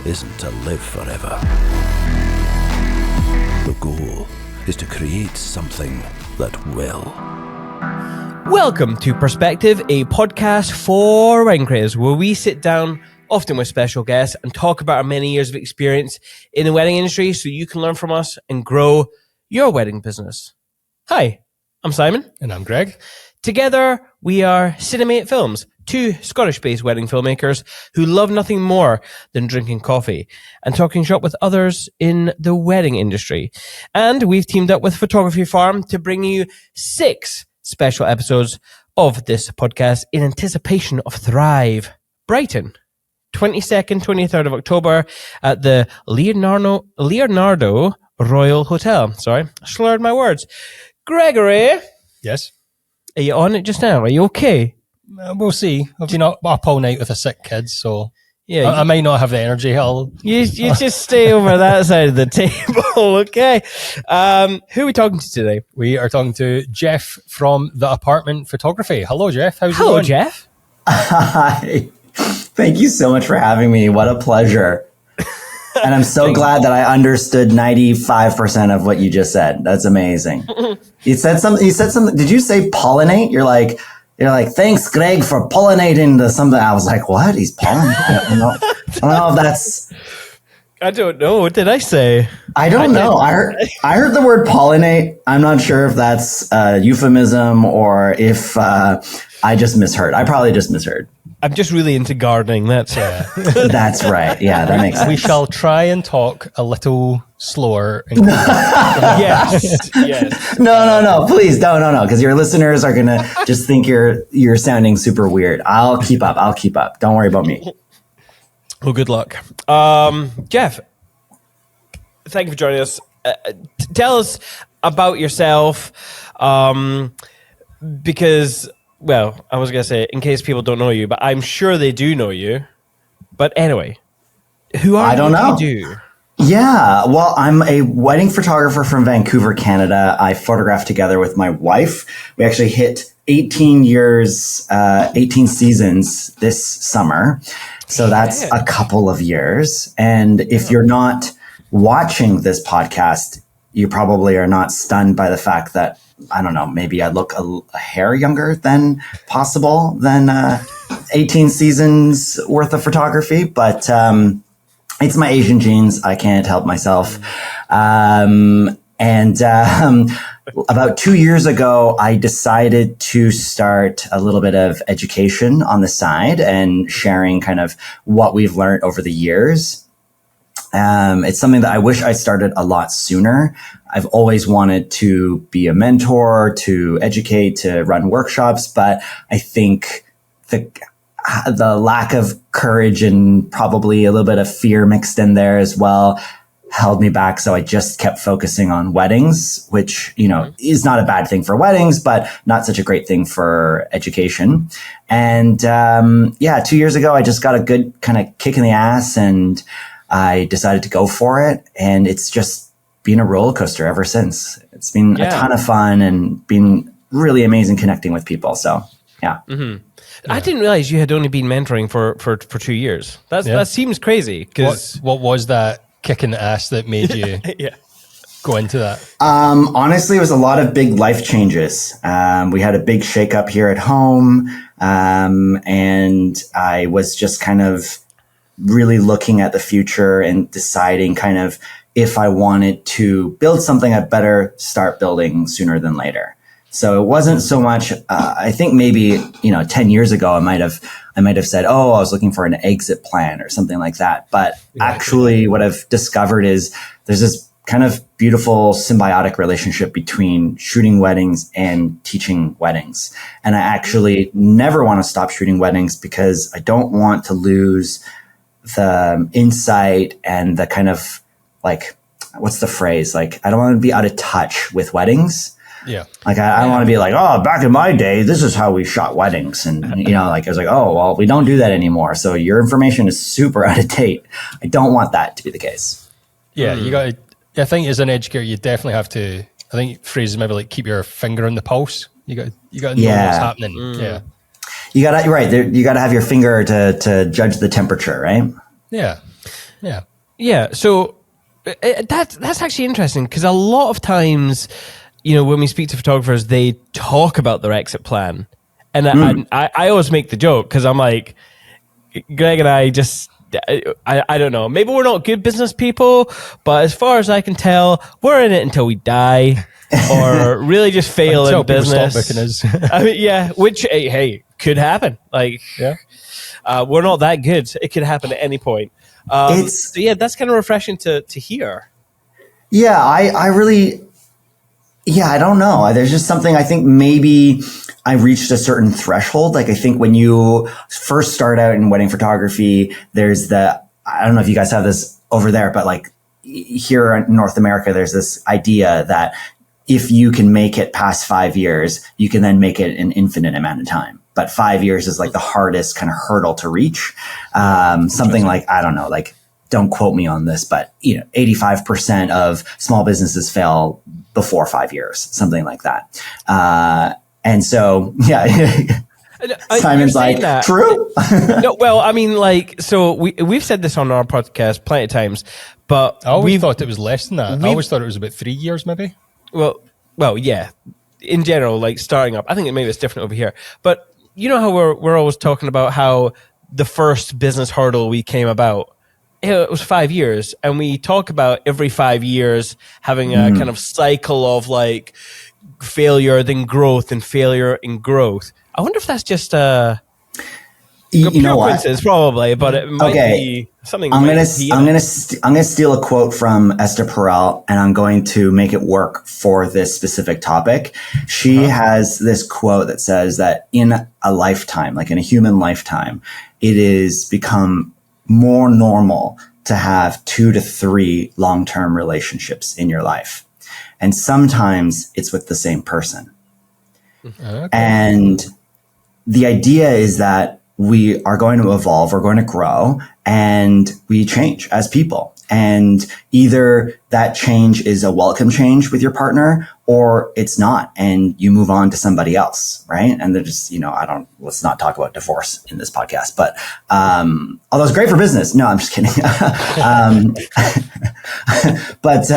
isn't to live forever. The goal is to create something that will. Welcome to Perspective, a podcast for wedding creators, where we sit down, often with special guests, and talk about our many years of experience in the wedding industry so you can learn from us and grow your wedding business. Hi, I'm Simon. And I'm Greg. Together, we are Cinemate Films, two Scottish-based wedding filmmakers who love nothing more than drinking coffee and talking shop with others in the wedding industry. And we've teamed up with Photography Farm to bring you 6 special episodes of this podcast in anticipation of Thrive Brighton, 22nd, 23rd of October at the Leonardo Royal Hotel. Sorry, slurred my words. Gregory? Yes? Are you on it just now? Are you okay? We'll see. I've been up all night with a sick kid, so Yeah, I might not have the energy. You just stay over that side of the table, okay? Who are we talking to today? We are talking to Jeff from The Apartment Photography. Hello, Jeff. How's it going? Hello, Jeff. Hi. Thank you so much for having me. What a pleasure. And I'm so glad that I understood 95% of what you just said. That's amazing. You said something. Did you say pollinate? You're like, thanks, Greg, for pollinating the something. I was like, what? He's pollinating? I don't know if that's. I don't know. What did I say? I don't know. I heard the word pollinate. I'm not sure if that's a euphemism or if I just misheard. I probably just misheard. I'm just really into gardening. That's That's right. Yeah, that makes sense. We shall try and talk a little slower. yes. No. Please, no. Because your listeners are gonna just think you're sounding super weird. I'll keep up. Don't worry about me. Well, good luck, Jeff. Thank you for joining us. Tell us about yourself, because. Well, I was going to say, in case people don't know you, but I'm sure they do know you. But anyway, who are you? I don't know. What do you do? Yeah, well, I'm a wedding photographer from Vancouver, Canada. I photograph together with my wife. We actually hit 18 years, 18 seasons this summer. So that's a couple of years. And if you're not watching this podcast, you probably are not stunned by the fact that, I don't know, maybe I look a hair younger than 18 seasons worth of photography, but it's my Asian genes. I can't help myself. About 2 years ago, I decided to start a little bit of education on the side and sharing kind of what we've learned over the years. It's something that I wish I started a lot sooner. I've always wanted to be a mentor, to educate, to run workshops, but I think the lack of courage and probably a little bit of fear mixed in there as well held me back. So I just kept focusing on weddings, which, is not a bad thing for weddings, but not such a great thing for education. And 2 years ago, I just got a good kind of kick in the ass and I decided to go for it, and it's just been a roller coaster ever since. It's been a ton of fun and been really amazing connecting with people. So, yeah. Mm-hmm. I didn't realize you had only been mentoring for 2 years. That seems crazy. What was that kick in the ass that made you go into that? Honestly, it was a lot of big life changes. We had a big shakeup here at home, and I was just kind of really looking at the future and deciding kind of if I wanted to build something, I better start building sooner than later. So it wasn't so much, I think maybe, 10 years ago, I might have said, I was looking for an exit plan or something like that. But actually what I've discovered is there's this kind of beautiful symbiotic relationship between shooting weddings and teaching weddings. And I actually never want to stop shooting weddings because I don't want to lose the insight and the kind of what's the phrase? I don't want to be out of touch with weddings. Yeah. I don't want to be back in my day, this is how we shot weddings. And, I was like, we don't do that anymore. So your information is super out of date. I don't want that to be the case. Yeah. You got to, I think as an educator, you definitely have to, I think phrases maybe keep your finger on the pulse. You got to know what's happening. Yeah. You got to have your finger to judge the temperature, right? Yeah. Yeah. Yeah. So that's actually interesting, because a lot of times, when we speak to photographers, they talk about their exit plan. And I always make the joke, because I'm like, Greg and I just, I don't know. Maybe we're not good business people, but as far as I can tell, we're in it until we die or really just fail in business. Stop booking us. I mean, yeah, which, hey, could happen. Like, yeah. We're not that good. It could happen at any point. So yeah, that's kind of refreshing to hear. Yeah, I really, I don't know. There's just something, I think maybe I reached a certain threshold. Like, I think when you first start out in wedding photography, there's I don't know if you guys have this over there, but like here in North America, there's this idea that if you can make it past 5 years, you can then make it an infinite amount of time. But 5 years is like the hardest kind of hurdle to reach. Something like, I don't know, like, don't quote me on this, but 85% of small businesses fail before 5 years, something like that. And so, yeah, Simon's like, that. True. No, well, I mean, like, so we've said this on our podcast plenty of times, but I always thought it was less than that. I always thought it was about 3 years, maybe. Well, yeah. In general, like starting up, I think maybe it's different over here. But you know how we're always talking about how the first business hurdle we came about, it was 5 years, and we talk about every 5 years having a kind of cycle of like failure, then growth, and failure and growth. I wonder if that's just you know what? Coincidence, probably, but it might be something. I'm gonna steal a quote from Esther Perel, and I'm going to make it work for this specific topic. She has this quote that says that in a lifetime, like in a human lifetime, it is become more normal to have 2 to 3 long-term relationships in your life, and sometimes it's with the same person. Okay. And the idea is that we are going to evolve, we're going to grow, and we change as people. And either that change is a welcome change with your partner, or it's not, and you move on to somebody else, right? And they're just, let's not talk about divorce in this podcast, but although it's great for business. No, I'm just kidding. But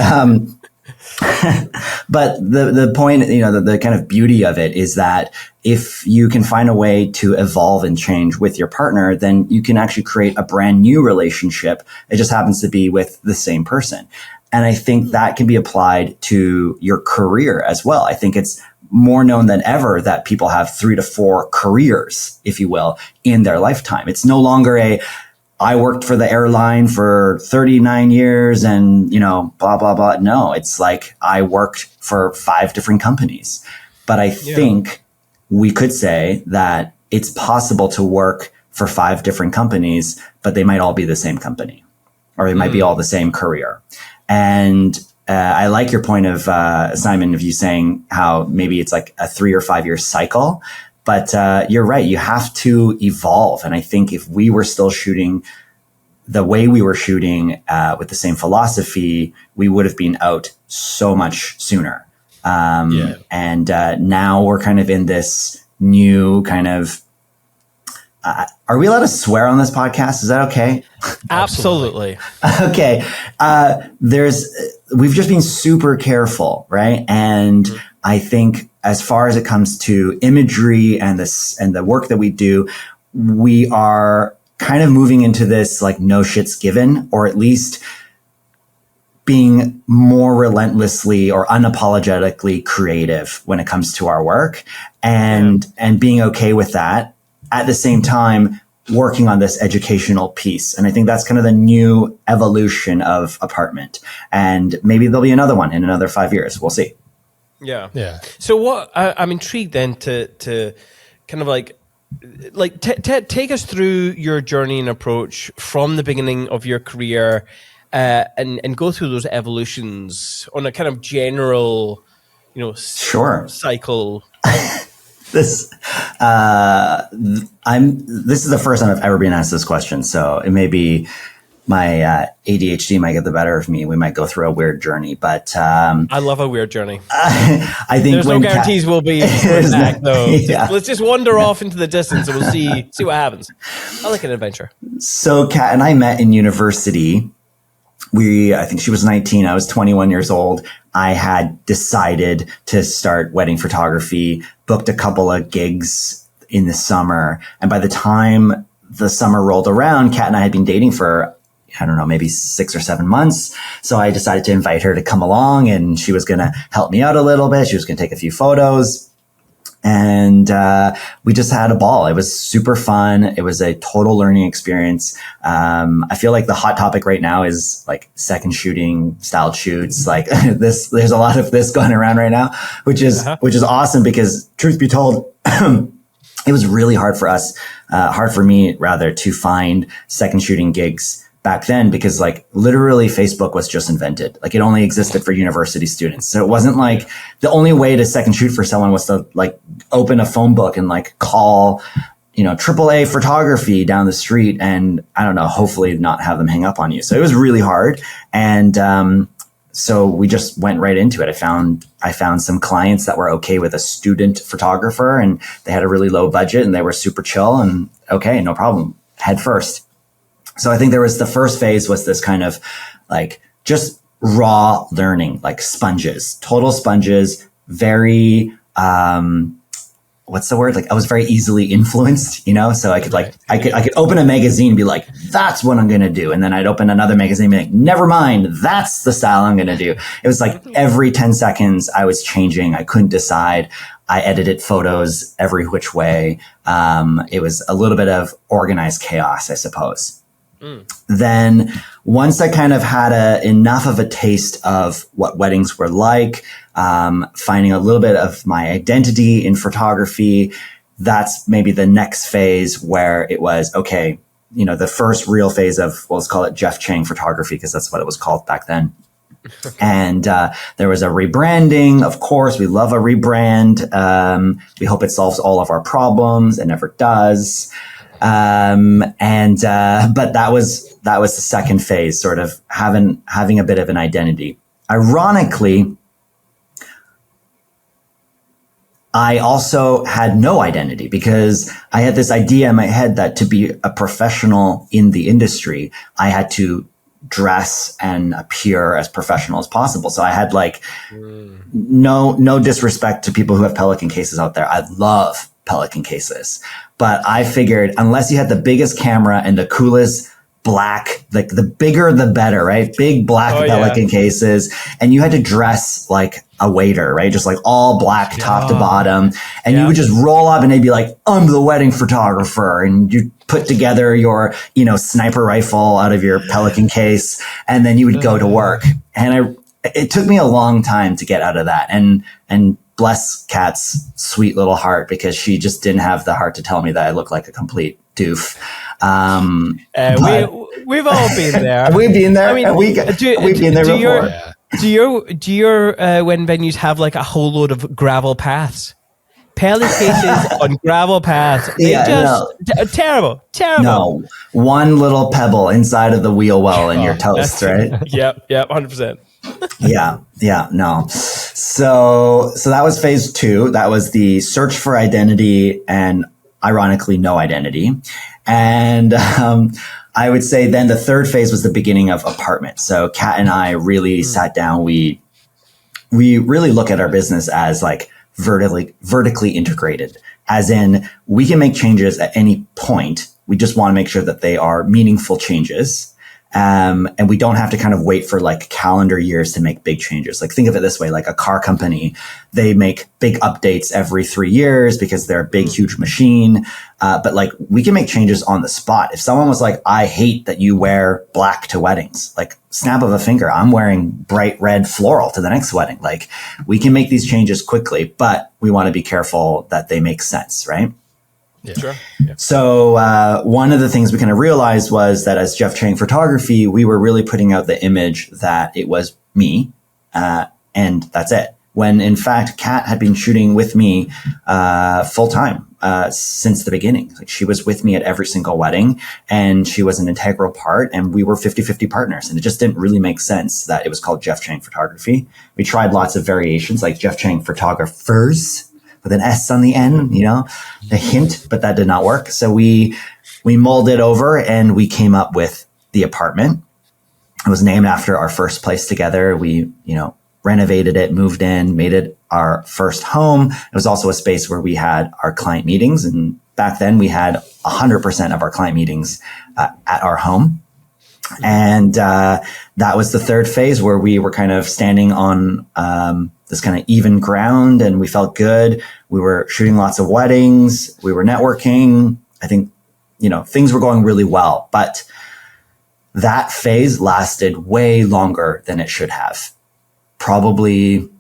the point, the kind of beauty of it is that if you can find a way to evolve and change with your partner, then you can actually create a brand new relationship. It just happens to be with the same person. And I think that can be applied to your career as well. I think it's more known than ever that people have 3 to 4 careers, if you will, in their lifetime. It's no longer I worked for the airline for 39 years and, blah, blah, blah. No, it's like I worked for 5 different companies. But I think we could say that it's possible to work for 5 different companies, but they might all be the same company, or they might be all the same career. And I like your point of, Simon, of you saying how maybe it's like a 3 or 5 year cycle. But you're right. You have to evolve. And I think if we were still shooting the way we were shooting with the same philosophy, we would have been out so much sooner. And now we're kind of in this new kind of, are we allowed to swear on this podcast? Is that okay? Absolutely. Okay. We've just been super careful, right? And I think as far as it comes to imagery and the work that we do, we are kind of moving into this like no shits given, or at least being more relentlessly or unapologetically creative when it comes to our work, and being okay with that. At the same time, working on this educational piece. And I think that's kind of the new evolution of Apartment. And maybe there'll be another one in another 5 years. We'll see. Yeah. Yeah. So what I'm intrigued then to kind of like take us through your journey and approach from the beginning of your career, and go through those evolutions on a kind of general, sure, cycle. This is the first time I've ever been asked this question, so it may be my ADHD might get the better of me. We might go through a weird journey, but I love a weird journey. I think there's no guarantees we'll be back, though. Yeah. Let's just wander off into the distance, and we'll see what happens. I like an adventure. So Kat and I met in university, I think she was 19. I was 21 years old. I had decided to start wedding photography, booked a couple of gigs in the summer. And by the time the summer rolled around, Kat and I had been dating for, I don't know, maybe 6 or 7 months. So I decided to invite her to come along, and she was going to help me out a little bit. She was going to take a few photos. And we just had a ball. It was super fun. It was a total learning experience. I feel like the hot topic right now is like second shooting, styled shoots. Like this, there's a lot of this going around right now, which is awesome, because truth be told, it was really hard for me rather, to find second shooting gigs back then, because like literally Facebook was just invented. Like it only existed for university students. So it wasn't like the only way to second shoot for someone was to like open a phone book and like call, AAA photography down the street, and I don't know, hopefully not have them hang up on you. So it was really hard. And, so we just went right into it. I found some clients that were okay with a student photographer, and they had a really low budget and they were super chill, and okay, no problem, head first. So I think the first phase was this kind of like just raw learning, like sponges, total sponges, very, what's the word? Like I was very easily influenced, so I could open a magazine and be like, that's what I'm going to do. And then I'd open another magazine and be like, never mind, that's the style I'm going to do. It was like every 10 seconds I was changing. I couldn't decide. I edited photos every which way. It was a little bit of organized chaos, I suppose. Then once I kind of had enough of a taste of what weddings were like, finding a little bit of my identity in photography, that's maybe the next phase where it was, okay, the first real phase of, well, let's call it Jeff Chang photography, because that's what it was called back then. And there was a rebranding. Of course, we love a rebrand. We hope it solves all of our problems. It never does. But that was the second phase, sort of having a bit of an identity. Ironically, I also had no identity, because I had this idea in my head that to be a professional in the industry, I had to dress and appear as professional as possible. So I had like no disrespect to people who have Pelican cases out there. I love Pelican cases. But I figured unless you had the biggest camera and the coolest black, like the bigger, the better, right? Big black Pelican cases. And you had to dress like a waiter, right? Just like all black top to bottom. And you would just roll up and they'd be like, I'm the wedding photographer. And you put together your, sniper rifle out of your Pelican case. And then you would go to work. And it took me a long time to get out of that. And bless Kat's sweet little heart, because she just didn't have the heart to tell me that I look like a complete doof. We've all been there. We've been there. I mean, we've been there before. Do your wedding venues have like a whole load of gravel paths? Pellet cases on gravel paths. Terrible. No, one little pebble inside of the wheel well in your toast, right? Yep, 100%. Yeah, no. So that was phase 2. That was the search for identity, and ironically, no identity. And I would say then the third phase was the beginning of apartment. So Kat and I really sat down. We really look at our business as like vertically integrated, as in we can make changes at any point. We just want to make sure that they are meaningful changes. And we don't have to kind of wait for like calendar years to make big changes. Like think of it this way, like a car company, they make big updates every 3 years because they're a big, huge machine. But like we can make changes on the spot. If someone was like, I hate that you wear black to weddings, like snap of a finger, I'm wearing bright red floral to the next wedding. Like we can make these changes quickly, but we want to be careful that they make sense, right? Yeah. Sure. Yeah. So one of the things we kind of realized was that as Jeff Chang Photography, we were really putting out the image that it was me, and that's it. When in fact, Kat had been shooting with me full time since the beginning. Like she was with me at every single wedding, and she was an integral part, and we were 50-50 partners. And it just didn't really make sense that it was called Jeff Chang Photography. We tried lots of variations, like Jeff Chang Photographers, with an S on the end, a hint, but that did not work. So we molded over and we came up with the apartment. It was named after our first place together. We, renovated it, moved in, made it our first home. It was also a space where we had our client meetings. And back then we had 100% of our client meetings at our home. And that was the third phase where we were kind of standing on this kind of even ground, and we felt good. We were shooting lots of weddings. We were networking. I think, things were going really well. But that phase lasted way longer than it should have. Probably,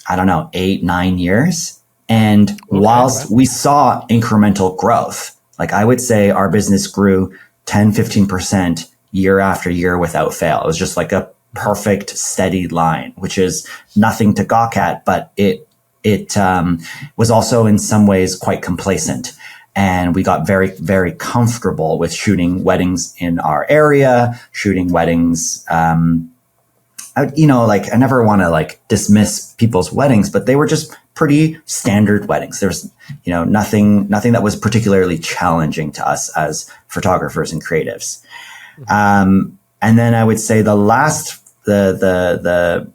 8-9 years. And whilst we saw incremental growth, like I would say our business grew 10-15% year after year without fail. It was just like a perfect steady line, which is nothing to gawk at, but it was also in some ways quite complacent. And we got very, very comfortable with shooting weddings in our area, shooting weddings, I never want to dismiss people's weddings, but they were just pretty standard weddings. There's, nothing that was particularly challenging to us as photographers and creatives. And then I would say the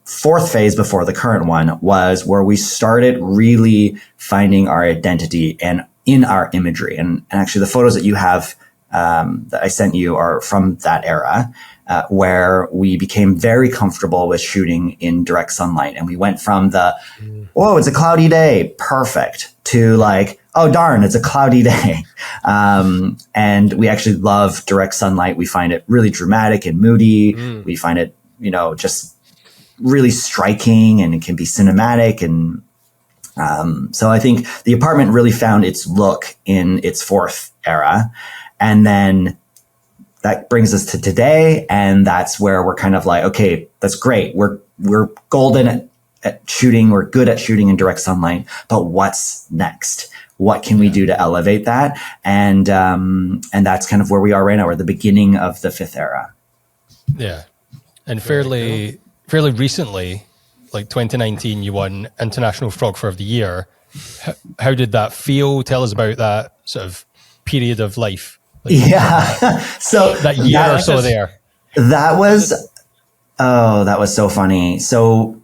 fourth phase before the current one was where we started really finding our identity and in our imagery. And actually the photos that you have, that I sent you are from that era. Where we became very comfortable with shooting in direct sunlight. And we went from it's a cloudy day, perfect, to oh darn, it's a cloudy day. And we actually love direct sunlight. We find it really dramatic and moody. We find it, just really striking, and it can be cinematic. And so I think the apartment really found its look in its fourth era. And then that brings us to today, and that's where we're kind of okay, that's great. We're golden at shooting. We're good at shooting in direct sunlight, but what's next? What can we do to elevate that? And that's kind of where we are right now. We're at the beginning of the fifth era. Yeah, and fairly recently, 2019, you won International Photographer of the Year. How did that feel? Tell us about that sort of period of life. So that year or so there. That was so funny. So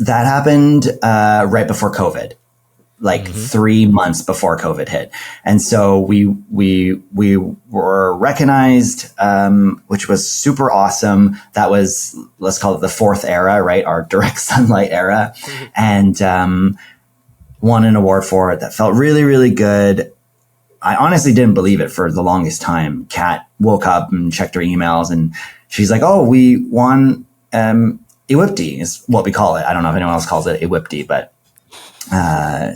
that happened right before COVID, 3 months before COVID hit. And so we were recognized, which was super awesome. That was, let's call it the fourth era, right? Our direct sunlight era. And won an award for it. That felt really, really good. I honestly didn't believe it for the longest time. Kat woke up and checked her emails, and she's like, "Oh, we won Iwipti is what we call it. I don't know if anyone else calls it Iwipti, but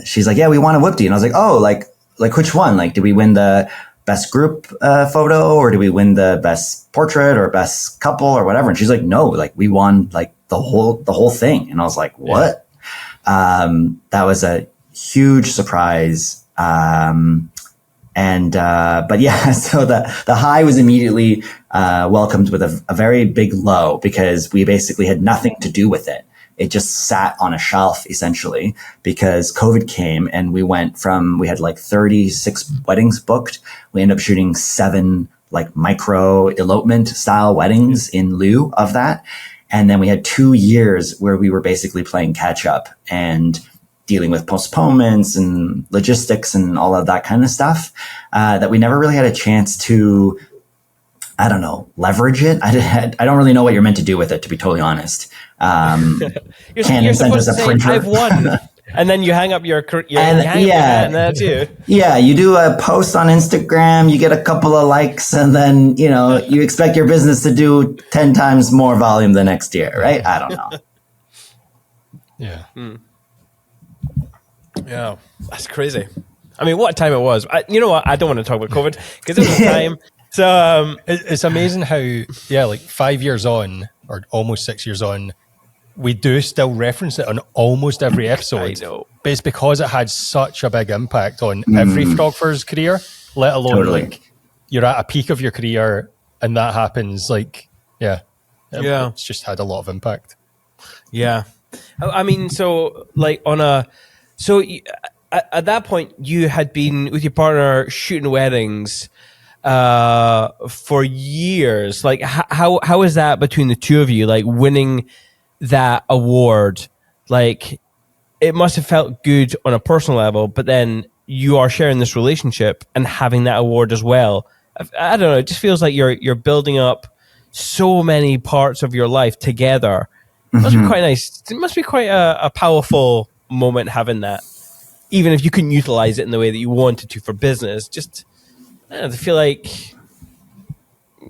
she's like, yeah, we won a Iwipti." And I was like, "Oh, like which one? Did we win the best group photo, or did we win the best portrait or best couple or whatever?" And she's like, "No, we won the whole thing." And I was like, "What?" That was a huge surprise. But yeah, so the high was immediately welcomed with a very big low, because we basically had nothing to do with it. It just sat on a shelf essentially, because COVID came, and we had 36 weddings booked. We ended up shooting 7 micro elopement style weddings in lieu of that. And then we had 2 years where we were basically playing catch up and dealing with postponements and logistics and all of that kind of stuff, that we never really had a chance to, leverage it. I don't really know what you're meant to do with it, to be totally honest. You're supposed to say, "I've won." And then you hang up your hand there too. Yeah, you do a post on Instagram, you get a couple of likes, and then, you expect your business to do 10 times more volume the next year, right? I don't know. Yeah. Yeah, that's crazy. I mean, what a time it was. You know what? I don't want to talk about COVID, because it was a time. So it's amazing how, 5 years on, or almost 6 years on, we do still reference it on almost every episode. I know. But it's because it had such a big impact on every photographer's career, let alone Totally. You're at a peak of your career and that happens. It's just had a lot of impact. Yeah. I mean, at that point, you had been with your partner shooting weddings. for years. Like, how is that between the two of you? Like, winning that award, like, it must have felt good on a personal level, but then you are sharing this relationship and having that award as well. I don't know. It just feels like you're building up so many parts of your life together. It must be quite nice. It must be quite a powerful moment having that, even if you couldn't utilize it in the way that you wanted to for business. Just, I don't know, to feel like,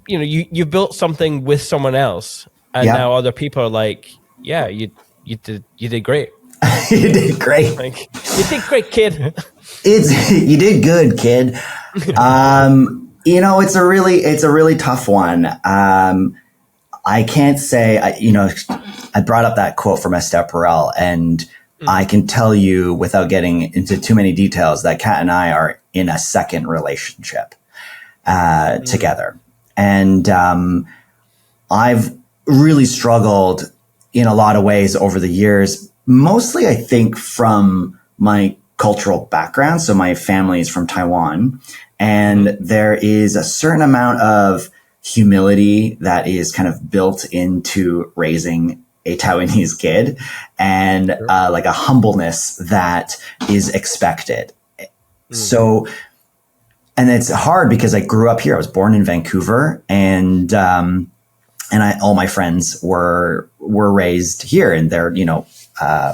you know, you built something with someone else, and now other people are like, yeah, you did great. You did great. Like, you did great, kid. You did good, kid. You know, it's a really tough one. I can't say, I brought up that quote from Esther Perel, and I can tell you without getting into too many details that Kat and I are in a second relationship together. And I've really struggled in a lot of ways over the years, mostly I think from my cultural background. So my family is from Taiwan, and there is a certain amount of humility that is kind of built into raising a Taiwanese kid, and like a humbleness that is expected. So, and it's hard because I grew up here. I was born in Vancouver, and all my friends were raised here, and they're,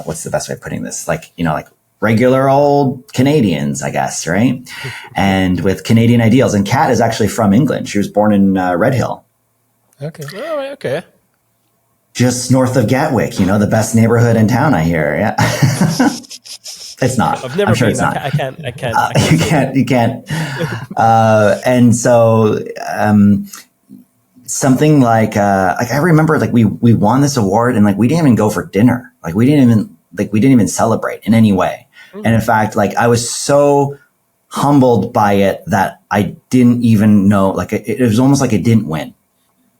what's the best way of putting this? Like, like regular old Canadians, I guess, right? And with Canadian ideals. And Kat is actually from England. She was born in Red Hill. Okay. Oh, okay. Just north of Gatwick, the best neighborhood in town, I hear. Yeah. It's not. I've never I'm sure been. it's not. I can't. You can't. And so, something like I remember, like we won this award, and like we didn't even go for dinner. Like we didn't even celebrate in any way. And in fact, like I was so humbled by it that I didn't even know, like it was almost like it didn't win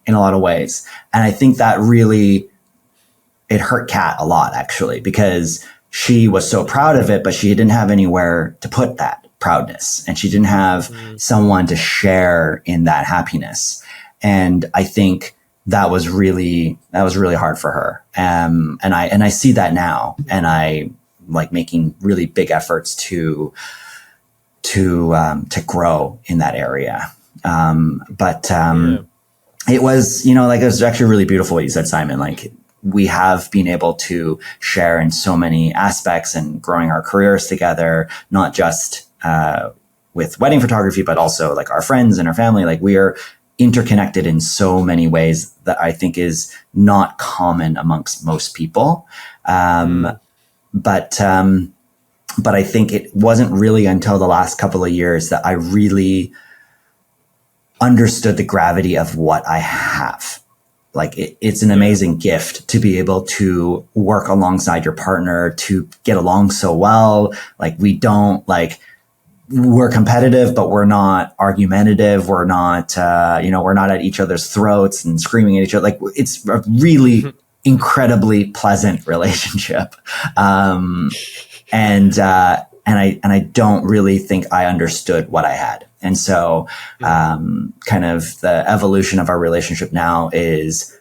in a lot of ways. And I think that really, it hurt Kat a lot, actually, because she was so proud of it, but she didn't have anywhere to put that proudness, and she didn't have someone to share in that happiness. And I think that was really hard for her. And I see that now, and I like making really big efforts to grow in that area. It was, like, it was actually really beautiful what you said, Simon. Like, we have been able to share in so many aspects and growing our careers together, not just, with wedding photography, but also like our friends and our family. Like, we are interconnected in so many ways that I think is not common amongst most people. But I think it wasn't really until the last couple of years that I really understood the gravity of what I have. Like, it's an amazing gift to be able to work alongside your partner, to get along so well. Like, we're competitive, but we're not argumentative. We're not, we're not at each other's throats and screaming at each other. Like, it's a really incredibly pleasant relationship. And I don't really think I understood what I had. And so, kind of the evolution of our relationship now is,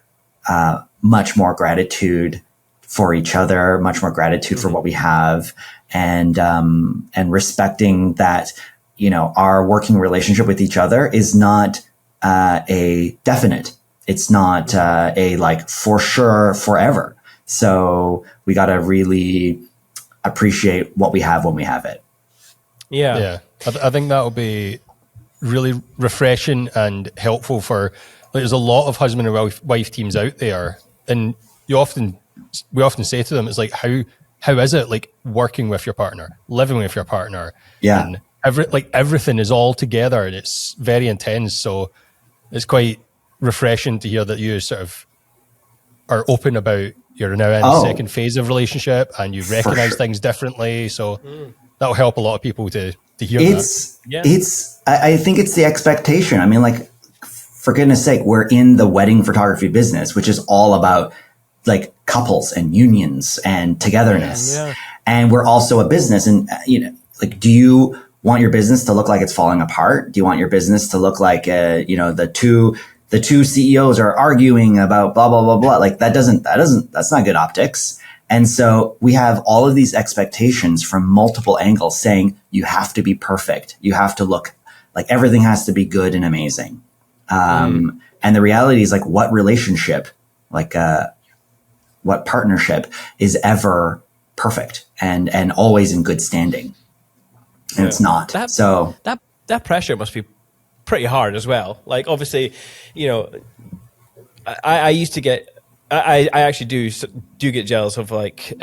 much more gratitude for each other, much more gratitude for what we have, and respecting that, our working relationship with each other is not, a definite. It's not, a like for sure forever. So we got to really appreciate what we have when we have it. Yeah. Yeah. I think that'll be really refreshing and helpful for, like, there's a lot of husband and wife teams out there, and we often say to them, it's like, how is it, like, working with your partner, living with your partner? Yeah. And everything is all together, and it's very intense. So it's quite refreshing to hear that you sort of are open about you're now in the second phase of relationship and you recognize things differently. So that'll help a lot of people to hear that. I think it's the expectation. I mean, like, for goodness sake, we're in the wedding photography business, which is all about like couples and unions and togetherness. Yeah. And we're also a business. And, like, do you want your business to look like it's falling apart? Do you want your business to look like, the two CEOs are arguing about blah, blah, blah, blah? Like that's not good optics. And so we have all of these expectations from multiple angles saying you have to be perfect. You have to look like everything has to be good and amazing. And the reality is like what relationship, what partnership is ever perfect and always in good standing. And it's not. That pressure must be pretty hard as well. Like obviously, I used to get, I actually do get jealous of like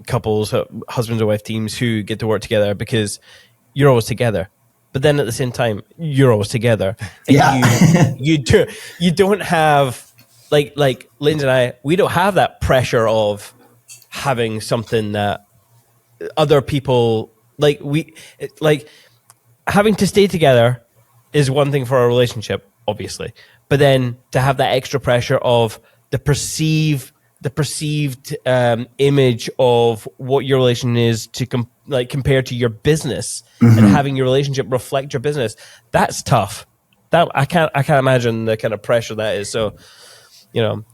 couples, husbands and wife teams who get to work together because you're always together. But then at the same time, you're always together. And yeah. you don't have like Lindsay and I, we don't have that pressure of having something that other people having to stay together is one thing for our relationship, obviously. But then to have that extra pressure of the perceived image of what your relation is to compared to your business, and having your relationship reflect your business, that's tough. That I can't imagine the kind of pressure that is. So,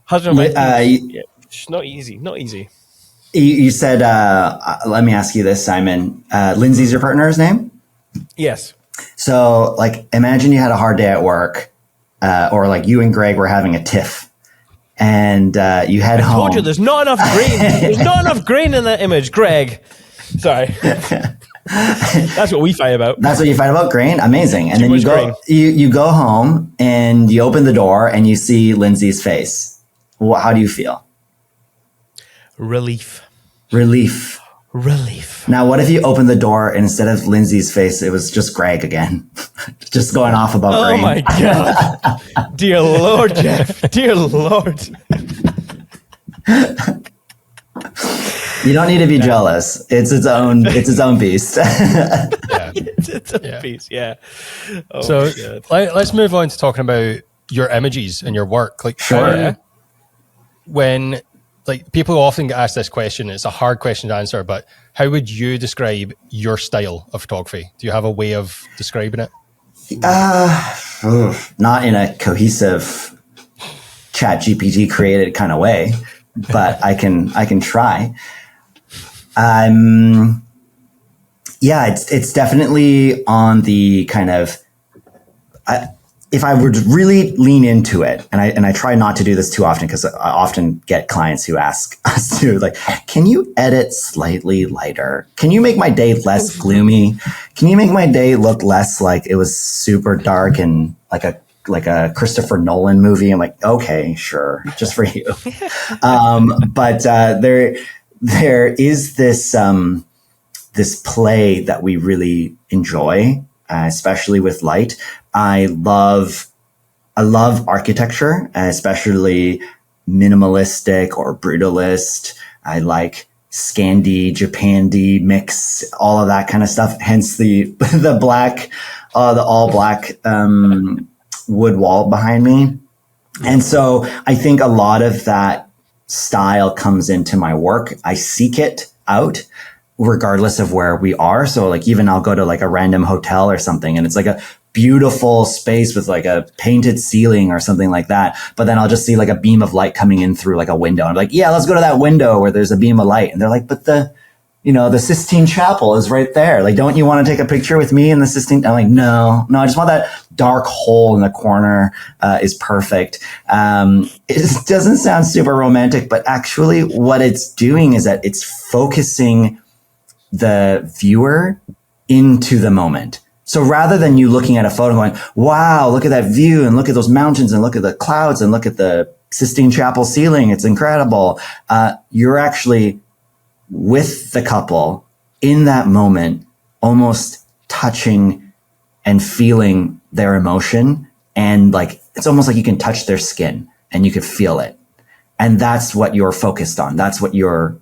husband and wife, it's not easy. You said, let me ask you this, Simon. Lindsay's your partner's name? Yes. So, like, imagine you had a hard day at work, or like you and Greg were having a tiff, and you head home. I told you there's not enough grain. There's not enough grain in that image, Greg. Sorry. That's what we fight about. That's what you fight about, grain? Amazing. And then you go home and you open the door and you see Lindsay's face. How do you feel? Relief. Now, what if you open the door and instead of Lindsay's face, it was just Greg again, just going off about grain? Oh my God. Dear Lord, Jeff. Dear Lord. You don't need to be jealous. It's its own beast. It's its own beast. Yeah. Oh, so let's move on to talking about your images and your work. Like, sure. When people often get asked this question, it's a hard question to answer, but how would you describe your style of photography? Do you have a way of describing it? Not in a cohesive ChatGPT created kind of way, but I can try. It's definitely on the kind of, if I were to really lean into it, and I try not to do this too often because I often get clients who ask us to can you edit slightly lighter? Can you make my day less gloomy? Can you make my day look less like it was super dark and like a Christopher Nolan movie? I'm like, okay, sure, just for you. But there is this play that we really enjoy, especially with light. I love architecture, especially minimalistic or brutalist. I like Scandi, Japandi mix, all of that kind of stuff. Hence the black, the all black wood wall behind me. And so I think a lot of that style comes into my work. I seek it out regardless of where we are. So even I'll go to a random hotel or something and it's a beautiful space with a painted ceiling or something like that. But then I'll just see a beam of light coming in through a window. I'm like, yeah, let's go to that window where there's a beam of light. And they're like, but the Sistine Chapel is right there. Don't you want to take a picture with me in the Sistine? I'm like, no, I just want that dark hole in the corner is perfect. It doesn't sound super romantic, but actually what it's doing is that it's focusing the viewer into the moment. So rather than you looking at a photo going, wow, look at that view and look at those mountains and look at the clouds and look at the Sistine Chapel ceiling, it's incredible. You're actually with the couple in that moment, almost touching and feeling their emotion. And it's almost like you can touch their skin and you can feel it. And that's what you're focused on. That's what you're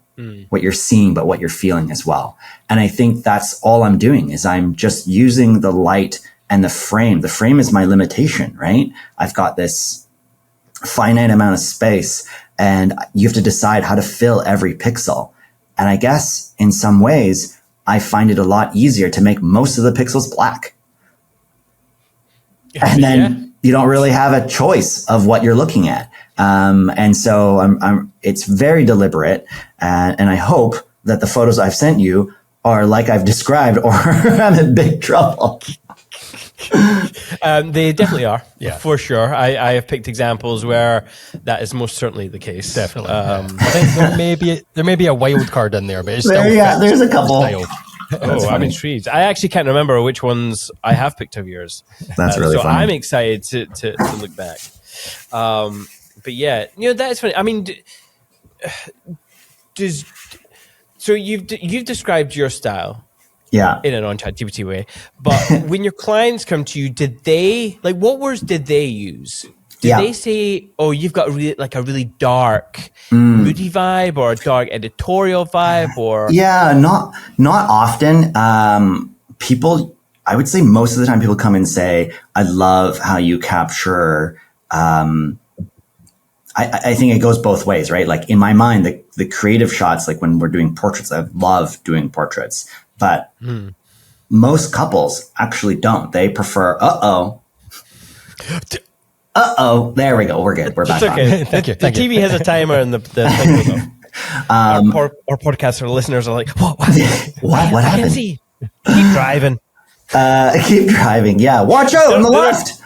seeing, but what you're feeling as well. And I think that's all I'm doing is I'm just using the light and the frame. The frame is my limitation, right? I've got this finite amount of space and you have to decide how to fill every pixel. And I guess in some ways, I find it a lot easier to make most of the pixels black. And then you don't really have a choice of what you're looking at. And so it's very deliberate. And I hope that the photos I've sent you are like I've described, or I'm in big trouble. They definitely are, Yeah. for sure. I have picked examples where that is most certainly the case. Definitely. I think there may be a wild card in there, but it's still There's a couple. style. Oh, I'm intrigued. I actually can't remember which ones I have picked of yours. That's really so funny. I'm excited to look back. But yeah, that's funny. I mean, so you've described your style Yeah. in a non-ChatGPT way, but when your clients come to you, did they what words did they use? Did they say, "Oh, you've got a really dark, moody vibe, or a dark editorial vibe"? Or not often. People, I would say most of the time, people come and say, "I love how you capture." I think it goes both ways, right? Like in my mind, the creative shots, like when we're doing portraits, I love doing portraits, but most couples actually don't. They prefer, there we go. We're good. We're back it's okay. on. Thank you. The TV has a timer, and the thing goes off. Our podcaster listeners are like, "What? What I can't happened? see. Keep driving." Keep driving. Yeah. Watch out on the left.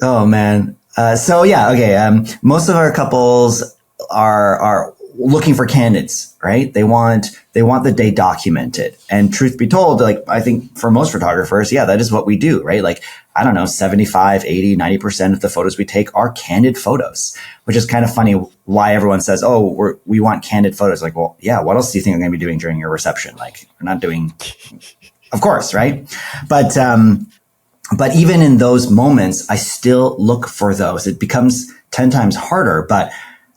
Oh man. So yeah. Okay. Most of our couples are looking for candidates, right? They want the day documented. And truth be told, like, I think for most photographers, yeah, that is what we do, right? Like, I don't know, 75, 80, 90% of the photos we take are candid photos, which is kind of funny why everyone says, "Oh, we want candid photos." Like, well, yeah, what else do you think I'm going to be doing during your reception? Like, we're not doing, of course, right? But even in those moments, I still look for those. It becomes 10 times harder, but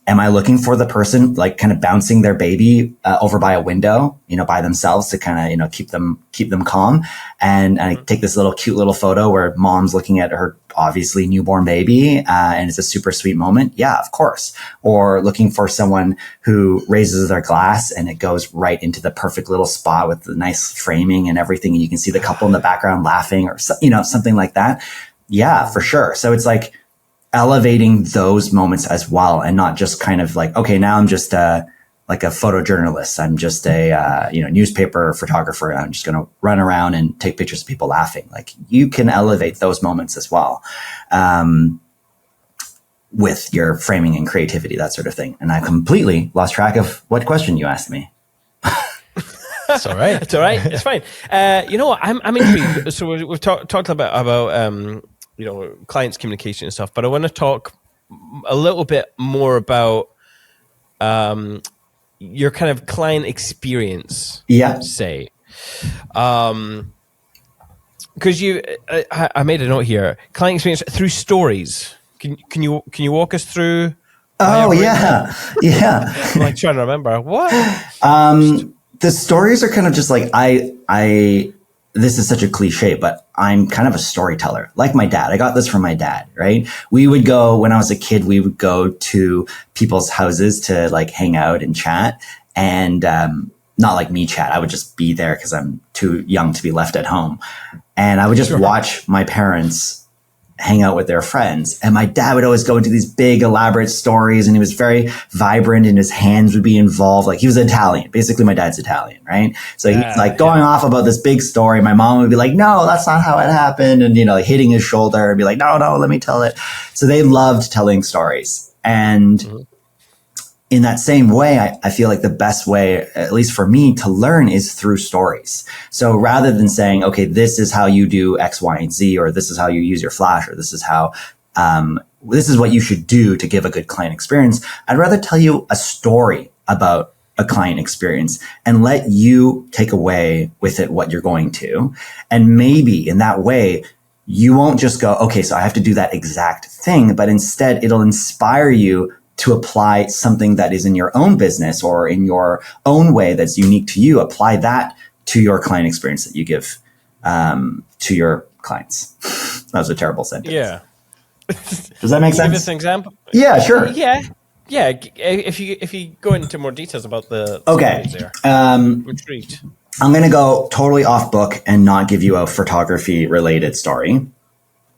am I looking for the person like kind of bouncing their baby over by a window, by themselves to kind of, keep them calm? And I take this cute little photo where mom's looking at her obviously newborn baby, and it's a super sweet moment. Yeah, of course. Or looking for someone who raises their glass and it goes right into the perfect little spot with the nice framing and everything. And you can see the couple in the background laughing or, something like that. Yeah, for sure. So it's like elevating those moments as well, and not just kind of like, okay, now I'm just like a photojournalist. I'm just a newspaper photographer. And I'm just going to run around and take pictures of people laughing. Like, you can elevate those moments as well, with your framing and creativity, that sort of thing. And I completely lost track of what question you asked me. It's all right. It's all right. It's fine. What? I'm intrigued. So we've talked about clients' communication and stuff, but I want to talk a little bit more about your kind of client experience. Yeah. Say, because I made a note here. Client experience through stories. Can you walk us through? Oh yeah. I'm like trying to remember what. The stories are kind of just like this is such a cliche, but I'm kind of a storyteller, like my dad. I got this from my dad, right? When I was a kid, we would go to people's houses to like hang out and chat, and not like me chat. I would just be there because I'm too young to be left at home. And I would just watch my parents hang out with their friends. And my dad would always go into these big elaborate stories, and he was very vibrant, and his hands would be involved. Like, he was Italian. Basically, my dad's Italian, right? So he's like going off about this big story. My mom would be like, "No, that's not how it happened." And, like hitting his shoulder and be like, no, let me tell it. So they loved telling stories. And in that same way, I feel like the best way, at least for me, to learn is through stories. So rather than saying, okay, this is how you do X, Y, and Z, or this is how you use your flash, or this is what you should do to give a good client experience, I'd rather tell you a story about a client experience and let you take away with it what you're going to. And maybe in that way, you won't just go, okay, so I have to do that exact thing, but instead it'll inspire you to apply something that is in your own business or in your own way that's unique to you. Apply that to your client experience that you give to your clients. That was a terrible sentence. Yeah. Does that make sense? Give us an example. Yeah, sure. Yeah. Yeah, if you go into more details about the Okay. stories there. I'm intrigued. I'm going to go totally off book and not give you a photography related story.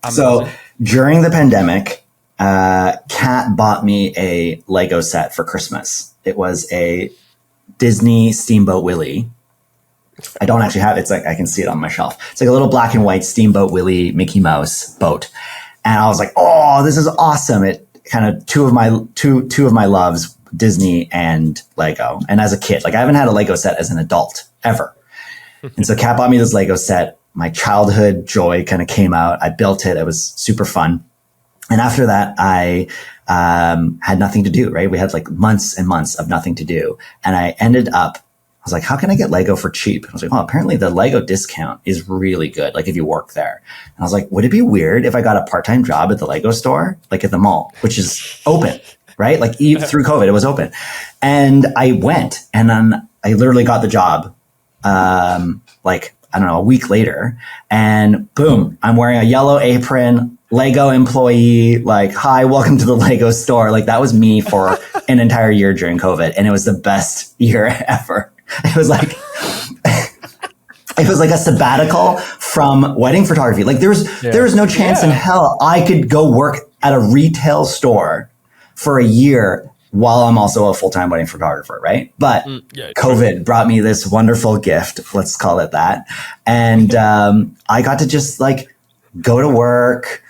So during the pandemic, Kat bought me a Lego set for Christmas. It was a Disney Steamboat Willie. I don't actually have it. It's like, I can see it on my shelf. It's like a little black and white Steamboat Willie Mickey Mouse boat. And I was like, oh, this is awesome. It kind of two of my loves, Disney and Lego. And as a kid, like I haven't had a Lego set as an adult ever. And so Kat bought me this Lego set. My childhood joy kind of came out. I built it. It was super fun. And after that, I had nothing to do, right? We had like months and months of nothing to do. And I ended up, I was like, how can I get Lego for cheap? I was like, oh, apparently the Lego discount is really good. Like if you work there. And I was like, would it be weird if I got a part-time job at the Lego store, like at the mall, which is open, right? Like through COVID, it was open. And I went and then I literally got the job, like, I don't know, a week later, and boom, I'm wearing a yellow apron, Lego employee, like, hi, welcome to the Lego store. Like that was me for an entire year during COVID. And it was the best year ever. It was like, it was like a sabbatical from wedding photography. Like there was no chance in hell I could go work at a retail store for a year while I'm also a full-time wedding photographer, right? But COVID brought me this wonderful gift, let's call it that. And I got to just like go to work,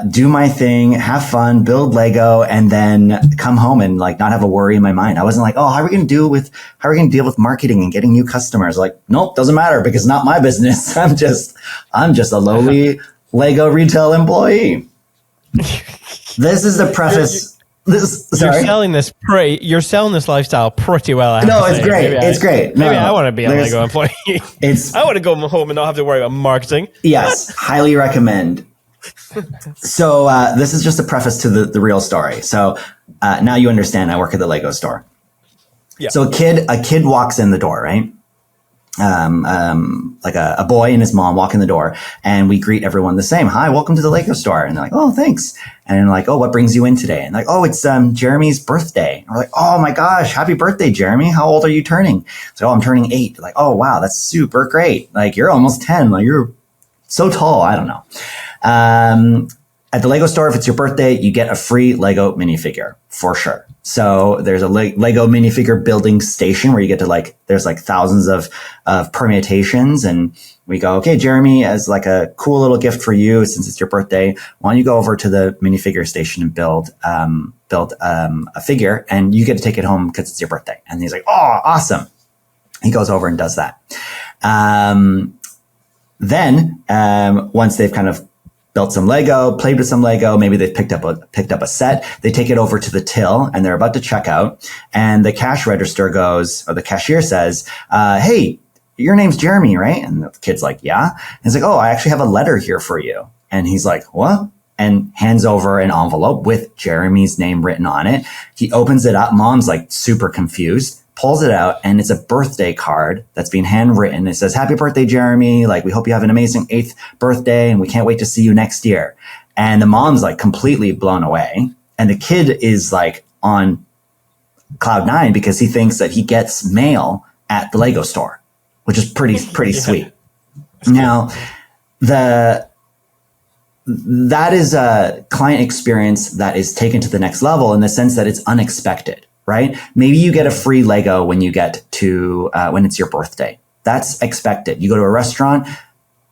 do my thing, have fun, build Lego, and then come home and like not have a worry in my mind. I wasn't like, oh, how are we going to deal with marketing and getting new customers? Like, nope, doesn't matter because it's not my business. I'm just a lowly Lego retail employee. This is the preface. You're selling this lifestyle pretty well. No, it's great. It's great. Maybe I want to be a Lego employee. I want to go home and not have to worry about marketing. Yes, highly recommend. So this is just a preface to the real story. So now you understand. I work at the Lego store. Yeah. So a kid walks in the door, right? Like a boy and his mom walk in the door, and we greet everyone the same. Hi, welcome to the Lego store. And they're like, oh, thanks. And they're like, oh, what brings you in today? And like, oh, it's Jeremy's birthday. And we're like, oh my gosh, happy birthday, Jeremy. How old are you turning? So, oh, I'm turning 8. They're like, oh wow, that's super great. Like you're almost 10. Like you're so tall. I don't know. At the Lego store, if it's your birthday, you get a free Lego minifigure for sure. So there's a Lego minifigure building station where you get to there's thousands of permutations, and we go, okay, Jeremy, as like a cool little gift for you, since it's your birthday, why don't you go over to the minifigure station and build a figure, and you get to take it home because it's your birthday. And he's like, oh, awesome. He goes over and does that. Then once they've kind of built some Lego, played with some Lego, maybe they've picked up a set, they take it over to the till and they're about to check out, and the cash register goes, or the cashier says, hey, your name's Jeremy, right? And the kid's like, yeah. And he's like, oh, I actually have a letter here for you. And he's like, what? And hands over an envelope with Jeremy's name written on it. He opens it up. Mom's like super confused, pulls it out, and it's a birthday card that's been handwritten. It says, happy birthday, Jeremy. Like, we hope you have an amazing 8th birthday, and we can't wait to see you next year. And the mom's like completely blown away. And the kid is like on cloud 9 because he thinks that he gets mail at the Lego store, which is pretty sweet. Now, that is a client experience that is taken to the next level in the sense that it's unexpected. Right? Maybe you get a free Lego when you get to, when it's your birthday. That's expected. You go to a restaurant,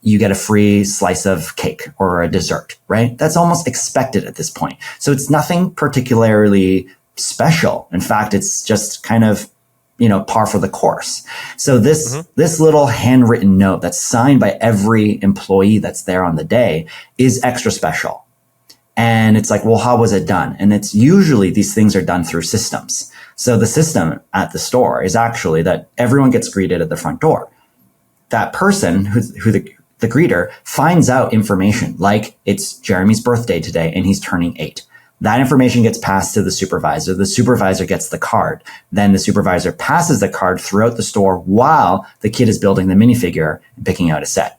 you get a free slice of cake or a dessert, right? That's almost expected at this point. So it's nothing particularly special. In fact, it's just kind of, par for the course. So this little handwritten note that's signed by every employee that's there on the day is extra special. And it's like, well, how was it done? And it's usually these things are done through systems. So the system at the store is actually that everyone gets greeted at the front door. That person who the greeter finds out information like it's Jeremy's birthday today and he's turning 8. That information gets passed to the supervisor. The supervisor gets the card. Then the supervisor passes the card throughout the store while the kid is building the minifigure and picking out a set.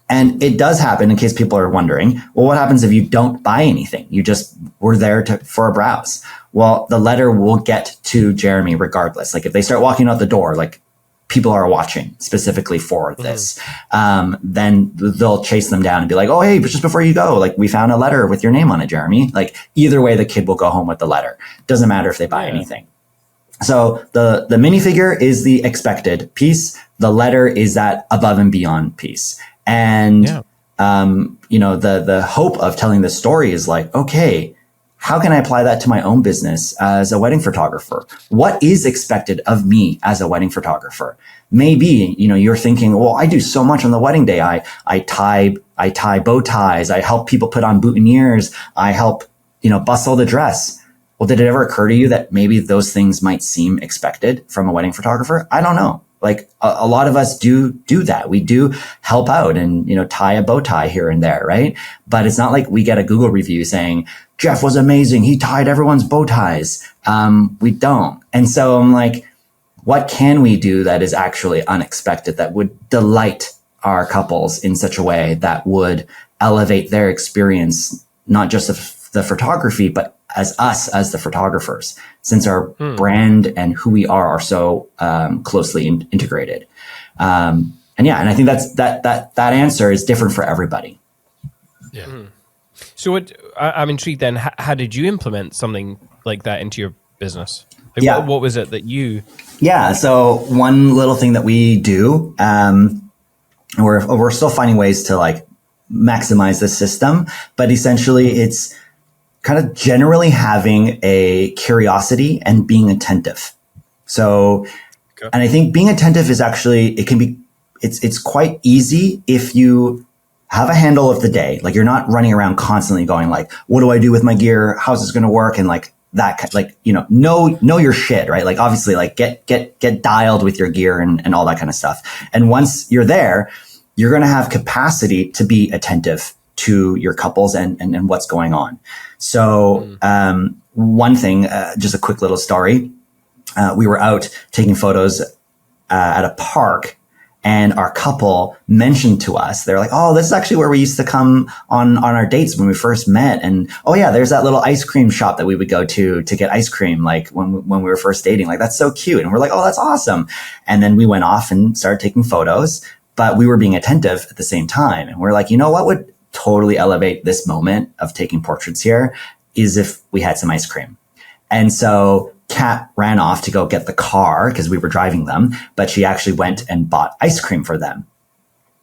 And it does happen, in case people are wondering, well, what happens if you don't buy anything? You just were there for a browse. Well, the letter will get to Jeremy regardless. Like if they start walking out the door, like people are watching specifically for this, then they'll chase them down and be like, oh, hey, but just before you go, like we found a letter with your name on it, Jeremy. Like either way, the kid will go home with the letter. Doesn't matter if they buy anything. So the minifigure is the expected piece. The letter is that above and beyond piece. And, the hope of telling this story is like, okay, how can I apply that to my own business as a wedding photographer? What is expected of me as a wedding photographer? Maybe, you're thinking, well, I do so much on the wedding day. I tie bow ties. I help people put on boutonnieres. I help, bustle the dress. Well, did it ever occur to you that maybe those things might seem expected from a wedding photographer? I don't know. Like a lot of us do that. We do help out and, tie a bow tie here and there, right? But it's not like we get a Google review saying, Jeff was amazing. He tied everyone's bow ties. We don't. And so I'm like, what can we do that is actually unexpected, that would delight our couples in such a way that would elevate their experience, not just of the photography, but as us, as the photographers, since our brand and who we are so closely integrated. And I think that answer is different for everybody. Yeah. So I'm intrigued then, how did you implement something like that into your business? Like, what was it that you... Yeah, so one little thing that we do, we're still finding ways to like maximize the system, but essentially it's kind of generally having a curiosity and being attentive. So, and I think being attentive is actually, it's quite easy if you have a handle of the day. Like you're not running around constantly going like, what do I do with my gear? How's this going to work? And like that, like, know your shit, right? Like obviously like get dialed with your gear and all that kind of stuff. And once you're there, you're going to have capacity to be attentive to your couples and what's going on. So, one thing, just a quick little story. We were out taking photos, at a park, and our couple mentioned to us, they're like, oh, this is actually where we used to come on our dates when we first met. And oh yeah, there's that little ice cream shop that we would go to get ice cream, like when we were first dating. Like that's so cute. And we're like, oh, that's awesome. And then we went off and started taking photos, but we were being attentive at the same time. And we're like, what would totally elevate this moment of taking portraits here is if we had some ice cream. And so Kat ran off to go get the car because we were driving them, but she actually went and bought ice cream for them,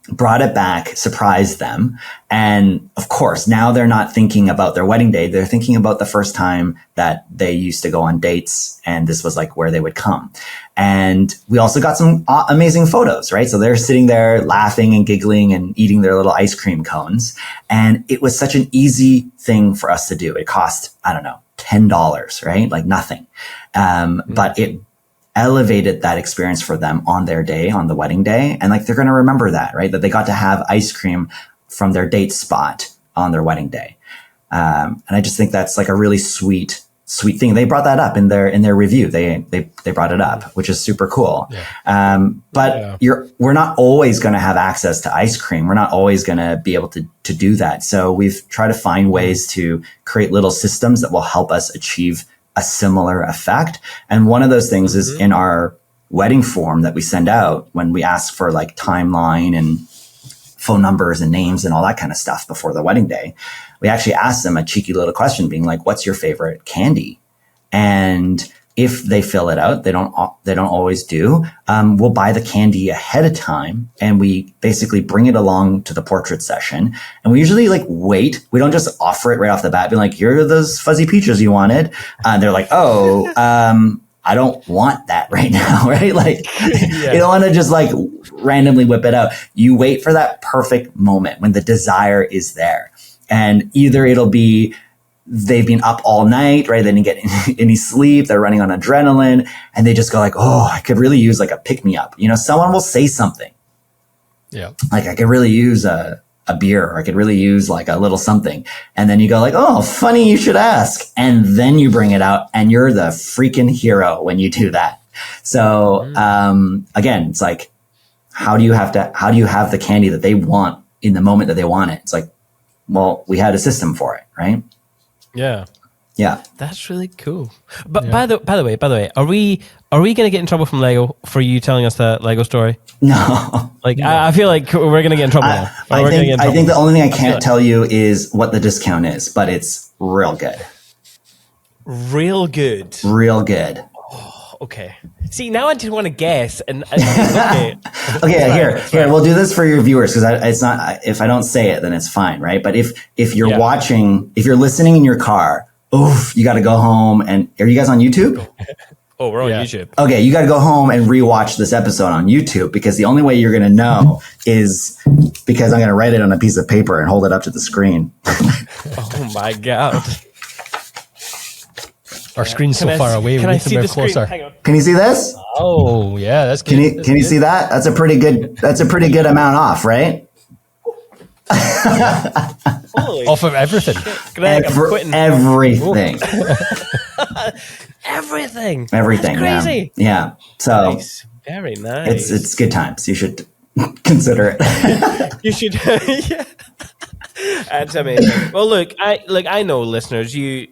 brought it back, surprised them. And of course, now they're not thinking about their wedding day. They're thinking about the first time that they used to go on dates. And this was like where they would come. And we also got some amazing photos, right? So they're sitting there laughing and giggling and eating their little ice cream cones. And it was such an easy thing for us to do. It cost, I don't know, $10, right? Like nothing. But it elevated that experience for them on their day, on the wedding day. And like, they're going to remember that, right? That they got to have ice cream from their date spot on their wedding day. And I just think that's like a really sweet thing. They brought that up in their review. They brought it up, which is super cool. Yeah. We're not always going to have access to ice cream. We're not always going to be able to do that. So we've tried to find ways to create little systems that will help us achieve a similar effect. And one of those things is in our wedding form that we send out when we ask for like timeline and phone numbers and names and all that kind of stuff before the wedding day. We actually ask them a cheeky little question being like, what's your favorite candy? And if they fill it out, they don't always do. We'll buy the candy ahead of time and we basically bring it along to the portrait session. And we usually like wait. We don't just offer it right off the bat, being like, here are those fuzzy peaches you wanted. They're like, oh, I don't want that right now, right? Like you don't want to just like randomly whip it out. You wait for that perfect moment when the desire is there. And either it'll be they've been up all night, right? They didn't get any sleep. They're running on adrenaline and they just go like, oh, I could really use like a pick me up. Someone will say something. Yeah. Like I could really use a beer, or I could really use like a little something. And then you go like, oh, funny you should ask. And then you bring it out and you're the freaking hero when you do that. So, again, it's like, how do you have the candy that they want in the moment that they want it. It's like, well, we had a system for it, right? Yeah. Yeah. That's really cool. But by the way, are we going to get in trouble from Lego for you telling us that Lego story? No. Like, I feel like we're going to get in trouble now. I think the only thing I can't tell you is what the discount is, but it's real good. Real good. Real good. Okay. See, now I just want to guess. And okay. Okay, here. We'll do this for your viewers because it's not. If I don't say it, then it's fine, right? But if you're watching, if you're listening in your car, oof, you got to go home. And are you guys on YouTube? Oh, we're on YouTube. Okay, you got to go home and rewatch this episode on YouTube because the only way you're going to know is because I'm going to write it on a piece of paper and hold it up to the screen. Oh my God. Our screen's so far away. We need to move closer. Can you see this? Oh, yeah, that's Can good. you see that? That's a pretty good amount off, right? Off of everything. Greg, I'm quitting. Everything. Everything. Everything. That's crazy. Yeah. So Nice. Very nice. it's good times. You should consider it. You should. Yeah. That's amazing. Well, look, I know, listeners, you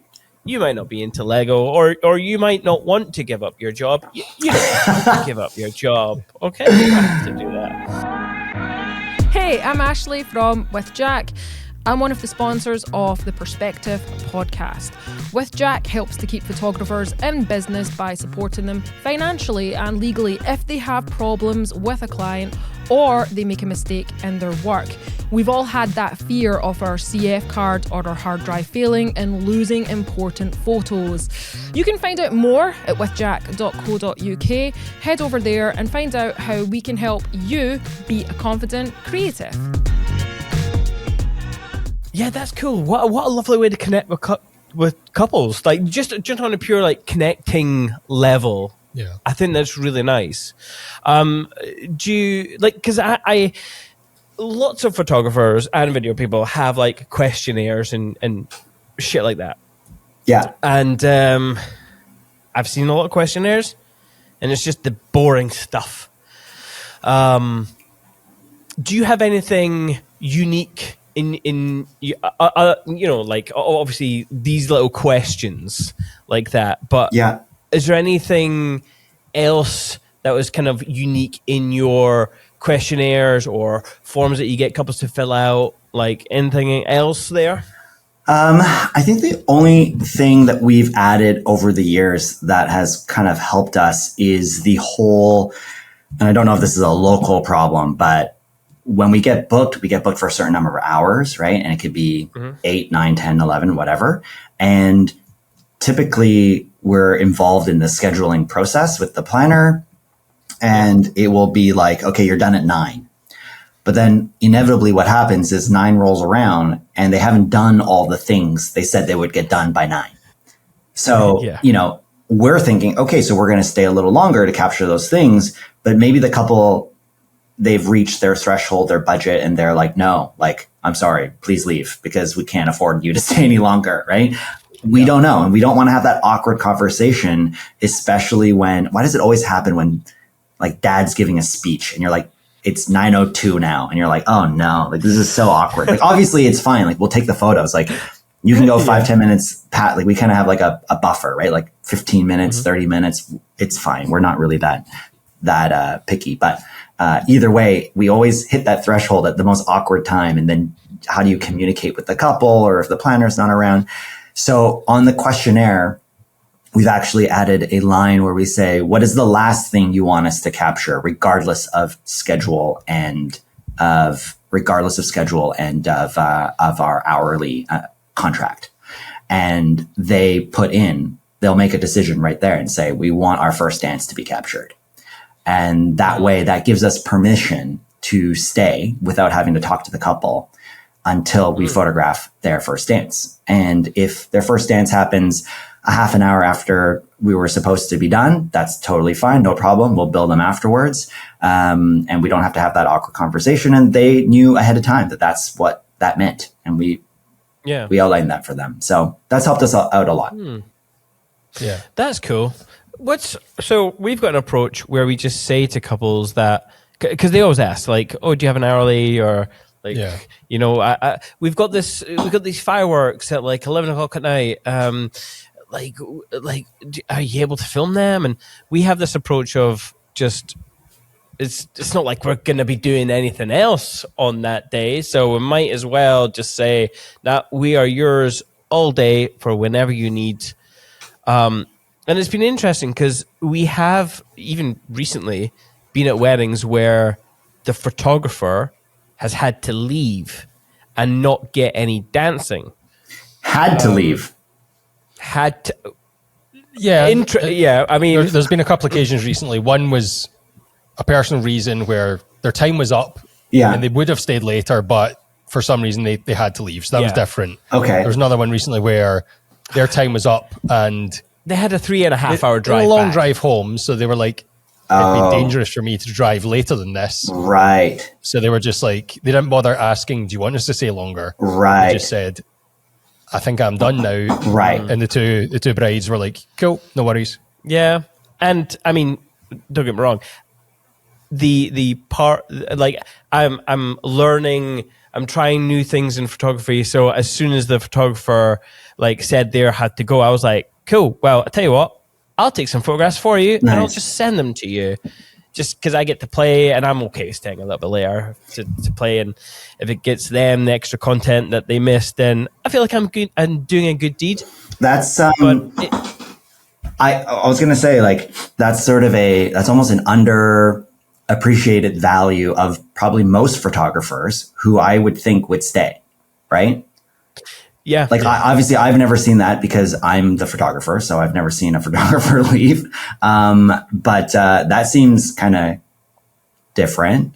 might not be into Lego, or you might not want to give up your job. You don't have to give up your job, okay? You don't have to do that. Hey, I'm Ashley from With Jack. I'm one of the sponsors of the Perspective podcast. With Jack helps to keep photographers in business by supporting them financially and legally if they have problems with a client or they make a mistake in their work. We've all had that fear of our CF card or our hard drive failing and losing important photos. You can find out more at withjack.co.uk. Head over there and find out how we can help you be a confident creative. Yeah, that's cool. What a lovely way to connect with couples. Like just on a pure like connecting level. Yeah, I think that's really nice. Do you like? Because I lots of photographers and video people have like questionnaires and shit like that. Yeah. And I've seen a lot of questionnaires, and it's just the boring stuff. Do you have anything unique in you know, like obviously these little questions like that, but Yeah. is there anything else that was kind of unique in your questionnaires or forms that you get couples to fill out? Like anything else there? I think the only thing that we've added over the years that has kind of helped us is the whole, and I don't know if this is a local problem, but when we get booked for a certain number of hours, right? And it could be 8, 9, 10, 11, whatever. And typically we're involved in the scheduling process with the planner, and it will be like, okay, you're done at 9. But then inevitably what happens is 9 rolls around and they haven't done all the things they said they would get done by 9. So, we're thinking, okay, so we're going to stay a little longer to capture those things, but maybe the couple, they've reached their threshold, their budget, and they're like, no, like, I'm sorry, please leave because we can't afford you to stay any longer, right? We don't know. And we don't want to have that awkward conversation, especially why does it always happen when like dad's giving a speech and you're like, it's 9:02 now. And you're like, oh no, like this is so awkward. Like obviously it's fine. Like we'll take the photos. Like you can go 5-10 minutes, Pat. Like we kind of have like a buffer, right? Like 15 minutes, 30 minutes. It's fine. We're not really that picky, but either way, we always hit that threshold at the most awkward time. And then how do you communicate with the couple or if the planner's not around? So on the questionnaire, we've actually added a line where we say, what is the last thing you want us to capture, regardless of schedule and of our hourly contract? And they'll make a decision right there and say, we want our first dance to be captured. And that way, that gives us permission to stay without having to talk to the couple until we photograph their first dance. And if their first dance happens a half an hour after we were supposed to be done, that's totally fine. No problem. We'll bill them afterwards. And we don't have to have that awkward conversation. And they knew ahead of time that that's what that meant. And we outlined that for them. So that's helped us out a lot. Yeah. That's cool. So we've got an approach where we just say to couples that, because they always ask like, oh, do you have an hourly or Like, Yeah. you know, we've got these fireworks at like 11 o'clock at night. Like, are you able to film them? And we have this approach of just, it's not like we're going to be doing anything else on that day. So we might as well just say that we are yours all day for whenever you need. And it's been interesting because we have even recently been at weddings where the photographer has had to leave and not get any dancing. Had to leave. Had to. Yeah. Yeah, I mean, There's been a couple occasions recently. One was a personal reason where their time was up, Yeah. and they would have stayed later, but for some reason they had to leave. So that was different. Okay. There was another one recently where their time was up and they had a 3.5 hour drive. A long back. drive home. So they were like, it'd be dangerous for me to drive later than this. Right. So they were just like, they didn't bother asking, do you want us to stay longer? Right. They just said, I think I'm done now. Right. And the two brides were like, cool, no worries. Yeah. And I mean, don't get me wrong. The part, like, I'm learning, I'm trying new things in photography. So as soon as the photographer like said they had to go, I was like, cool. Well, I tell you what, I'll take some photographs for you and I'll just send them to you, just because I get to play and I'm okay staying a little bit later to play. And if it gets them the extra content that they missed, then I feel like I'm good and doing a good deed. That's I was going to say, like, that's almost an underappreciated value of probably most photographers who I would think would stay, right? Yeah. Like, obviously I've never seen that because I'm the photographer. So I've never seen a photographer leave. But that seems kind of different.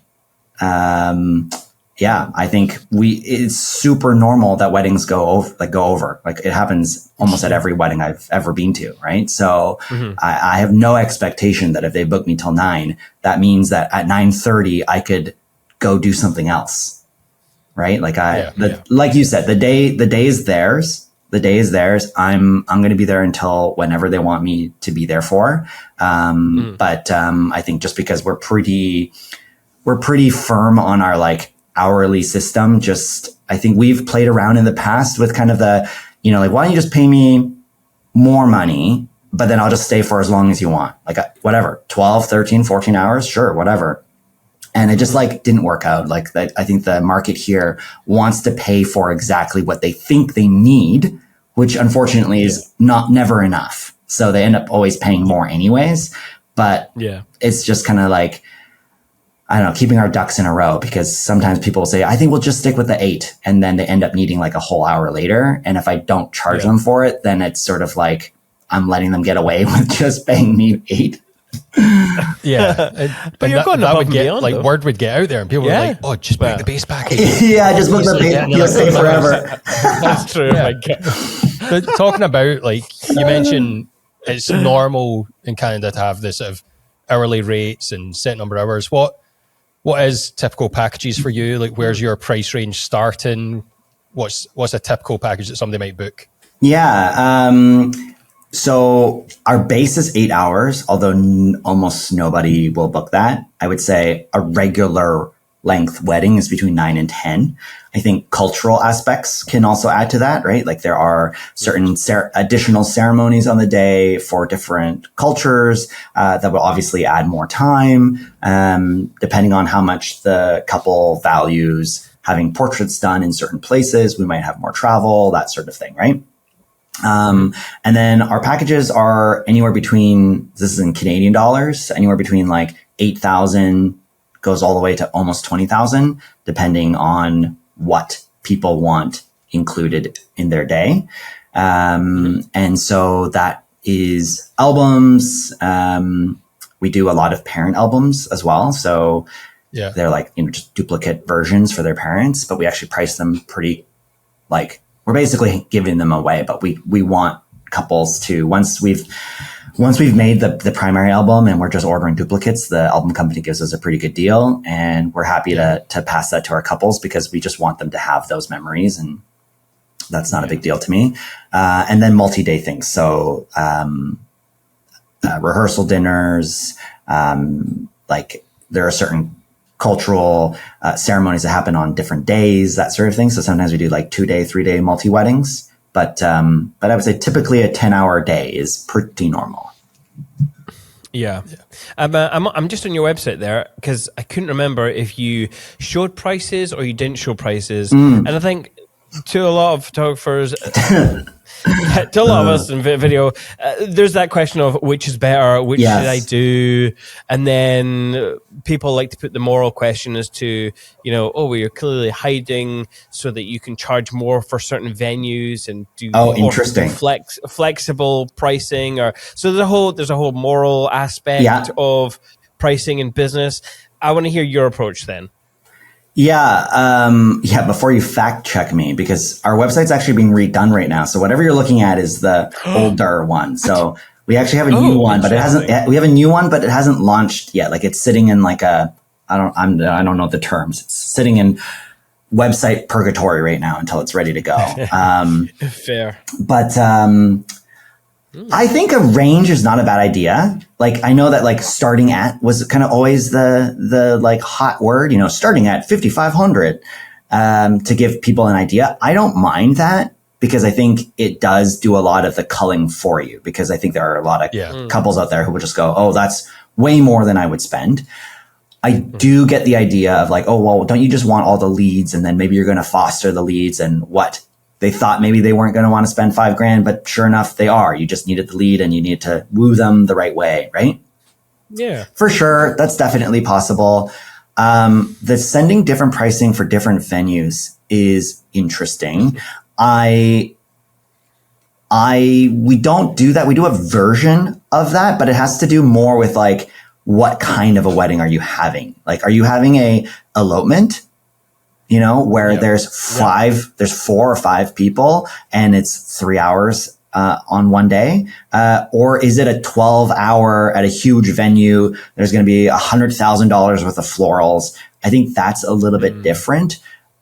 Yeah, I think it's super normal that weddings go over. Like, it happens almost at every wedding I've ever been to. Right. So I have no expectation that if they book me till 9, that means that at 9:30 I could go do something else. Right. Like like you said, the day is theirs. The day is theirs. I'm going to be there until whenever they want me to be there for. But I think just because we're pretty firm on our like hourly system, I think we've played around in the past with kind of the, you know, like, why don't you just pay me more money, but then I'll just stay for as long as you want. Like, whatever, 12, 13, 14 hours. Sure. Whatever. And it just like didn't work out. Like, I think the market here wants to pay for exactly what they think they need, which unfortunately is never enough. So they end up always paying more anyways. But it's just kind of like, I don't know, keeping our ducks in a row, because sometimes people will say, I think we'll just stick with the 8. And then they end up needing like a whole hour later. And if I don't charge them for it, then it's sort of like I'm letting them get away with just paying me 8. But you're going above and beyond, like, though. word would get out there and people were like, oh, just book the base package. Just book the base. You'll stay forever. That's true. But talking about, like, you mentioned it's normal in Canada to have this sort of hourly rates and set number of hours. What is typical packages for you? Like, where's your price range starting? What's a typical package that somebody might book? Yeah. So our base is 8 hours, although almost nobody will book that. I would say a regular length wedding is between 9 and 10. I think cultural aspects can also add to that, right? Like, there are certain additional ceremonies on the day for different cultures that will obviously add more time, depending on how much the couple values having portraits done in certain places. We might have more travel, that sort of thing, right? And then our packages are anywhere between, this is in Canadian dollars, anywhere between like 8,000 goes all the way to almost 20,000, depending on what people want included in their day. And so that is albums. We do a lot of parent albums as well. So they're like, you know, just duplicate versions for their parents, but we actually price them pretty, like, we're basically giving them away, but we want couples to, once we've made the primary album and we're just ordering duplicates, the album company gives us a pretty good deal, and we're happy to pass that to our couples because we just want them to have those memories, and that's not a big deal to me. And then multi-day things. So, rehearsal dinners, like, there are certain cultural ceremonies that happen on different days, that sort of thing. So sometimes we do like 2-day, 3-day multi-weddings. But I would say typically a 10-hour day is pretty normal. Yeah. I'm just on your website there because I couldn't remember if you showed prices or you didn't show prices. And I think to a lot of photographers, to a lot of us in video, there's that question of which is better, which should I do? And then people like to put the moral question as to, well, you're clearly hiding so that you can charge more for certain venues and do interesting flexible pricing. So there's a whole moral aspect of pricing in business. I want to hear your approach then. Before you fact check me, because our website's actually being redone right now. So whatever you're looking at is the older one. So we actually have a new one, but it hasn't. We have a new one, but it hasn't launched yet. Like it's sitting in like I don't know the terms. It's sitting in website purgatory right now until it's ready to go. Fair, but I think a range is not a bad idea. Like I know that like starting at was kind of always the like hot word, starting at 5,500 to give people an idea. I don't mind that because I think it does do a lot of the culling for you, because I think there are a lot of couples out there who would just go, oh, that's way more than I would spend. I do get the idea of like, oh, well, don't you just want all the leads and then maybe you're going to foster the leads and what? They thought maybe they weren't going to want to spend $5,000, but sure enough, they are. You just needed the lead and you needed to woo them the right way, right? Yeah. For sure. That's definitely possible. The sending different pricing for different venues is interesting. We don't do that. We do a version of that, but it has to do more with like, what kind of a wedding are you having? Like, are you having a elopement? Where there's 4 or 5 people and it's 3 hours on one day? Or is it a 12-hour at a huge venue? There's going to be $100,000 worth of florals. I think that's a little bit different.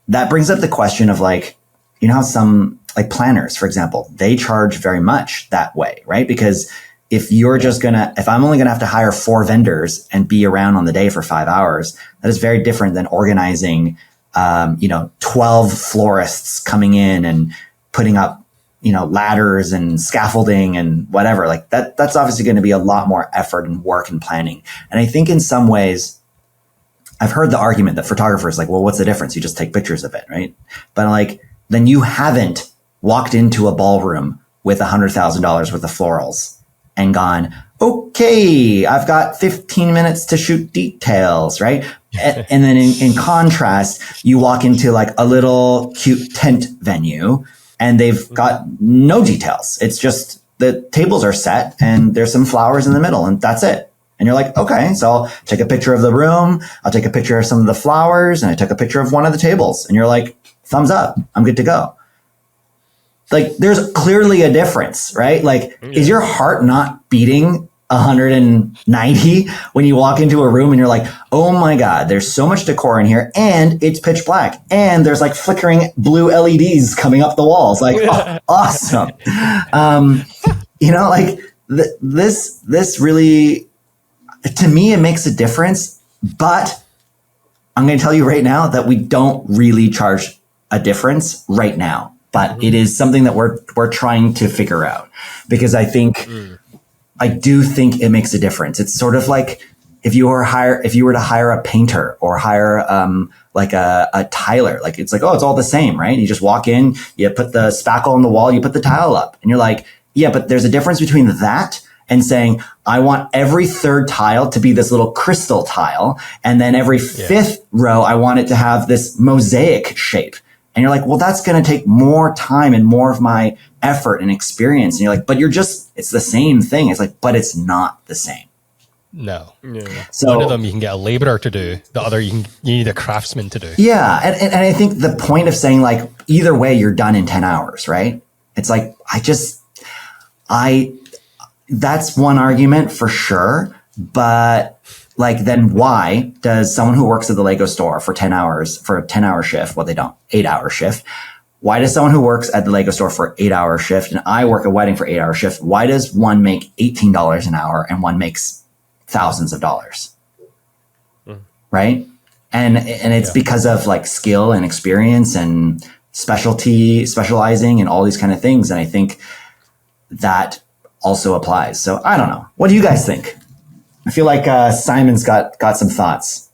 That brings up the question of like, how some like planners, for example, they charge very much that way, right? Because if I'm only going to have to hire 4 vendors and be around on the day for 5 hours, that is very different than organizing 12 florists coming in and putting up, ladders and scaffolding and whatever. Like that's obviously going to be a lot more effort and work and planning. And I think in some ways, I've heard the argument that photographers like, well, what's the difference? You just take pictures of it, right? But like, then you haven't walked into a ballroom with $100,000 worth of florals and gone, okay, I've got 15 minutes to shoot details, right? And then in contrast, you walk into like a little cute tent venue and they've got no details. It's just the tables are set and there's some flowers in the middle and that's it. And you're like, okay, so I'll take a picture of the room. I'll take a picture of some of the flowers and I took a picture of one of the tables. And you're like, thumbs up, I'm good to go. Like there's clearly a difference, right? Like, is your heart not beating 190 when you walk into a room and you're like, oh my God, there's so much decor in here and it's pitch black and there's like flickering blue LEDs coming up the walls. Like, oh, awesome. This really, to me, it makes a difference, but I'm going to tell you right now that we don't really charge a difference right now. But it is something that we're trying to figure out, because I do think it makes a difference. It's sort of like if you were to hire a painter or hire like a tiler, like it's like, oh, it's all the same, right? You just walk in, you put the spackle on the wall, you put the tile up, and you're like, yeah, but there's a difference between that and saying, I want every third tile to be this little crystal tile, and then every fifth row, I want it to have this mosaic shape. And you're like, well, that's going to take more time and more of my effort and experience. And you're like, but it's the same thing. It's like, but it's not the same. No. Yeah. So one of them you can get a laborer to do. The other you need a craftsman to do. Yeah. And I think the point of saying like, either way, you're done in 10 hours, right? It's like, that's one argument for sure. But like, then why does someone who works at the Lego store for 10 hours, for a 10-hour shift, well, they don't, 8-hour shift. Why does someone who works at the Lego store for 8-hour shift and I work a wedding for 8-hour shift, why does one make $18 an hour and one makes thousands of dollars? Right? And it's because of like skill and experience and specializing and all these kind of things. And I think that also applies. So I don't know. What do you guys think? I feel like Simon's got some thoughts.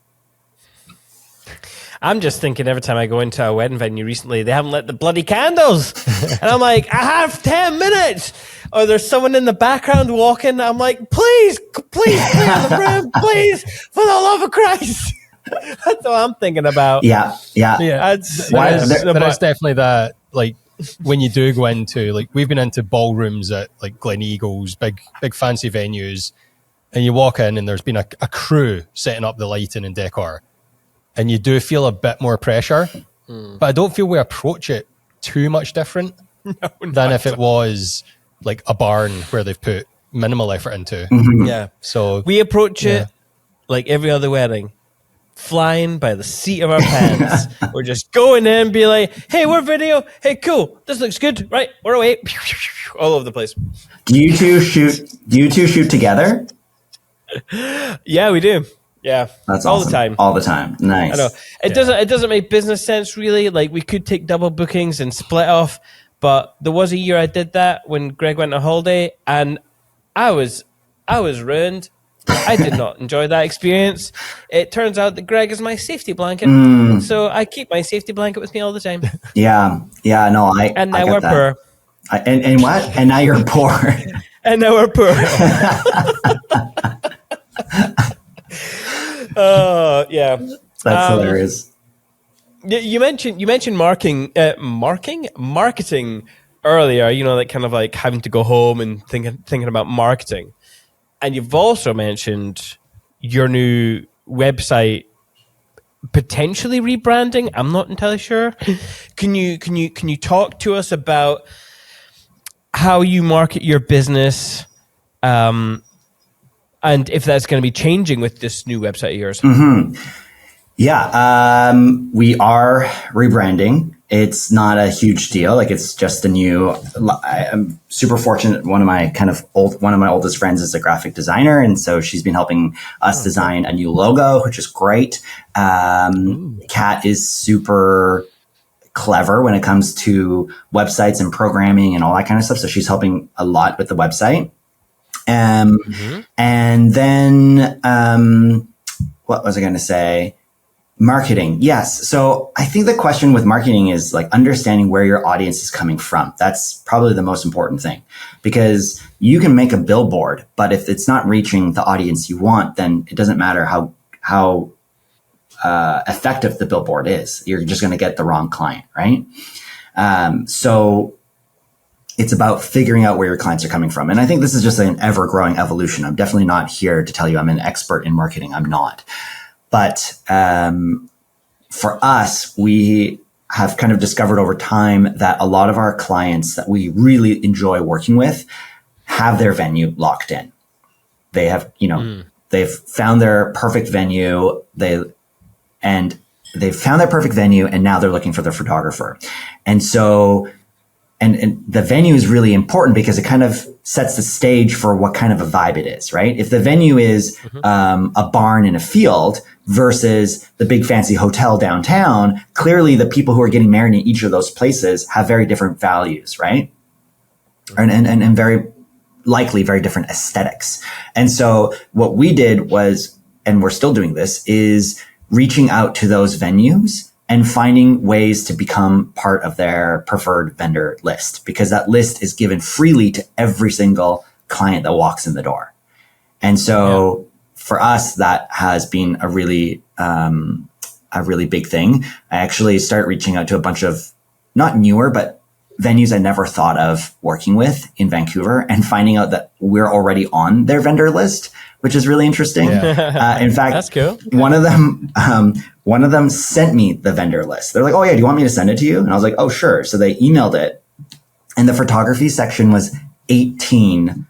I'm just thinking every time I go into a wedding venue recently, they haven't lit the bloody candles. And I'm like, I have 10 minutes. Or there's someone in the background walking. I'm like, please clear the room, please, for the love of Christ. That's what I'm thinking about. Yeah. But it's definitely that, like, when you do go into, like, we've been into ballrooms at, like, Gleneagles, big fancy venues, and you walk in and there's been a crew setting up the lighting and decor. And you do feel a bit more pressure, but I don't feel we approach it too much different than if it was like a barn where they've put minimal effort into. Mm-hmm. Yeah. So we approach it like every other wedding, flying by the seat of our pants. We're just going in and be like, hey, we're video. Hey, cool. This looks good. Right. We're away. All over the place. Do you two shoot together? Yeah, we do. Yeah, that's all awesome. the time. All the time. Nice. I know it doesn't make business sense really. Like we could take double bookings and split off, but there was a year I did that when Greg went on holiday, and I was ruined. I did not enjoy that experience. It turns out that Greg is my safety blanket, so I keep my safety blanket with me all the time. Yeah. No, and now we're poor. And what? And now you're poor. And now we're poor. Yeah, that's hilarious. You mentioned marketing earlier. You know, like kind of like having to go home and thinking about marketing, and you've also mentioned your new website potentially rebranding. I'm not entirely sure. Can you talk to us about how you market your business? And if that's going to be changing with this new website of yours. Mm-hmm. Yeah, we are rebranding. It's not a huge deal. Like it's just a new. I'm super fortunate. One of my oldest friends is a graphic designer, and so she's been helping us design a new logo, which is great. Kat is super clever when it comes to websites and programming and all that kind of stuff. So she's helping a lot with the website. And then, what was I going to say? Marketing. Yes. So I think the question with marketing is like understanding where your audience is coming from. That's probably the most important thing, because you can make a billboard, but if it's not reaching the audience you want, then it doesn't matter how effective the billboard is. You're just going to get the wrong client, right? So it's about figuring out where your clients are coming from. And I think this is just an ever-growing evolution. I'm definitely not here to tell you I'm an expert in marketing. I'm not. But for us, we have kind of discovered over time that a lot of our clients that we really enjoy working with have their venue locked in. They have, they've found their perfect venue. They've found their perfect venue, and now they're looking for their photographer. And so And the venue is really important because it kind of sets the stage for what kind of a vibe it is, right? If the venue is a barn in a field versus the big fancy hotel downtown, clearly the people who are getting married in each of those places have very different values, right? And very likely very different aesthetics. And so what we did was, and we're still doing this, is reaching out to those venues and finding ways to become part of their preferred vendor list, because that list is given freely to every single client that walks in the door. And so for us, that has been a really big thing. I actually started reaching out to a bunch of not newer, but venues I never thought of working with in Vancouver, and finding out that we're already on their vendor list, which is really interesting. Yeah. In fact, that's cool. One of them sent me the vendor list. They're like, "Oh yeah, do you want me to send it to you?" And I was like, "Oh sure." So they emailed it, and the photography section was 18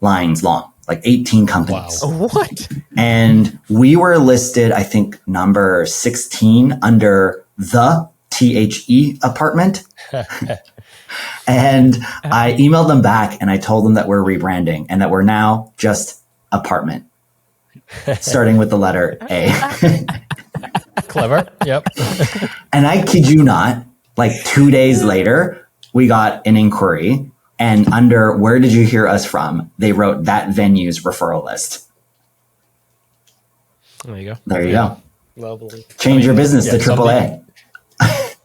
lines long, like 18 companies. Wow. What? And we were listed, I think, number 16 under the THE apartment. And I emailed them back and I told them that we're rebranding and that we're now just apartment, starting with the letter A. Clever. Yep. And I kid you not, like 2 days later, we got an inquiry, and under "where did you hear us from?" they wrote that venue's referral list. There you go. There you go. Lovely. Change your business to AAA.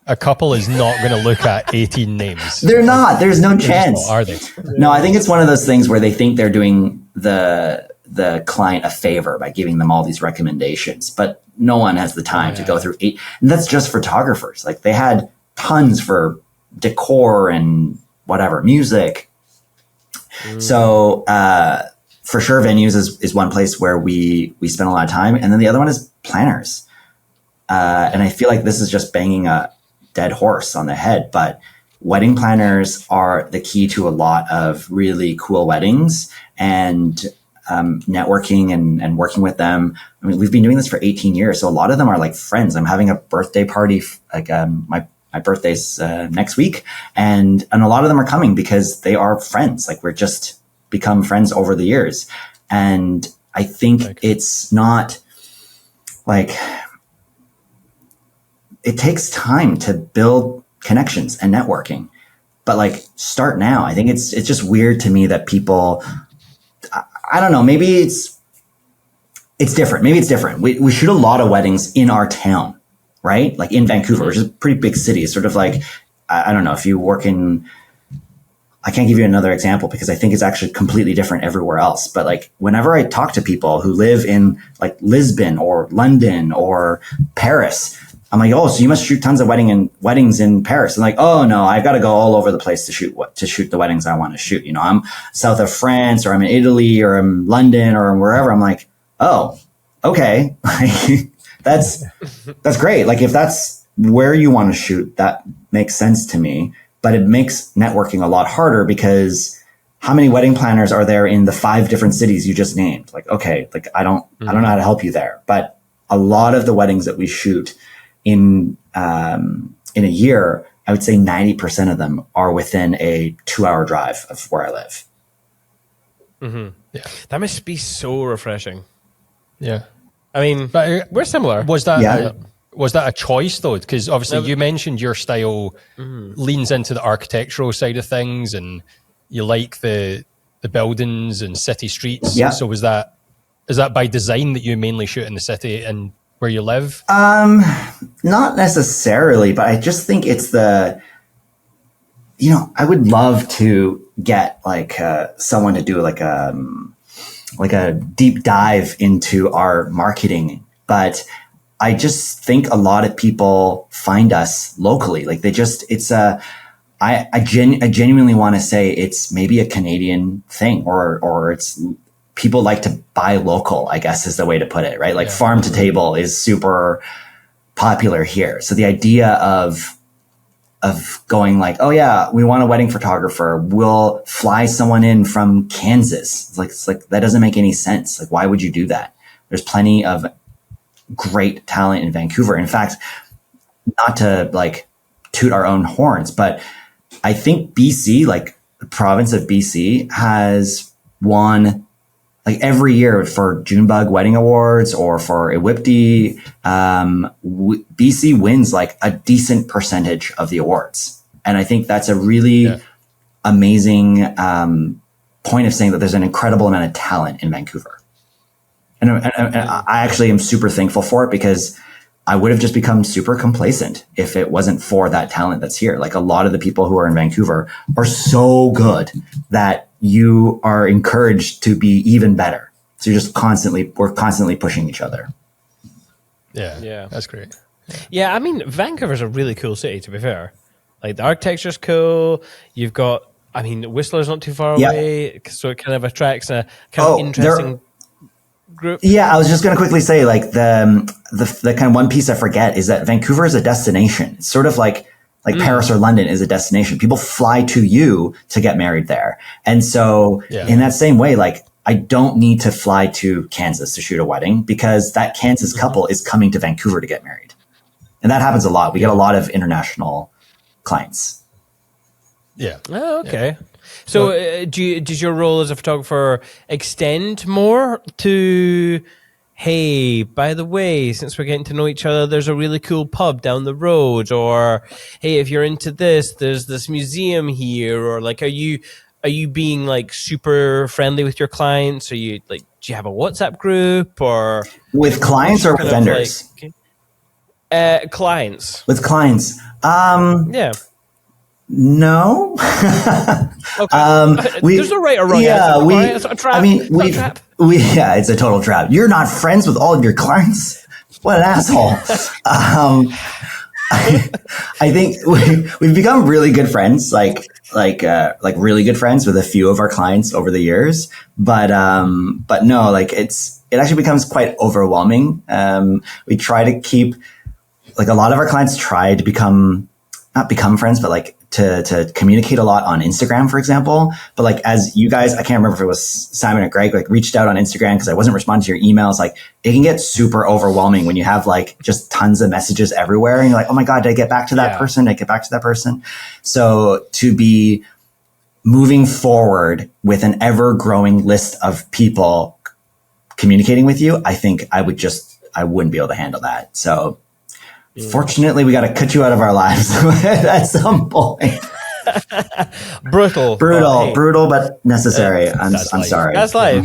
A couple is not going to look at 18 names. They're not. There's no chance. Are they? No, I think it's one of those things where they think they're doing the client a favor by giving them all these recommendations, but no one has the time to go through 8. And that's just photographers. Like they had tons for decor and whatever, music. So for sure, venues is one place where we spend a lot of time. And then the other one is planners. And I feel like this is just banging a dead horse on the head, but wedding planners are the key to a lot of really cool weddings, and networking and working with them. I mean, we've been doing this for 18 years. So a lot of them are like friends. I'm having a birthday party, like my birthday's next week. And a lot of them are coming because they are friends. Like we're just become friends over the years. And I think it's not like, it takes time to build connections and networking, but like start now. I think it's just weird to me that people, I don't know, maybe it's different. Maybe it's different. We shoot a lot of weddings in our town, right? Like in Vancouver, which is a pretty big city. It's sort of like, I don't know, if you work in, I can't give you another example because I think it's actually completely different everywhere else. But like whenever I talk to people who live in like Lisbon or London or Paris, I'm like, oh, so you must shoot tons of weddings in Paris. And like, oh no, I've got to go all over the place to shoot the weddings I want to shoot. You know, I'm south of France, or I'm in Italy, or I'm London, or wherever. I'm like, oh, okay, that's great. Like if that's where you want to shoot, that makes sense to me. But it makes networking a lot harder because how many wedding planners are there in the 5 different cities you just named? Like, okay, like I don't know how to help you there. But a lot of the weddings that we shoot in a year, I would say 90% of them are within a 2-hour drive of where I live. Mm-hmm. Yeah, that must be so refreshing. Yeah, I mean, but we're similar. Was that a choice though? Because obviously you mentioned your style leans into the architectural side of things, and you like the buildings and city streets. Yeah. So is that by design that you mainly shoot in the city and where you live? Not necessarily, but I just think it's I would love to get like someone to do like a deep dive into our marketing, but I just think a lot of people find us locally. Like I genuinely want to say it's maybe a Canadian thing, or it's people like to buy local, I guess is the way to put it, right? Like farm to table is super popular here. So the idea of going like, oh yeah, we want a wedding photographer, we'll fly someone in from Kansas. It's like that doesn't make any sense. Like, why would you do that? There's plenty of great talent in Vancouver. In fact, not to like toot our own horns, but I think BC, like the province of BC, has won like every year for Junebug Wedding Awards or for Ewipti. BC wins like a decent percentage of the awards. And I think that's a really amazing point of saying that there's an incredible amount of talent in Vancouver. And I actually am super thankful for it, because I would have just become super complacent if it wasn't for that talent that's here. Like a lot of the people who are in Vancouver are so good that you are encouraged to be even better. So we're constantly pushing each other. Yeah. That's great. Yeah, I mean, Vancouver's a really cool city, to be fair. Like the architecture's cool. You've got, I mean, Whistler's not too far away, so it kind of attracts a kind of interesting group. Yeah, I was just going to quickly say, like the kind of one piece I forget is that Vancouver is a destination. It's sort of like Paris or London is a destination. People fly to you to get married there. And so in that same way, like I don't need to fly to Kansas to shoot a wedding, because that Kansas couple is coming to Vancouver to get married. And that happens a lot. We get a lot of international clients. Yeah. Oh, okay. So does your role as a photographer extend more to hey, by the way, since we're getting to know each other, there's a really cool pub down the road, or hey, if you're into this, there's this museum here, or like, are you being like super friendly with your clients? Are you like, do you have a WhatsApp group, or With clients or with vendors? Clients. With clients. Yeah. No. Okay. There's no right or wrong answer. It's a trap. It's a total trap. You're not friends with all of your clients. What an asshole. I think we've become really good friends, like really good friends with a few of our clients over the years. But no, like it actually becomes quite overwhelming. We try to keep, like, a lot of our clients try to not become friends, but like to communicate a lot on Instagram, for example. But like, as you guys, I can't remember if it was Simon or Greg, like reached out on Instagram because I wasn't responding to your emails. Like, it can get super overwhelming when you have like just tons of messages everywhere. And you're like, oh my God, did I get back to that person? Did I get back to that person? So to be moving forward with an ever growing list of people communicating with you, I think I wouldn't be able to handle that. So fortunately, we got to cut you out of our lives at some point. Brutal, but necessary. I'm sorry. That's life.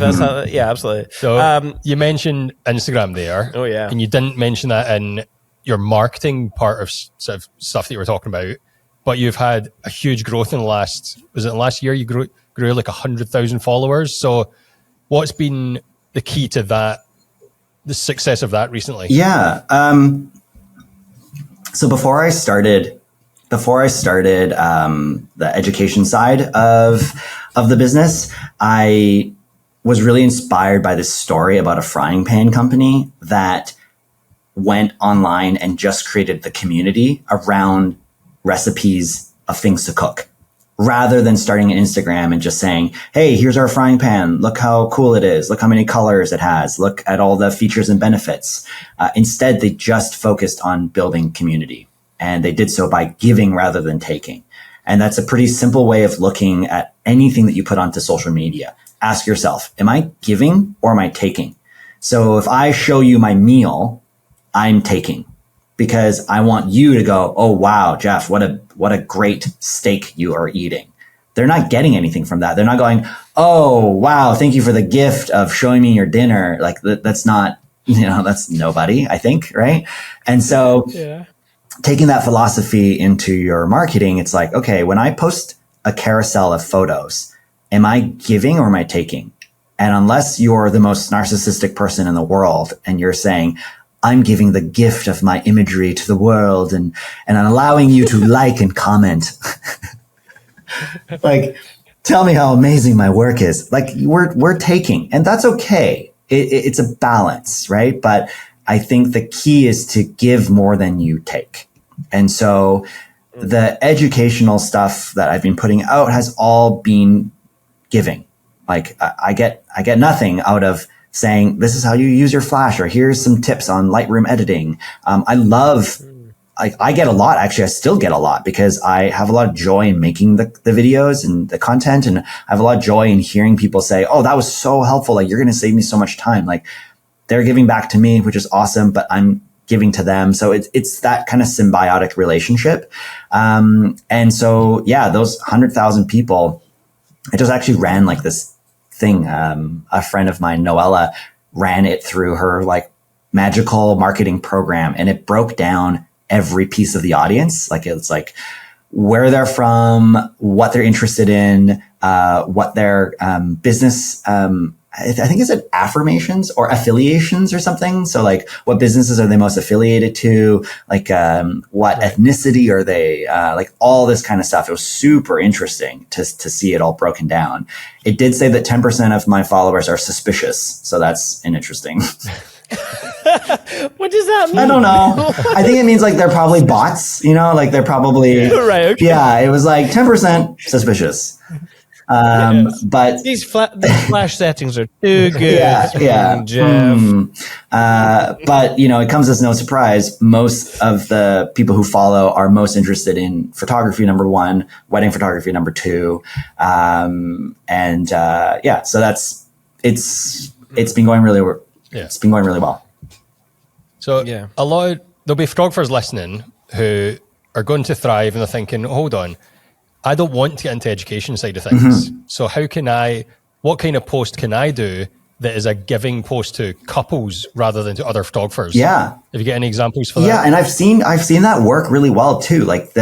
Yeah, absolutely. So you mentioned Instagram there. Oh yeah, and you didn't mention that in your marketing part of sort of stuff that you were talking about. But you've had a huge growth in the last year? You grew like 100,000 followers. So what's been the key to that, the success of that recently? Yeah. So before I started the education side of the business, I was really inspired by this story about a frying pan company that went online and just created the community around recipes of things to cook, rather than starting an Instagram and just saying, hey, here's our frying pan. Look how cool it is. Look how many colors it has. Look at all the features and benefits. Instead, they just focused on building community, and they did so by giving rather than taking. And that's a pretty simple way of looking at anything that you put onto social media. Ask yourself, am I giving or am I taking? So if I show you my meal, I'm taking, because I want you to go, oh, wow, Jeff, what a great steak you are eating. They're not getting anything from that. They're not going, oh, wow, thank you for the gift of showing me your dinner. Like, that's not, that's nobody, I think, right? And so taking that philosophy into your marketing, it's like, okay, when I post a carousel of photos, am I giving or am I taking? And unless you're the most narcissistic person in the world and you're saying, I'm giving the gift of my imagery to the world and I'm allowing you to like and comment. Like, tell me how amazing my work is. Like, we're taking, and that's okay. It's a balance, right? But I think the key is to give more than you take. And so the educational stuff that I've been putting out has all been giving. Like, I get nothing out of saying, this is how you use your flash, or here's some tips on Lightroom editing. I get a lot. Actually, I still get a lot because I have a lot of joy in making the videos and the content. And I have a lot of joy in hearing people say, oh, that was so helpful. Like, you're going to save me so much time. Like, they're giving back to me, which is awesome, but I'm giving to them. So it's that kind of symbiotic relationship. And so, yeah, those 100,000 people, I just actually ran like this thing. A friend of mine, Noella, ran it through her like magical marketing program, and it broke down every piece of the audience. Like, it's like where they're from, what they're interested in, what their business, I think it's affirmations or affiliations or something. So like, what businesses are they most affiliated to? Like, what ethnicity are they? Like, all this kind of stuff. It was super interesting to see it all broken down. It did say that 10% of my followers are suspicious. So that's an interesting. What does that mean? I don't know. I think it means like they're probably bots, like they're probably, right. Okay. Yeah, it was like 10% suspicious. But these flash settings are too good. Yeah. Jeff. But it comes as no surprise. Most of the people who follow are most interested in photography, number one, wedding photography, number two. So it's been going really it's been going really well. So there'll be photographers listening who are going to thrive and they're thinking, hold on, I don't want to get into education side of things. So what kind of post can I do that is a giving post to couples rather than to other photographers? Yeah. Have you got any examples for that? Yeah, and I've seen that work really well too. Like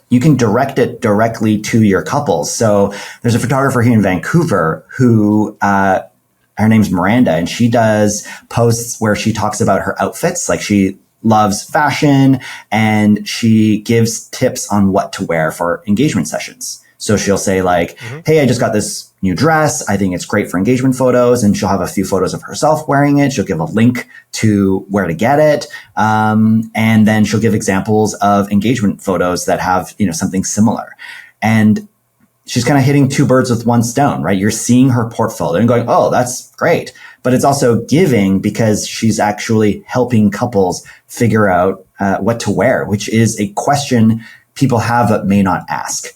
you can direct it directly to your couples. So there's a photographer here in Vancouver who her name's Miranda, and she does posts where she talks about her outfits. Like she loves fashion and she gives tips on what to wear for engagement sessions. So she'll say like, hey, I just got this new dress. I think it's great for engagement photos. And she'll have a few photos of herself wearing it. She'll give a link to where to get it. And then she'll give examples of engagement photos that have, something similar. And she's kind of hitting two birds with one stone, right? You're seeing her portfolio and going, oh, that's great. But it's also giving because she's actually helping couples figure out what to wear, which is a question people have but may not ask.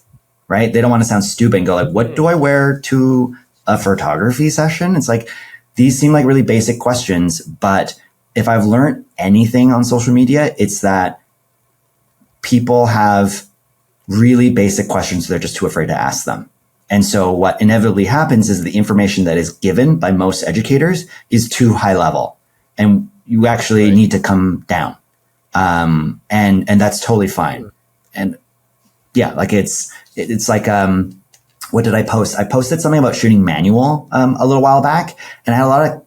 Right? They don't want to sound stupid and go like, what do I wear to a photography session? It's like, these seem like really basic questions, but if I've learned anything on social media, it's that people have really basic questions. They're just too afraid to ask them. And so what inevitably happens is the information that is given by most educators is too high level, and you actually need to come down. And that's totally fine. And yeah, like it's like, what did I post? I posted something about shooting manual, a little while back, and I had a lot of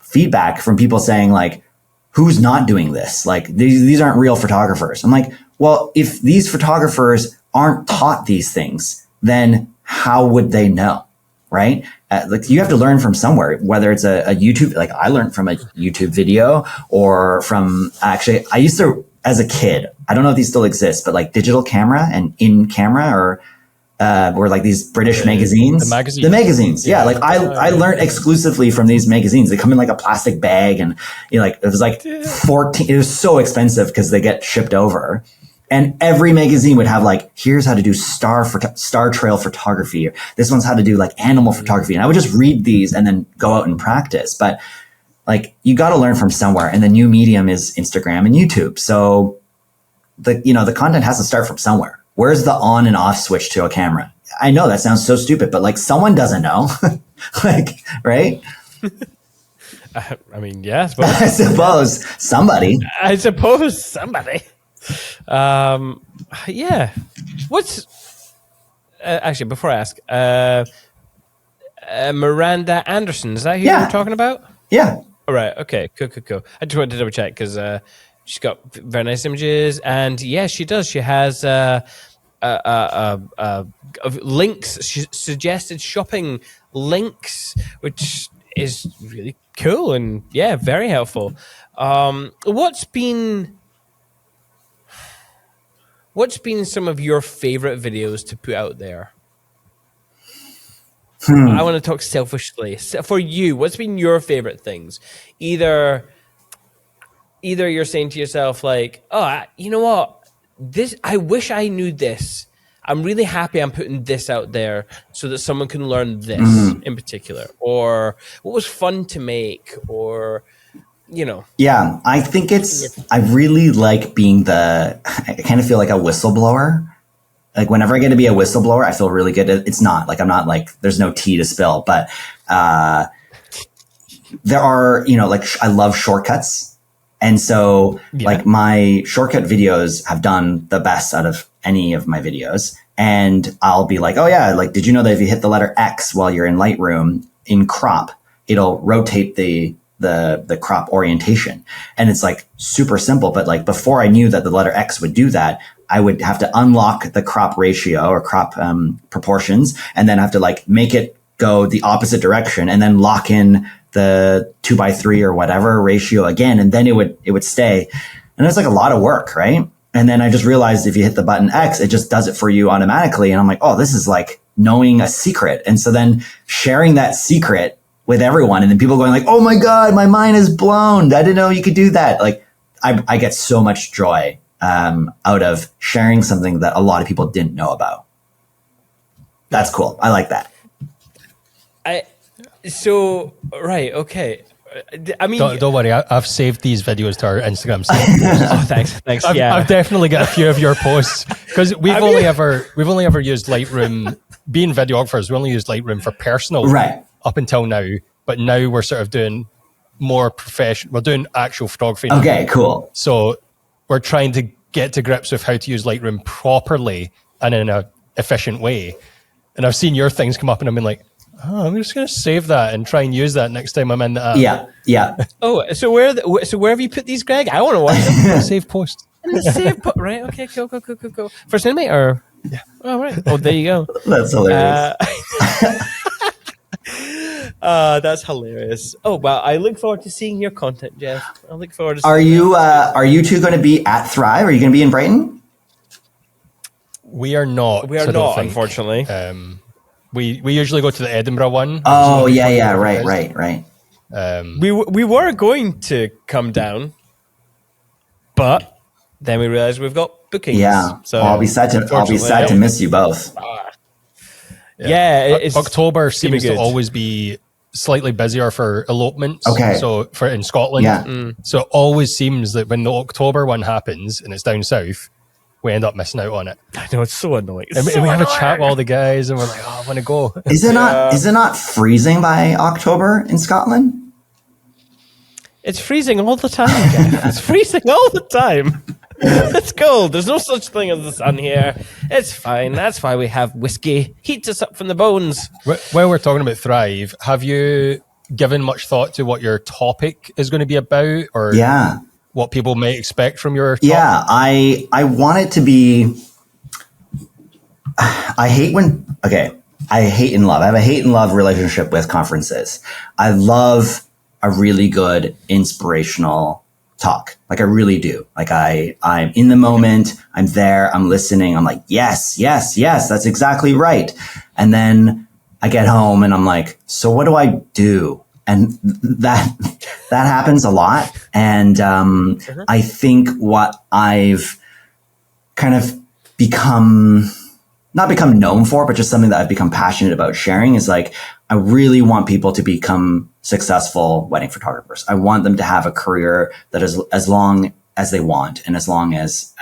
feedback from people saying like, who's not doing this? Like these aren't real photographers. I'm like, well, if these photographers aren't taught these things, then how would they know? Right? Like you have to learn from somewhere, whether it's a YouTube, like I learned from a YouTube video or from actually, I used to, as a kid, I don't know if these still exist, but like digital camera and in camera or like these British magazines. The magazines. Yeah. Like I learned exclusively from these magazines. They come in like a plastic bag and like, it was like 14, it was so expensive because they get shipped over. And every magazine would have like, here's how to do star trail photography. Or this one's how to do like animal photography. And I would just read these and then go out and practice. But like you got to learn from somewhere, and the new medium is Instagram and YouTube. So the content has to start from somewhere. Where's the on and off switch to a camera? I know that sounds so stupid, but like someone doesn't know, like, right? I mean, yeah, I suppose somebody. Yeah. What's actually before I ask, Miranda Anderson, is that who you're talking about? Yeah. All right. Okay. Cool. I just wanted to double check because she's got very nice images, and yeah, she does. She has links. She suggested shopping links, which is really cool and yeah, very helpful. What's been some of your favorite videos to put out there? I want to talk selfishly. For you, what's been your favorite things? Either you're saying to yourself like, oh, you know what? I wish I knew this. I'm really happy I'm putting this out there so that someone can learn this in particular. Or what was fun to make, or, Yeah, I think I really like being I kind of feel like a whistleblower. Like whenever I get to be a whistleblower, I feel really good. It's not like, I'm not like, there's no tea to spill, but there are, like I love shortcuts. And so like my shortcut videos have done the best out of any of my videos. And I'll be like, oh yeah, like, did you know that if you hit the letter X while you're in Lightroom in crop, it'll rotate the crop orientation. And it's like super simple. But like before I knew that the letter X would do that, I would have to unlock the crop ratio or crop proportions, and then have to like make it go the opposite direction and then lock in the 2:3 or whatever ratio again. And then it would stay. And it's like a lot of work, right? And then I just realized if you hit the button X, it just does it for you automatically. And I'm like, oh, this is like knowing a secret. And so then sharing that secret with everyone, and then people going like, oh my God, my mind is blown. I didn't know you could do that. Like I get so much joy out of sharing something that a lot of people didn't know about. That's cool. I like that. So, right. Okay. I mean, Don't worry, I've saved these videos to our Instagram. oh, thanks. I've definitely got a few of your posts because we've only ever used Lightroom. Being videographers, we only used Lightroom for personal up until now. But now we're sort of doing more professional. We're doing actual photography now. Okay, cool. So we're trying to get to grips with how to use Lightroom properly and in an efficient way. And I've seen your things come up, and I've been like, oh, I'm just going to save that and try and use that next time I'm in the app. Yeah. Oh, so where have you put these, Greg? I want to watch them. Save post. Right? Okay, cool. For Cinemate or? Yeah. Oh, right. Oh, there you go. That's hilarious. That's hilarious. Oh, well, I look forward to seeing your content, Jeff. I look forward to Are you two going to be at Thrive? Are you going to be in Brighton? We are not. We are not, unfortunately. We usually go to the Edinburgh one. Oh, yeah. Right. We were going to come down, but then we realized we've got bookings. Yeah. So I'll be sad to miss you both. Yeah, October seems to always be slightly busier for elopements. Okay. So for in Scotland, so it always seems that when the October one happens and it's down south, we end up missing out on it. I know, it's so annoying. And we have a chat with all the guys, and we're like, "Oh, I want to go." Is it not freezing by October in Scotland? It's freezing all the time, Jeff. It's freezing all the time. It's cold. There's no such thing as the sun here. It's fine. That's why we have whiskey. Heats us up from the bones. While we're talking about Thrive, have you given much thought to what your topic is going to be about, or what people may expect from your talk? Yeah, I want it to be. I hate and love. I have a hate and love relationship with conferences. I love a really good inspirational talk. Like I really do. Like I'm in the moment. I'm there. I'm listening. I'm like, yes, that's exactly right. And then I get home and I'm like, so what do I do? And that happens a lot. And I think what I've kind of not become known for, but just something that I've become passionate about sharing is like, I really want people to become successful wedding photographers. I want them to have a career that is as long as they want and as long as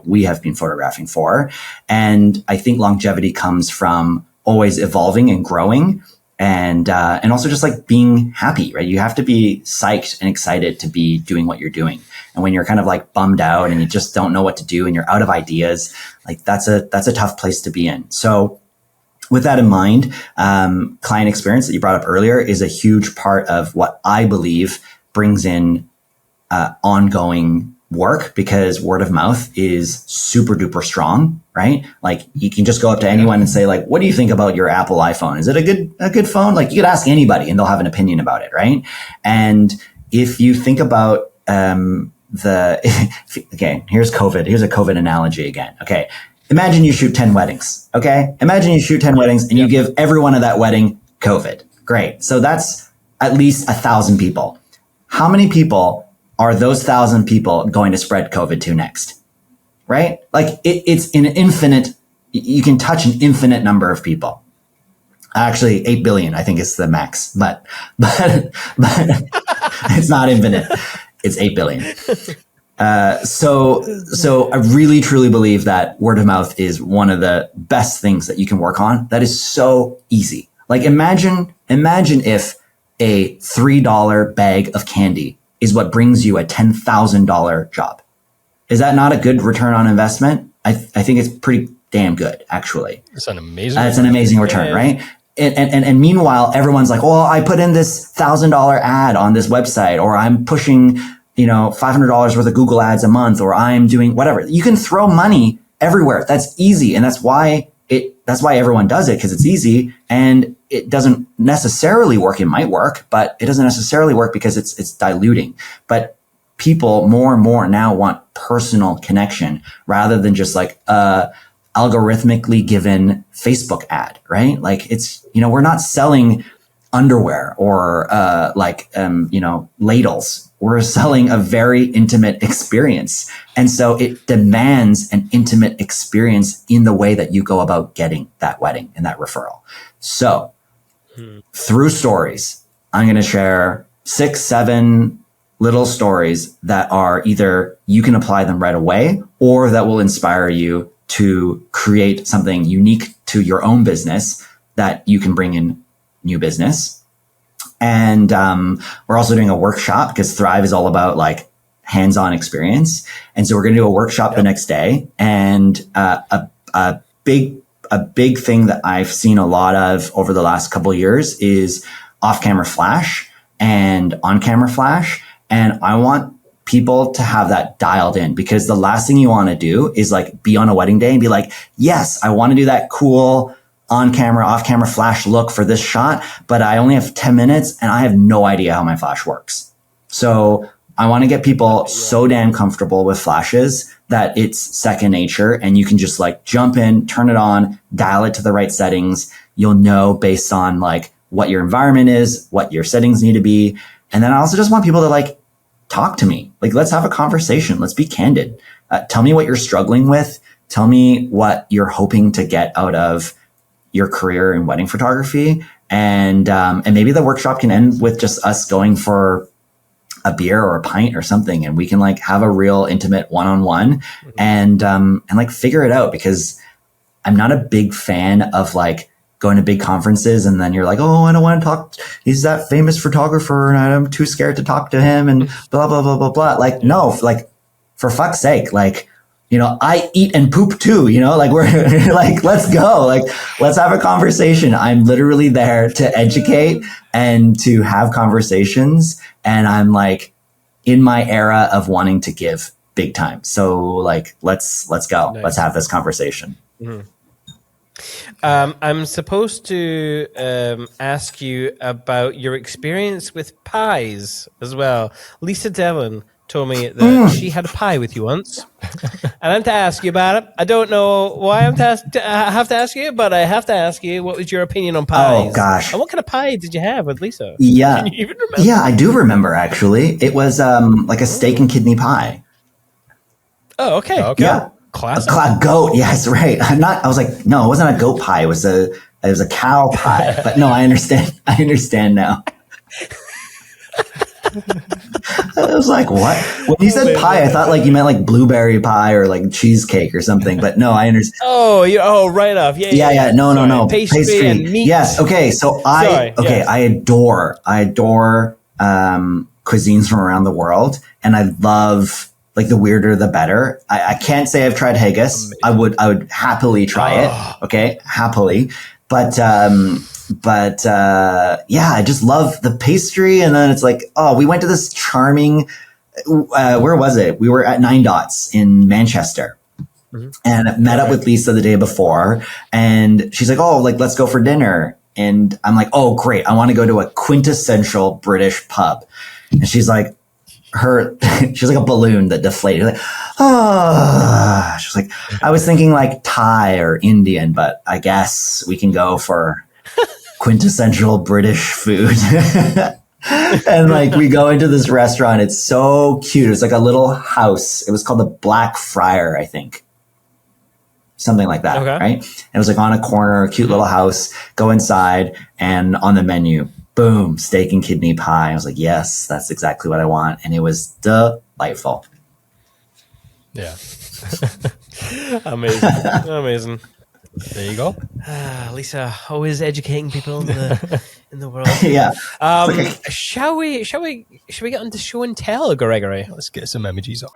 we have been photographing for. And I think longevity comes from always evolving and growing. And also just like being happy, right? You have to be psyched and excited to be doing what you're doing. And when you're kind of like bummed out and you just don't know what to do and you're out of ideas, like that's a tough place to be in. So with that in mind, client experience that you brought up earlier is a huge part of what I believe brings in ongoing work, because word of mouth is super duper strong, right? Like you can just go up to anyone and say like, what do you think about your Apple iPhone? Is it a good phone? Like you could ask anybody and they'll have an opinion about it, right? And if you think about okay, here's COVID. Here's a COVID analogy again. Okay. Imagine you shoot 10 weddings. Okay. Imagine you shoot 10 weddings and you give everyone at that wedding COVID. Great. So that's at least 1,000 people. How many people are those 1,000 people going to spread COVID to next? Right? Like it's an infinite, you can touch an infinite number of people. Actually, 8 billion, I think is the max, but it's not infinite. It's 8 billion. So I really truly believe that word of mouth is one of the best things that you can work on. That is so easy. Like imagine if a $3 bag of candy is what brings you a $10,000 job. Is that not a good return on investment? I think it's pretty damn good, actually. It's an amazing. It's an amazing return, right? And meanwhile, everyone's like, well, I put in this $1,000 ad on this website, or I'm pushing, $500 worth of Google ads a month, or I'm doing whatever. You can throw money everywhere. That's easy. And that's why everyone does it, because it's easy, and it doesn't necessarily work. It might work, but it doesn't necessarily work because it's diluting. But people more and more now want personal connection rather than just like algorithmically given Facebook ad, right? Like it's, we're not selling underwear or ladles. We're selling a very intimate experience. And so it demands an intimate experience in the way that you go about getting that wedding and that referral. So through stories, I'm going to share 6, 7 little stories that are either you can apply them right away or that will inspire you to create something unique to your own business that you can bring in new business. And we're also doing a workshop because Thrive is all about like hands-on experience. And so we're going to do a workshop the next day. And a big thing that I've seen a lot of over the last couple of years is off-camera flash and on-camera flash. And I want people to have that dialed in, because the last thing you want to do is like be on a wedding day and be like, yes, I want to do that cool on camera, off camera flash look for this shot, but I only have 10 minutes and I have no idea how my flash works. So I want to get people so damn comfortable with flashes that it's second nature, and you can just like jump in, turn it on, dial it to the right settings. You'll know based on like what your environment is, what your settings need to be. And then I also just want people to like talk to me. Like, let's have a conversation. Let's be candid. Tell me what you're struggling with. Tell me what you're hoping to get out of your career in wedding photography. And maybe the workshop can end with just us going for a beer or a pint or something. And we can like have a real intimate one-on-one and like figure it out, because I'm not a big fan of like going to big conferences and then you're like, oh, I don't want to talk. He's that famous photographer and I'm too scared to talk to him and blah, blah, blah, blah, blah. Like, no, like for fuck's sake, like, you know, I eat and poop too, you know, like we're like, let's go. Like, let's have a conversation. I'm literally there to educate and to have conversations. And I'm like in my era of wanting to give big time. So like, let's go. Nice. Let's have this conversation. Mm-hmm. I'm supposed to ask you about your experience with pies as well. Lisa Devlin told me that she had a pie with you once, and I'm to ask you about it. I don't know why I have to ask you, but I have to ask you, what was your opinion on pies? Oh, gosh. And what kind of pie did you have with Lisa? Yeah. Can you even remember? Yeah, I do remember, actually. It was like a steak and kidney pie. Oh, okay. Yeah. Classic. A goat. Yes, right. I was like, no, it wasn't a goat pie. It was a cow pie. But no, I understand. I understand now. I was like, what? When you said pie, I thought like you meant like blueberry pie or like cheesecake or something. But no, I understand. Right off. Yeah. No. Pastry and meat. Yes. Okay. So I adore cuisines from around the world, and I love like the weirder the better. I can't say I've tried haggis. Amazing. I would happily try it. Okay, happily. But yeah, I just love the pastry. And then it's like, oh, we went to this charming, where was it? We were at 9 Dots in Manchester. Mm-hmm. And met up with Lisa the day before. And she's like, oh, like, let's go for dinner. And I'm like, oh, great. I want to go to a quintessential British pub. And she's like, she's like a balloon that deflated. Like, oh, she's like, I was thinking like Thai or Indian, but I guess we can go for quintessential British food. And like, we go into this restaurant. It's so cute. It's like a little house. It was called the Black Friar, I think. Something like that. Okay. Right. And it was like on a corner, a cute little house. Go inside, and on the menu, boom, steak and kidney pie. I was like, yes, that's exactly what I want. And it was delightful. Yeah. Amazing. There you go. Lisa, always educating people in the world. Yeah. Shall we get on to show and tell, Gregory? Let's get some images up.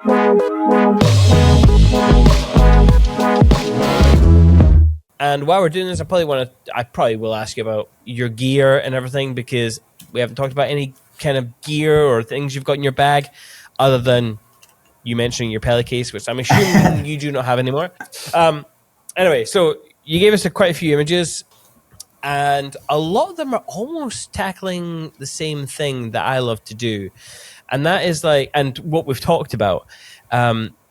And while we're doing this, I probably will ask you about your gear and everything, because we haven't talked about any kind of gear or things you've got in your bag, other than you mentioning your Peli case, which I'm assuming you do not have anymore. Anyway, so you gave us quite a few images, and a lot of them are almost tackling the same thing that I love to do. And that is like, and what we've talked about,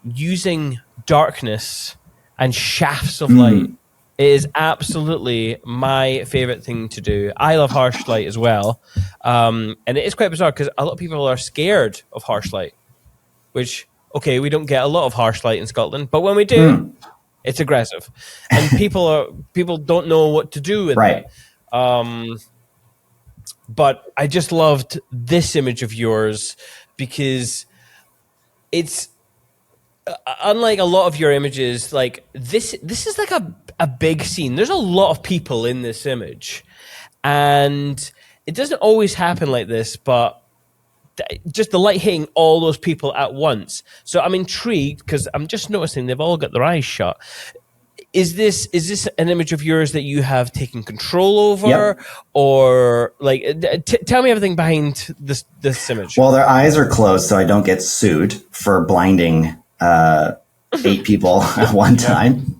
using darkness and shafts of light. It is absolutely my favorite thing to do. I love harsh light as well. And it is quite bizarre because a lot of people are scared of harsh light, which, okay, we don't get a lot of harsh light in Scotland, but when we do, it's aggressive. And people don't know what to do with it. but I just loved this image of yours because it's unlike a lot of your images. Like this is like a big scene. There's a lot of people in this image, and it doesn't always happen like this, but just the light hitting all those people at once. So I'm intrigued because I'm just noticing they've all got their eyes shut. Is this an image of yours that you have taken control over, Yep. or like tell me everything behind this image? Well, their eyes are closed, so I don't get sued for blinding 8 people at one time.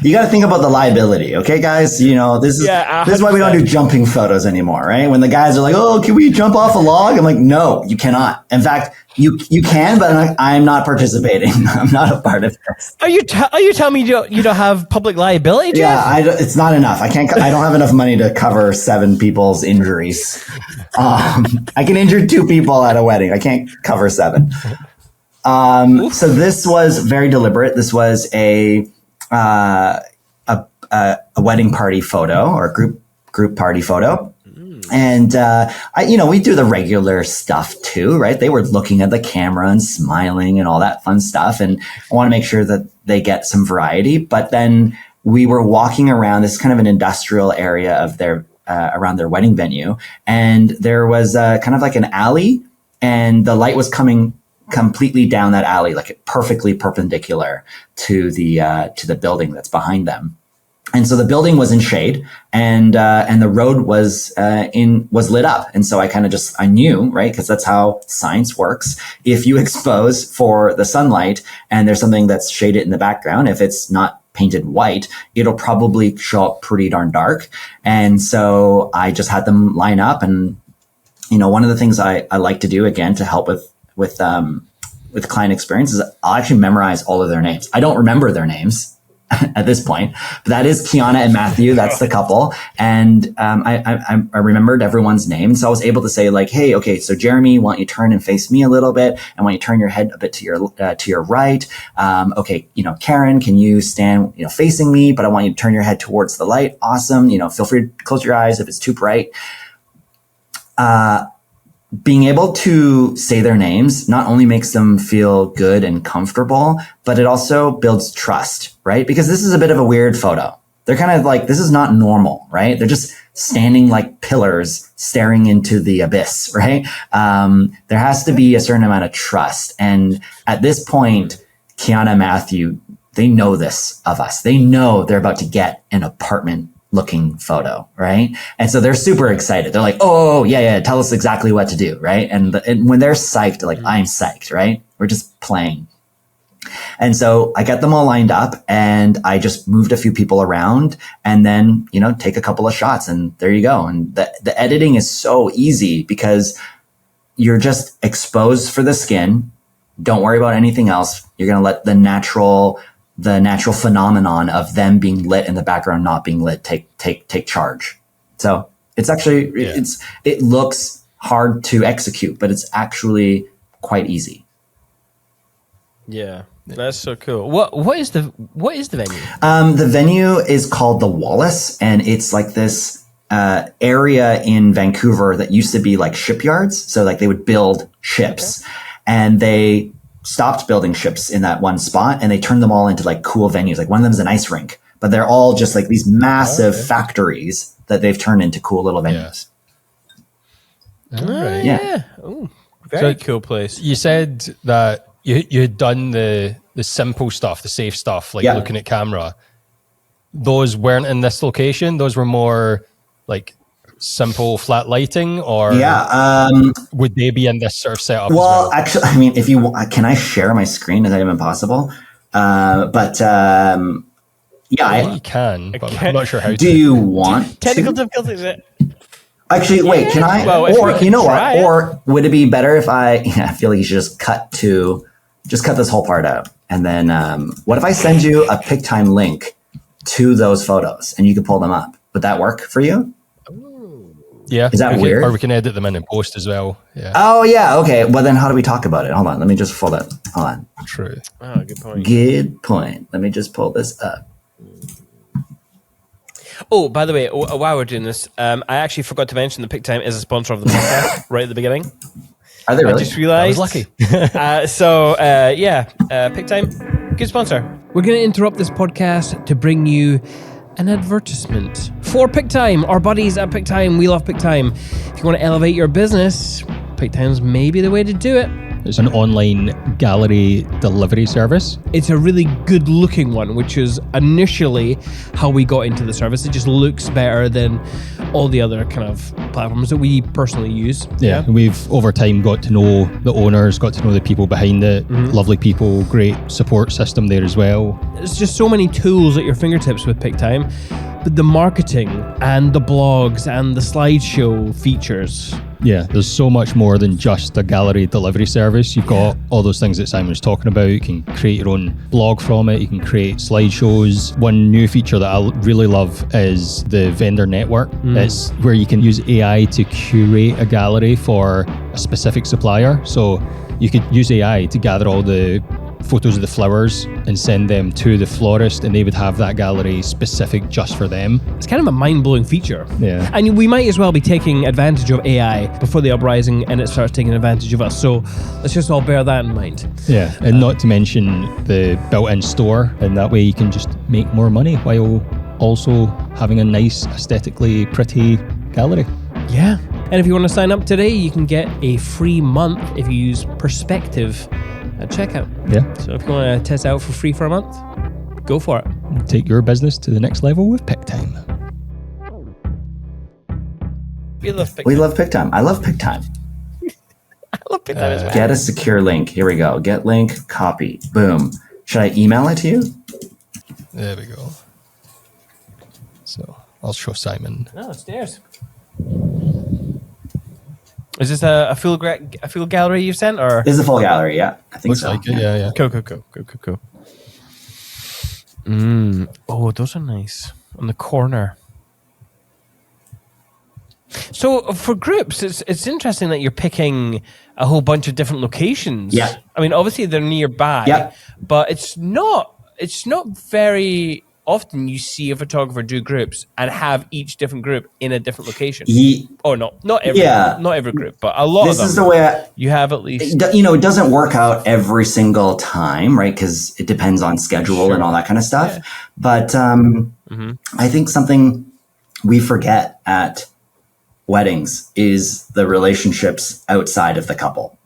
You got to think about the liability, okay, guys? You know, this is why we don't do jumping photos anymore, right? When the guys are like, "Oh, can we jump off a log?" I'm like, "No, you cannot." In fact, you can, but I'm not participating. I'm not a part of this. Are you telling me you don't have public liability, Jeff? Yeah, it's not enough. I don't have enough money to cover 7 people's injuries. I can injure 2 people at a wedding. I can't cover 7. So this was very deliberate. This was a wedding party photo or group party photo. And, we do the regular stuff too, right? They were looking at the camera and smiling and all that fun stuff. And I want to make sure that they get some variety. But then we were walking around this kind of an industrial area of around their wedding venue. And there was kind of like an alley, and the light was coming completely down that alley, like perfectly perpendicular to the building that's behind them. And so the building was in shade, and the road was lit up. And so I knew, right? Because that's how science works. If you expose for the sunlight and there's something that's shaded in the background, if it's not painted white, it'll probably show up pretty darn dark. And so I just had them line up. And, one of the things I like to do, again, to help with client experience, is I'll actually memorize all of their names. I don't remember their names at this point, but that is Kiana and Matthew. That's the couple. And I remembered everyone's name. And so I was able to say, like, "Hey, okay, so Jeremy, why don't you turn and face me a little bit? And why don't you turn your head a bit to your right? Okay, Karen, can you stand, facing me? But I want you to turn your head towards the light. Awesome. Feel free to close your eyes if it's too bright." Being able to say their names not only makes them feel good and comfortable, but it also builds trust, right? Because this is a bit of a weird photo. They're kind of like, this is not normal, right? They're just standing like pillars staring into the abyss, right? There has to be a certain amount of trust. And at this point, Kiana and Matthew, they know this of us. They know they're about to get an apartment looking photo, right? And so they're super excited. They're like, "Oh, yeah, tell us exactly what to do," right? And when they're psyched, like, I'm psyched, right? We're just playing. And so I got them all lined up, and I just moved a few people around, and then, take a couple of shots, and there you go. And the editing is so easy because you're just exposed for the skin. Don't worry about anything else. You're going to let the natural phenomenon of them being lit in the background not being lit take charge. So it's actually it looks hard to execute, but it's actually quite easy. Yeah, that's so cool. What is the venue? The venue is called the Wallace, and it's like this area in Vancouver that used to be like shipyards. So like they would build ships, and they stopped building ships in that one spot, and they turned them all into like cool venues. Like one of them is an ice rink, but they're all just like these massive factories that they've turned into cool little venues. Right. Yeah. Ooh, very cool place. You said that you had done the simple stuff, the safe stuff, like looking at camera. Those weren't in this location. Those were more like simple flat lighting, or would they be in this sort of setup? Well, actually, I mean, if you can, I share my screen? Is that even possible? You can, but I'm not sure how to. Do you want technical difficulties? Actually, wait, can I? Well, or you know what? Or would it be better if I feel like you should just cut this whole part out, and then what if I send you a PicTime link to those photos and you can pull them up? Would that work for you? Yeah. Is that weird? Or we can edit them in and post as well. Yeah. Oh, yeah. Okay. Well, then how do we talk about it? Hold on. Let me just pull that. Hold on. True. Oh, good point. Good point. Let me just pull this up. Oh, by the way, while we're doing this, I actually forgot to mention that PickTime is a sponsor of the podcast right at the beginning. Are they really? I just realized. I was lucky. PickTime, good sponsor. We're going to interrupt this podcast to bring you an advertisement for PickTime, our buddies at PickTime. We love PickTime. If you want to elevate your business, PickTime's maybe the way to do it. It's an online gallery delivery service. It's a really good looking one, which is initially how we got into the service. It just looks better than all the other kind of platforms that we personally use. Yeah, we've over time got to know the owners, got to know the people behind it. Lovely people, great support system there as well. There's just so many tools at your fingertips with PickTime. But the marketing and the blogs and the slideshow features. Yeah, there's so much more than just a gallery delivery service. You've got all those things that Simon was talking about. You can create your own blog from it. You can create slideshows. One new feature that I really love is the vendor network. It's where you can use AI to curate a gallery for a specific supplier. So you could use AI to gather all the photos of the flowers and send them to the florist, and they would have that gallery specific just for them. It's kind of a mind-blowing feature. Yeah. And we might as well be taking advantage of AI before the uprising and it starts taking advantage of us. So let's just all bear that in mind. Yeah, and not to mention the built-in store, and that way you can just make more money while also having a nice, aesthetically pretty gallery. Yeah. And if you want to sign up today, you can get a free month if you use Perspective at checkout. Yeah. So if you want to test it out for free for a month, go for it. Take your business to the next level with PickTime. We love PickTime. We love PickTime. I love PickTime. I love PickTime as well. Get a secure link. Here we go. Get link, copy. Boom. Should I email it to you? There we go. So I'll show Simon. No, upstairs. Is this a full gallery you've sent, or? This is a full gallery, yeah. I think Looks so. like it, yeah. Cool. Oh, those are nice. On the corner. So for groups, it's interesting that you're picking a whole bunch of different locations. Yeah. I mean, obviously they're nearby. Yeah. But it's not very often you see a photographer do groups and have each different group in a different location. Not every group, but a lot of them. This is the way you have at least. It doesn't work out every single time, right? Because it depends on schedule and all that kind of stuff. Yeah. But I think something we forget at weddings is the relationships outside of the couple.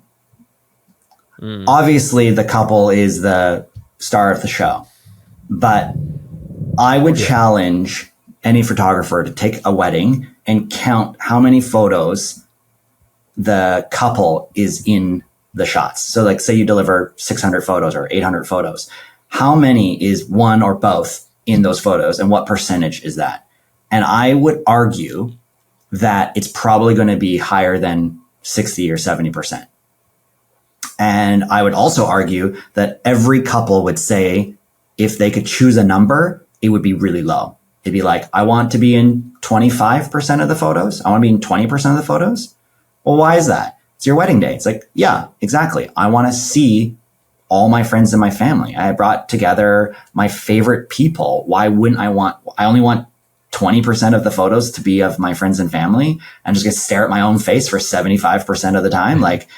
Obviously, the couple is the star of the show, but I would challenge any photographer to take a wedding and count how many photos the couple is in the shots. So like, say you deliver 600 photos or 800 photos. How many is one or both in those photos, and what percentage is that? And I would argue that it's probably going to be higher than 60 or 70%. And I would also argue that every couple would say if they could choose a number, it would be really low. It'd be like, I want to be in 25% of the photos. I want to be in 20% of the photos. Well, why is that? It's your wedding day. It's like, yeah, exactly. I want to see all my friends and my family. I brought together my favorite people. Why wouldn't I only want 20% of the photos to be of my friends and family and just get to stare at my own face for 75% of the time. Like,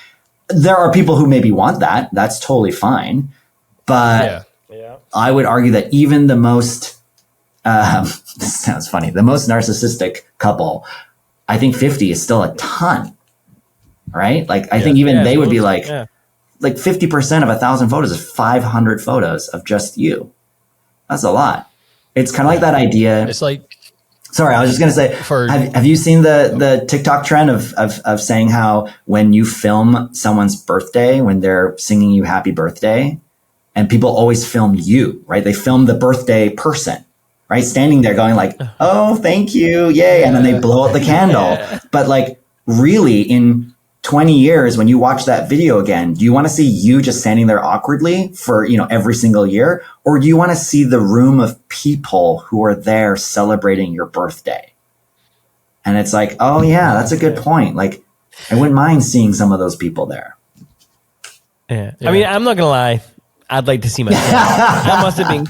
there are people who maybe want that. That's totally fine. But I would argue that even the most, this sounds funny, the most narcissistic couple, I think 50 is still a ton, right? Like, I think even they would be like 50% of 1,000 photos is 500 photos of just you. That's a lot. It's kind of like that idea. It's like, sorry, I was just going to say, have you seen the TikTok trend of saying how when you film someone's birthday, when they're singing you happy birthday, and people always film you, right? They film the birthday person, right? Standing there going like, oh, thank you, yay. And then they blow out the candle. But like, really, in 20 years, when you watch that video again, do you want to see you just standing there awkwardly for, every single year? Or do you want to see the room of people who are there celebrating your birthday? And it's like, oh yeah, that's a good point. Like, I wouldn't mind seeing some of those people there. Yeah. I mean, I'm not going to lie. I'd like to see myself. I must have been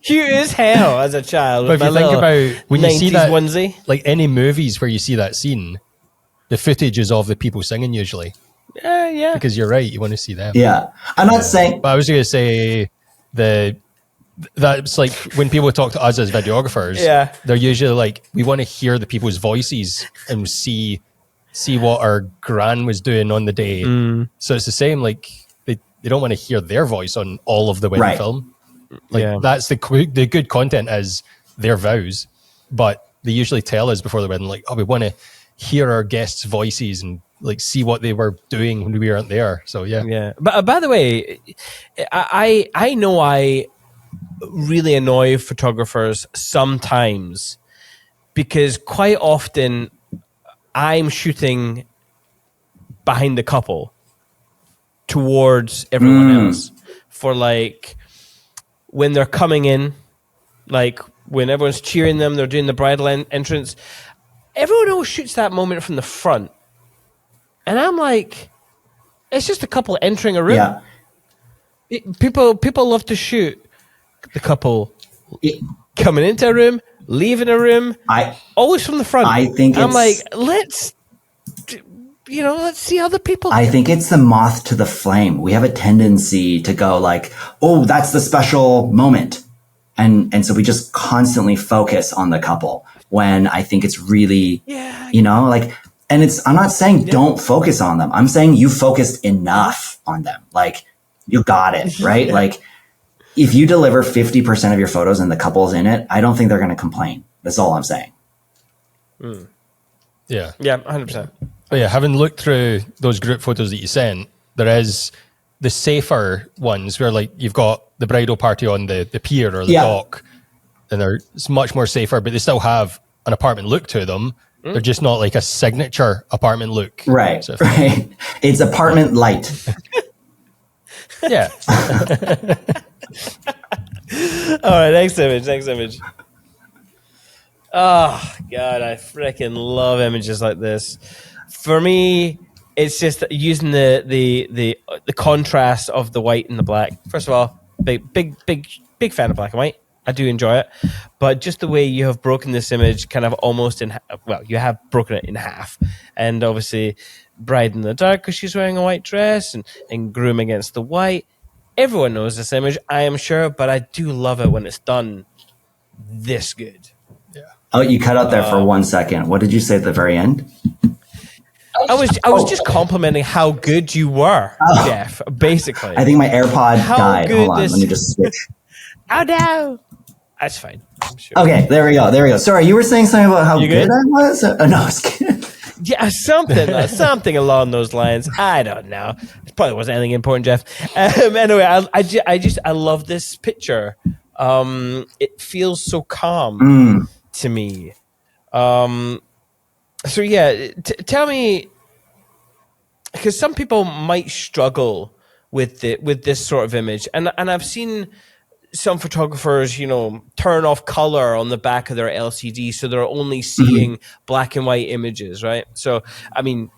cute as hell as a child. But if you think about when you see that, onesie. like any movies where you see that scene, the footage is of the people singing usually. Yeah. Because you're right, you want to see them. Yeah. I'm not saying... But I was going to say that's like when people talk to us as videographers, they're usually like, we want to hear the people's voices and see what our gran was doing on the day. So it's the same, like they don't want to hear their voice on all of the wedding film. Like that's the good content is their vows, but they usually tell us before the wedding, like, oh, we want to hear our guests' voices and like see what they were doing when we weren't there. So yeah. But by the way, I know I really annoy photographers sometimes because quite often I'm shooting behind the couple towards everyone else for like when they're coming in, like when everyone's cheering them, they're doing the bridal entrance. Everyone else shoots that moment from the front. And I'm like, it's just a couple entering a room. Yeah. People love to shoot the couple coming into a room, leaving a room, always from the front. I think I'm like, let's see other people. I think it's the moth to the flame. We have a tendency to go like, oh, that's the special moment. And so we just constantly focus on the couple when I think it's really, like, and I'm not saying don't focus on them. I'm saying you focused enough on them. Like you got it, right? Like if you deliver 50% of your photos and the couple's in it, I don't think they're going to complain. That's all I'm saying. Yeah. Yeah, 100%. But yeah, having looked through those group photos that you sent, there is the safer ones where like you've got the bridal party on the pier or the dock, and it's much more safer, but they still have an apartment look to them. They're just not like a signature apartment look. Right, so right. It's apartment light. Yeah. All right, next image. Oh, God, I freaking love images like this. For me, it's just using the contrast of the white and the black. First of all, big fan of black and white. I do enjoy it, but just the way you have broken this image kind of almost you have broken it in half. And obviously bride in the dark because she's wearing a white dress and groom against the white. Everyone knows this image, I am sure, but I do love it when it's done this good. Yeah. Oh, you cut out there for 1 second. What did you say at the very end? I was just complimenting how good you were, Jeff, basically. I think my AirPod died. Hold on, let me just switch. Oh, no. That's fine. I'm sure. Okay, there we go. Sorry, you were saying something about how good I was? Oh, no, I was kidding. Yeah, something along those lines. I don't know. It probably wasn't anything important, Jeff. Anyway, I love this picture. It feels so calm to me. So yeah, tell me, because some people might struggle with this sort of image, and I've seen some photographers, turn off color on the back of their LCD, so they're only seeing black and white images, right? So, I mean,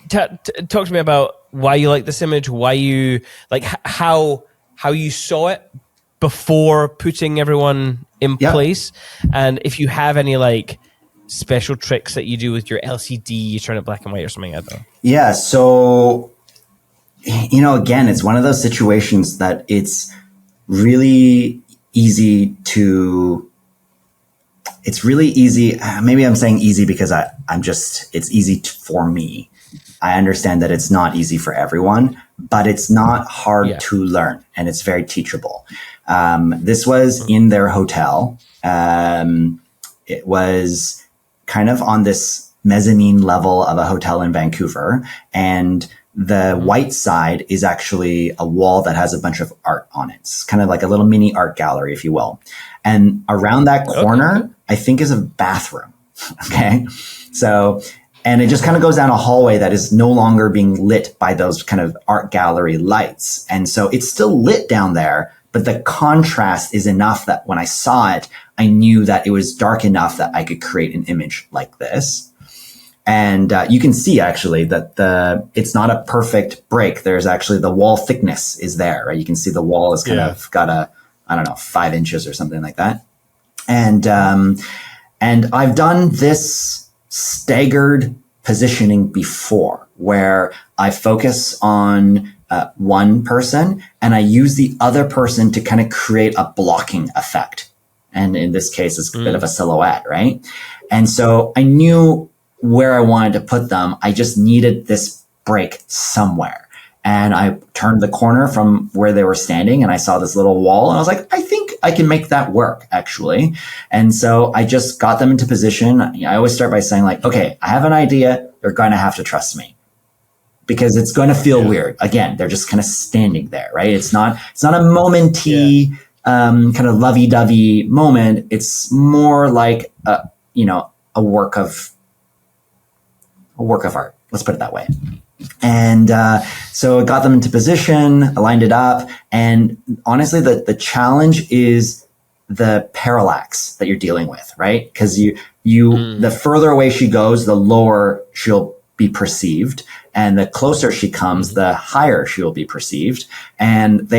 talk to me about why you like this image, why you like how you saw it before putting everyone in place, and if you have any like special tricks that you do with your LCD, you turn it black and white or something. I don't know. Yeah. So, again, it's one of those situations that it's really easy maybe I'm saying easy because it's easy for me. I understand that it's not easy for everyone, but it's not hard to learn, and it's very teachable. This was in their hotel. It was kind of on this mezzanine level of a hotel in Vancouver, and the white side is actually a wall that has a bunch of art on it. It's kind of like a little mini art gallery, if you will. And around that corner, I think is a bathroom. Okay. So, and it just kind of goes down a hallway that is no longer being lit by those kind of art gallery lights. And so it's still lit down there, but the contrast is enough that when I saw it, I knew that it was dark enough that I could create an image like this. And you can see actually that it's not a perfect break. There's actually the wall thickness is there, right? You can see the wall is kind of got I don't know, 5 inches or something like that. And I've done this staggered positioning before where I focus on one person and I use the other person to kind of create a blocking effect. And in this case, it's a bit of a silhouette, right? And so I knew where I wanted to put them. I just needed this break somewhere. And I turned the corner from where they were standing and I saw this little wall and I was like, I think I can make that work actually. And so I just got them into position. I always start by saying like, okay, I have an idea. You're going to have to trust me because it's going to feel weird. Again, they're just kind of standing there, right? It's not a momenty, kind of lovey-dovey moment. It's more like, a work of art. Let's put it that way. And so I got them into position, I lined it up. And honestly, the challenge is the parallax that you're dealing with, right? Because the further away she goes, the lower she'll be perceived. And the closer she comes, the higher she will be perceived. And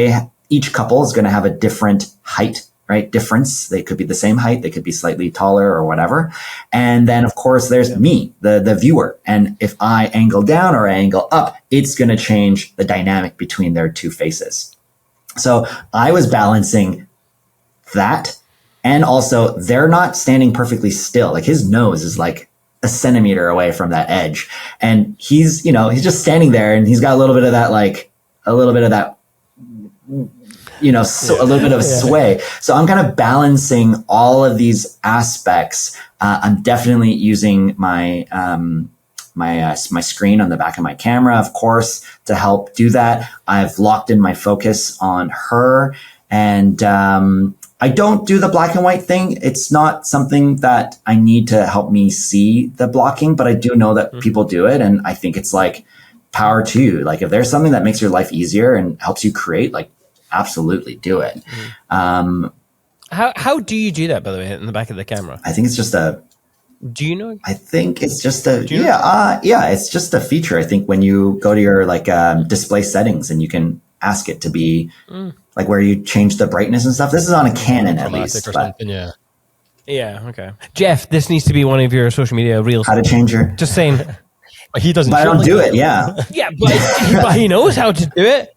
each couple is going to have a different height, right? Difference. They could be the same height. They could be slightly taller or whatever. And then of course there's me, the viewer. And if I angle down or I angle up, it's going to change the dynamic between their two faces. So I was balancing that. And also they're not standing perfectly still. Like his nose is like a centimeter away from that edge. And he's just standing there and he's got a little bit of that, a little bit of sway. So I'm kind of balancing all of these aspects. I'm definitely using my screen on the back of my camera, of course, to help do that. I've locked in my focus on her and, I don't do the black and white thing. It's not something that I need to help me see the blocking, but I do know that people do it. And I think it's like power to you. Like if there's something that makes your life easier and helps you create, like absolutely do it. How do you do that, by the way, in the back of the camera? I think it's just do you know? I think it's just it's just a feature. I think when you go to your display settings and you can ask it to be like where you change the brightness and stuff. This is on a Canon at least. Or something, yeah. Yeah, okay. Jeff, this needs to be one of your social media reels. How to change your... Just saying. He doesn't. But I don't do it, yeah. Yeah, but he knows how to do it.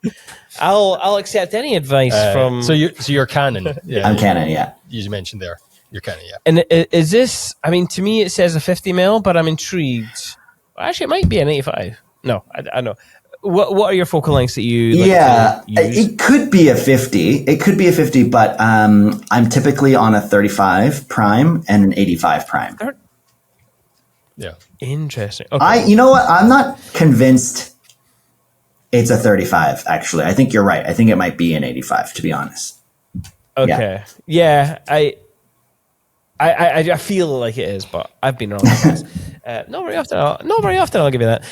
I'll accept any advice from... So you're Canon. Yeah, I'm Canon, yeah. You mentioned there. You're Canon, yeah. And is this... I mean, to me, it says a 50mm, but I'm intrigued. Actually, it might be an 85. No, I know. What are your focal lengths that you like to use? It could be a 50. It could be a 50, but I'm typically on a 35 prime and an 85 prime. Yeah. Interesting. Okay. You know what? I'm not convinced it's a 35, actually. I think you're right. I think it might be an 85, to be honest. Okay. Yeah, I feel like it is, but I've been wrong. Not very often. I'll give you that.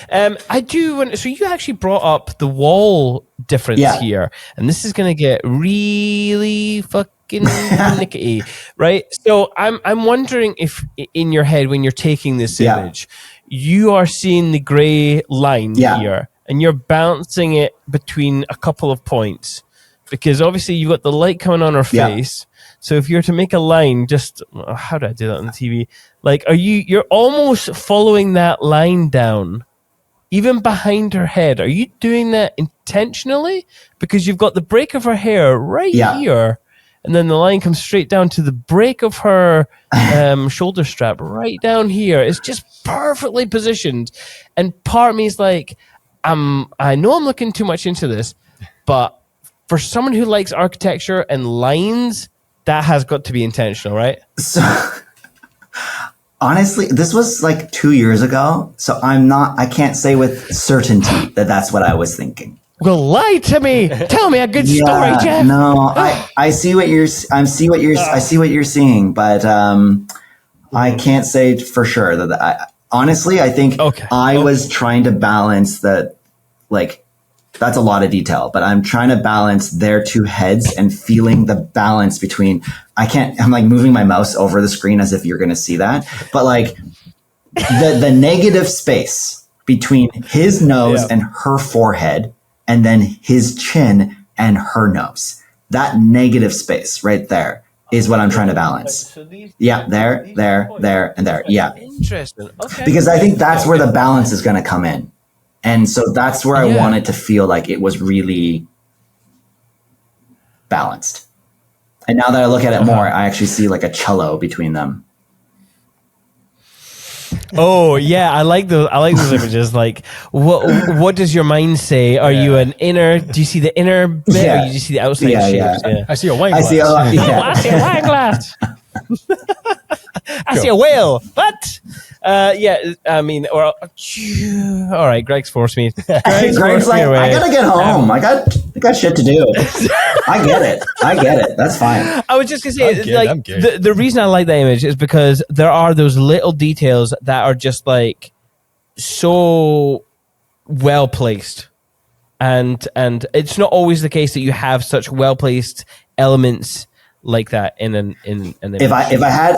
I do. So you actually brought up the wall difference here, and this is going to get really fucking nickety, right? So I'm wondering if in your head when you're taking this image, you are seeing the gray line here, and you're bouncing it between a couple of points, because obviously you've got the light coming on her face. So if you're to make a line, just how do I do that on the TV? Like, you're almost following that line down, even behind her head. Are you doing that intentionally? Because you've got the break of her hair right here, and then the line comes straight down to the break of her shoulder strap right down here. It's just perfectly positioned. And part of me is like, I know I'm looking too much into this, but for someone who likes architecture and lines, that has got to be intentional, right? So, honestly, this was like 2 years ago. So I can't say with certainty that that's what I was thinking. Well, lie to me. Tell me a good story, Jeff. No, I see what you're seeing, but I can't say for sure that honestly, I think I was trying to balance that, like, that's a lot of detail, but I'm trying to balance their two heads and feeling the balance between, I'm like moving my mouse over the screen as if you're going to see that. But like, the negative space between his nose and her forehead, and then his chin and her nose. That negative space right there is what I'm trying to balance. Yeah, there, and there. Yeah. Interesting. Okay. Because I think that's where the balance is going to come in. And so that's where I wanted to feel like it was really balanced. And now that I look at it more, I actually see like a cello between them. Oh yeah, I like those images. Like, what does your mind say? Are you an inner? Do you see the inner bit, or you just see the outside shapes? Yeah. I see a wine glass. I see I see a wine glass. I see a whale. What? I mean, all right. Greg's forced me. Greg's like, I gotta get home. I got shit to do. I get it. That's fine. I was just gonna say, the reason I like that image is because there are those little details that are just like so well placed, and it's not always the case that you have such well placed elements like that in an image. If I had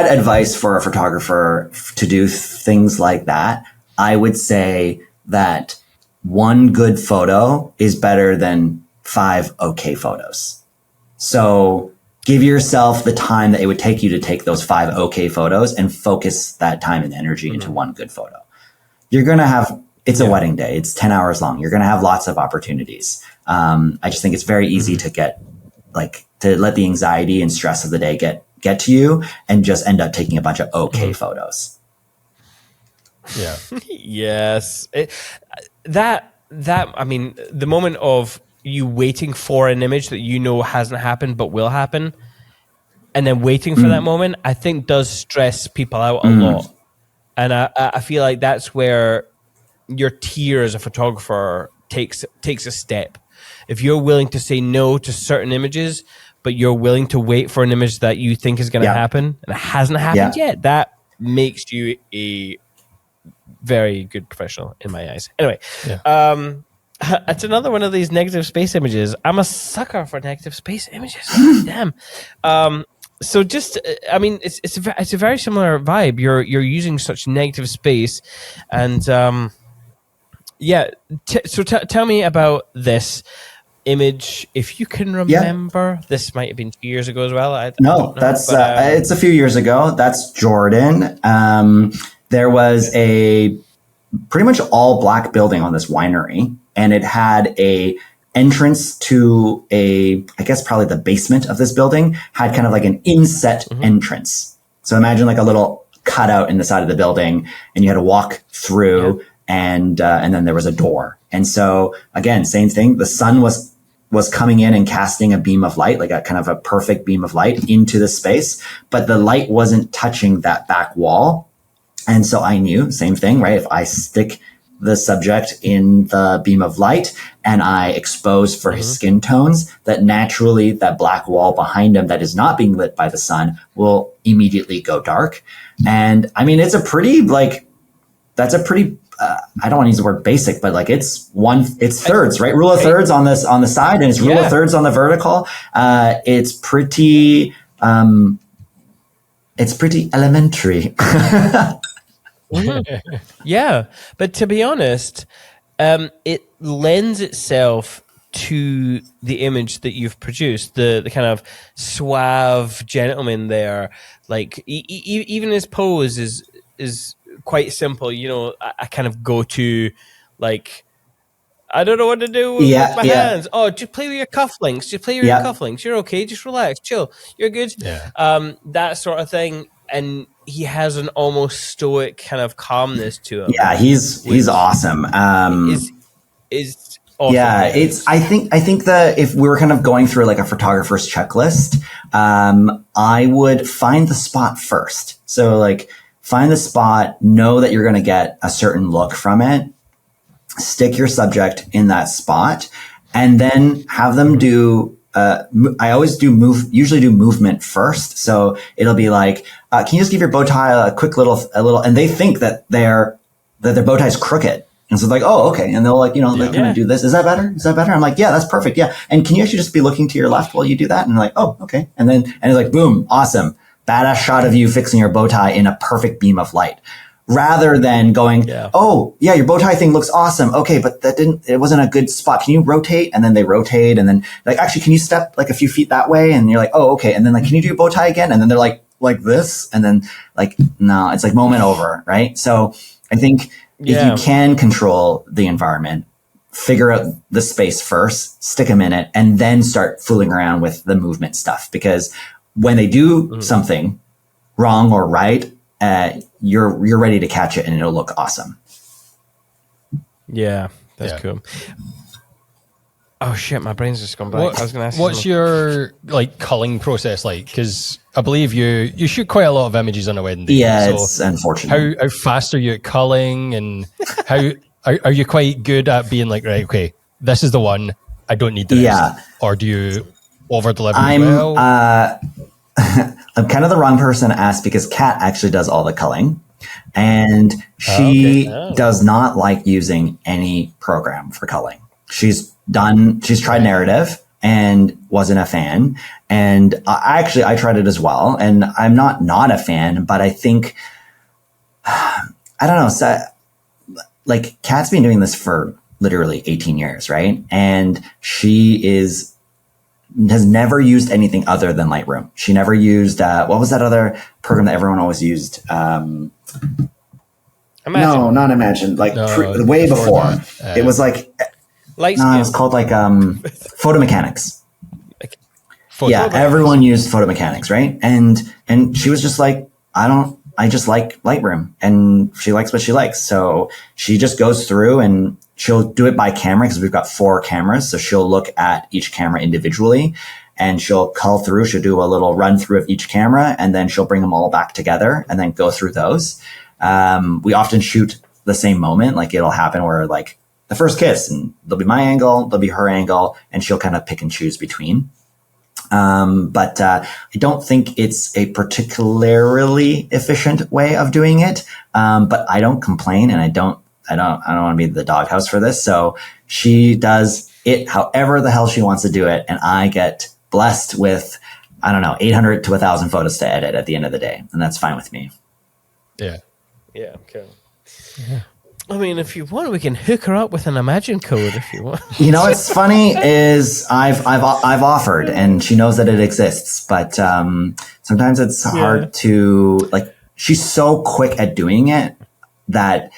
advice for a photographer to do things like that, I would say that one good photo is better than 5 okay photos. So give yourself the time that it would take you to take those 5 okay photos and focus that time and energy into one good photo. You're going to have, it's a wedding day. It's 10 hours long. You're going to have lots of opportunities. I just think it's very easy to let the anxiety and stress of the day get to you and just end up taking a bunch of okay photos. Yeah. Yes. I mean, the moment of you waiting for an image that you know hasn't happened but will happen, and then waiting for that moment, I think does stress people out a lot. And I feel like that's where your tier as a photographer takes a step. If you're willing to say no to certain images, but you're willing to wait for an image that you think is going to happen and it hasn't happened yet, that makes you a very good professional in my eyes. Anyway, it's another one of these negative space images. I'm a sucker for negative space images. Damn. So just, I mean, it's a very similar vibe. You're using such negative space, and so tell me about this image, if you can remember. This might have been 2 years ago as well. It's a few years ago. That's Jordan. There was a pretty much all black building on this winery, and it had a entrance to I guess probably the basement of this building had kind of like an inset entrance. So imagine like a little cutout in the side of the building, and you had to walk through, and then there was a door. And so again, same thing. The sun was coming in and casting a beam of light, like a kind of a perfect beam of light into the space, but the light wasn't touching that back wall. And so I knew, same thing, right? If I stick the subject in the beam of light and I expose for his skin tones, that naturally that black wall behind him that is not being lit by the sun will immediately go dark. And I mean, it's a pretty I don't want to use the word basic, but like it's thirds, right? Rule of thirds on the side, and it's rule of thirds on the vertical. It's pretty elementary. Yeah, but to be honest, it lends itself to the image that you've produced. The kind of suave gentleman there, like even his pose is quite simple. You know, I kind of go to like, I don't know what to do with my hands. Oh, just play with your cufflinks. Just play with your cufflinks. You're okay. Just relax, chill. You're good. Yeah. That sort of thing. And he has an almost stoic kind of calmness to him. Yeah, he's awesome. Is awesome. Yeah, I think that if we were kind of going through like a photographer's checklist, I would find the spot first. So like, find the spot, know that you're going to get a certain look from it, stick your subject in that spot, and then have them do, I always usually do movement first. So it'll be like, can you just give your bow tie a quick little, and they think that their bow tie is crooked. And so like, oh, okay. And they'll like, they're going to do this. Is that better? Is that better? I'm like, yeah, that's perfect. Yeah. And can you actually just be looking to your left while you do that? And they're like, oh, okay. And it's like, boom, awesome. badass shot of you fixing your bow tie in a perfect beam of light, rather than going, oh yeah, your bow tie thing looks awesome. Okay, but it wasn't a good spot. Can you rotate? And then they rotate, and then like, actually, can you step like a few feet that way? And you're like, oh, okay. And then like, can you do your bow tie again? And then they're like this. And then like, no, it's like moment over. Right. So I think if you can control the environment, figure out the space first, stick them in it, and then start fooling around with the movement stuff. Because when they do something wrong or right, you're ready to catch it and it'll look awesome. Yeah, that's cool. Oh shit, my brain's just gone blank. I was going to ask what's your like culling process like? Because I believe you shoot quite a lot of images on a wedding day. Yeah, so it's unfortunate. How fast are you at culling, and how are you quite good at being like, right, okay, this is the one, I don't need the rest? Or do you over deliver as well? I'm kind of the wrong person to ask because Kat actually does all the culling, and she does not like using any program for culling. She's tried narrative and wasn't a fan. And I tried it as well. And I'm not a fan, but I think, I don't know. So, like Kat's been doing this for literally 18 years, right? And she has never used anything other than Lightroom. She never used, what was that other program that everyone always used? Imagine. No, not Imagine. Like way before. It was like, it's called like photo mechanics. Everyone used photo mechanics, right? And she was just like, I just like Lightroom, and she likes what she likes. So she just goes through and she'll do it by camera because we've got 4 cameras. So she'll look at each camera individually and she'll cull through. She'll do a little run through of each camera, and then she'll bring them all back together and then go through those. We often shoot the same moment. Like it'll happen where like the first kiss, and there'll be my angle, there'll be her angle, and she'll kind of pick and choose between. But I don't think it's a particularly efficient way of doing it. But I don't complain, and I don't want to be the doghouse for this. So she does it however the hell she wants to do it, and I get blessed with, 800 to 1,000 photos to edit at the end of the day, and that's fine with me. Yeah. Yeah. Okay. Yeah. I mean, if you want, we can hook her up with an Imagine code if you want. What's funny is I've offered, and she knows that it exists, but sometimes it's hard to, like, she's so quick at doing it that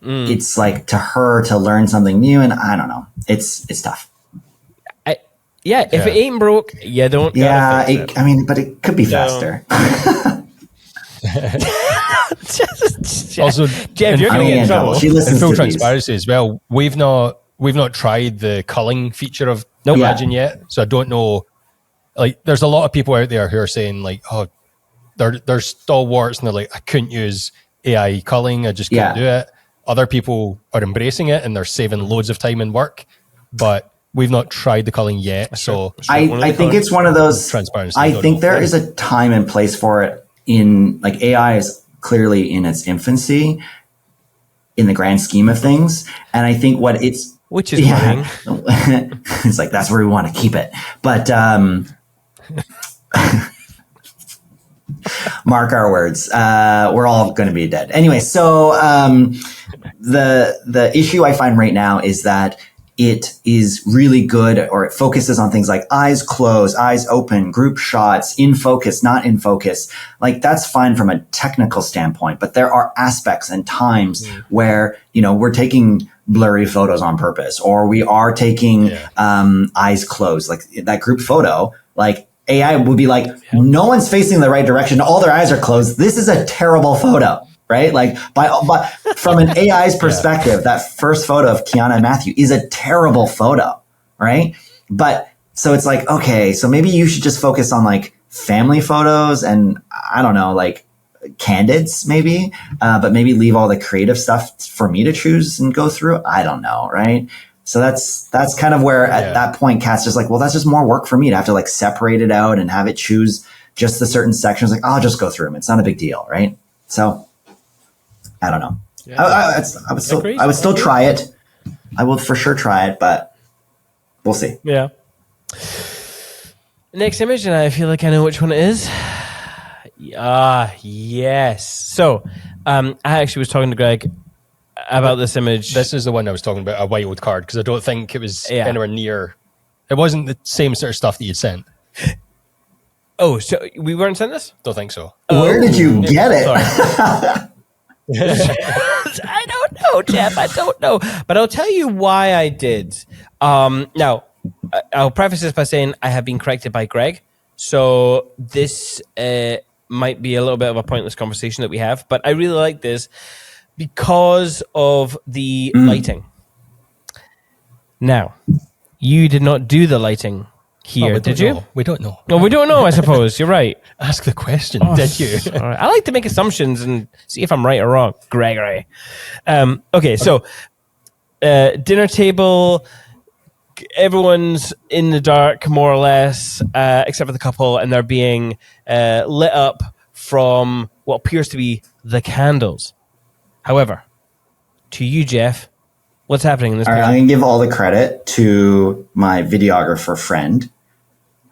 it's like to her to learn something new, and I don't know, it's tough. If it ain't broke, you don't. Yeah, but it could be faster. Also, Jeff, you're going to get in trouble. She listens in full to transparency as well, we've not tried the culling feature of Imagine yet, so I don't know. Like, there's a lot of people out there who are saying like, oh, they're stalwarts, and they're like, I couldn't use AI culling, I just couldn't do it. Other people are embracing it and they're saving loads of time and work, but we've not tried the culling yet. So I think it's one of those transparency. I think there is a time and place for it. In like, AI is clearly in its infancy in the grand scheme of things. And I think which is worrying. It's like, that's where we want to keep it. But, mark our words, we're all going to be dead. Anyway. So, the issue I find right now is that it is really good, or it focuses on things like eyes closed, eyes open, group shots, in focus, not in focus. Like, that's fine from a technical standpoint, but there are aspects and times where, we're taking blurry photos on purpose, or we are taking eyes closed, like that group photo. Like, AI would be like, no one's facing the right direction, all their eyes are closed. This is a terrible photo. Right? Like, but from an AI's perspective, that first photo of Kiana and Matthew is a terrible photo, right? But so it's like, okay, so maybe you should just focus on like family photos and I don't know, like candids maybe, but maybe leave all the creative stuff for me to choose and go through. I don't know, right? So that's kind of where at that point, Kat's just like, well, that's just more work for me to have to like separate it out and have it choose just the certain sections. Like, I'll just go through them. It's not a big deal, right? So I don't know. Yeah. I would still try it. I will for sure try it, but we'll see. Yeah. Next image, and I feel like I know which one it is. Yes. So, I actually was talking to Greg about this image. This is the one I was talking about, a wild card, because I don't think it was Yeah. anywhere near. It wasn't the same sort of stuff that you'd sent. Oh, so we weren't sent this? Don't think so. Where did you get it? I don't know, Jeff. I don't know. But I'll tell you why I did. Now, I'll preface this by saying I have been corrected by Greg. So this might be a little bit of a pointless conversation that we have. But I really like this because of the lighting. Now, you did not do the lighting here, did you? We don't know. Well, we don't know, I suppose. You're right. Ask the question, did you? All right. I like to make assumptions and see if I'm right or wrong. Gregory. Okay, so dinner table, everyone's in the dark, more or less, except for the couple, and they're being lit up from what appears to be the candles. However, to you, Jeff, what's happening in this All right, picture? I'm going to give all the credit to my videographer friend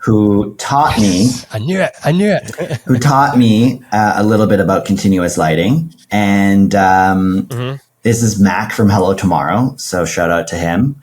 who taught me I knew it. who taught me a little bit about continuous lighting. And this is Mac from Hello Tomorrow. So shout out to him.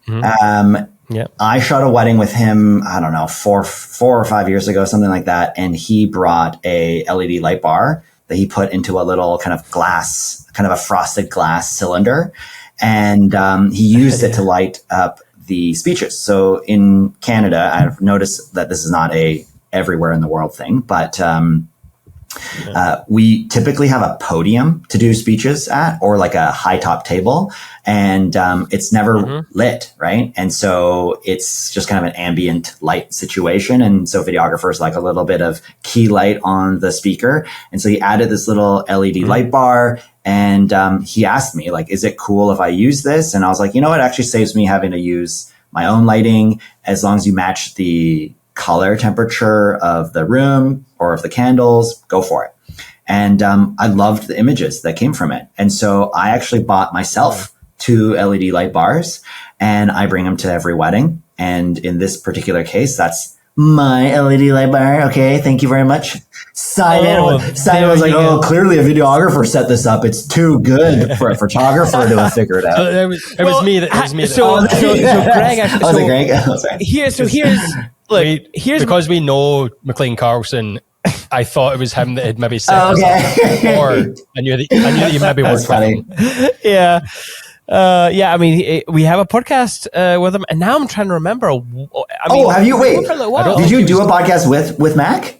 Yeah. I shot a wedding with him, I don't know, four or 5 years ago, something like that. And he brought a LED light bar that he put into a little kind of glass, kind of a frosted glass cylinder. And he used it to light up the speeches. So in Canada, I've noticed that this is not a everywhere in the world thing, but we typically have a podium to do speeches at, or like a high top table, and it's never lit, right? And so it's just kind of an ambient light situation. And so videographers like a little bit of key light on the speaker. And so he added this little LED light bar. And he asked me, like, is it cool if I use this? And I was like, you know, it actually saves me having to use my own lighting, as long as you match the color temperature of the room or of the candles, go for it. And I loved the images that came from it. And so I actually bought myself 2 LED light bars, and I bring them to every wedding. And in this particular case, that's my LED light bar. Okay, thank you very much. Simon was like, oh, clearly a videographer set this up. It's too good for a photographer to have figured out. It was me. So Greg actually. Was it Greg? Oh, sorry. Here's because we know McLean Carlson. I thought it was him that had maybe set this up, or I knew that you maybe That's worked funny. with him. Yeah. I mean, we have a podcast with him, and now I'm trying to remember. Have you? Wait, did you do a podcast with Mac?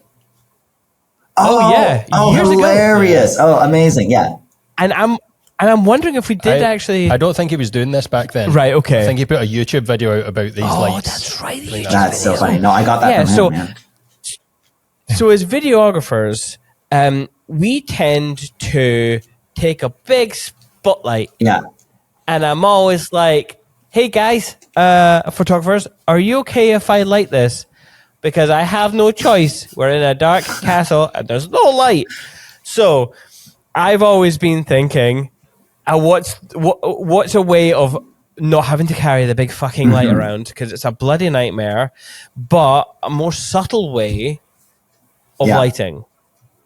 Yeah. Oh, years ago. hilarious. Oh, amazing. Yeah. And I'm wondering if we did actually. I don't think he was doing this back then. Right. Okay. I think he put a YouTube video out about these lights. That's right. That's so funny. No, I got that from him, man. So as videographers, we tend to take a big spotlight. Yeah. And I'm always like, hey guys, photographers, are you okay if I light this? Because I have no choice. We're in a dark castle and there's no light. So I've always been thinking, what's a way of not having to carry the big fucking light around, because it's a bloody nightmare, but a more subtle way of lighting.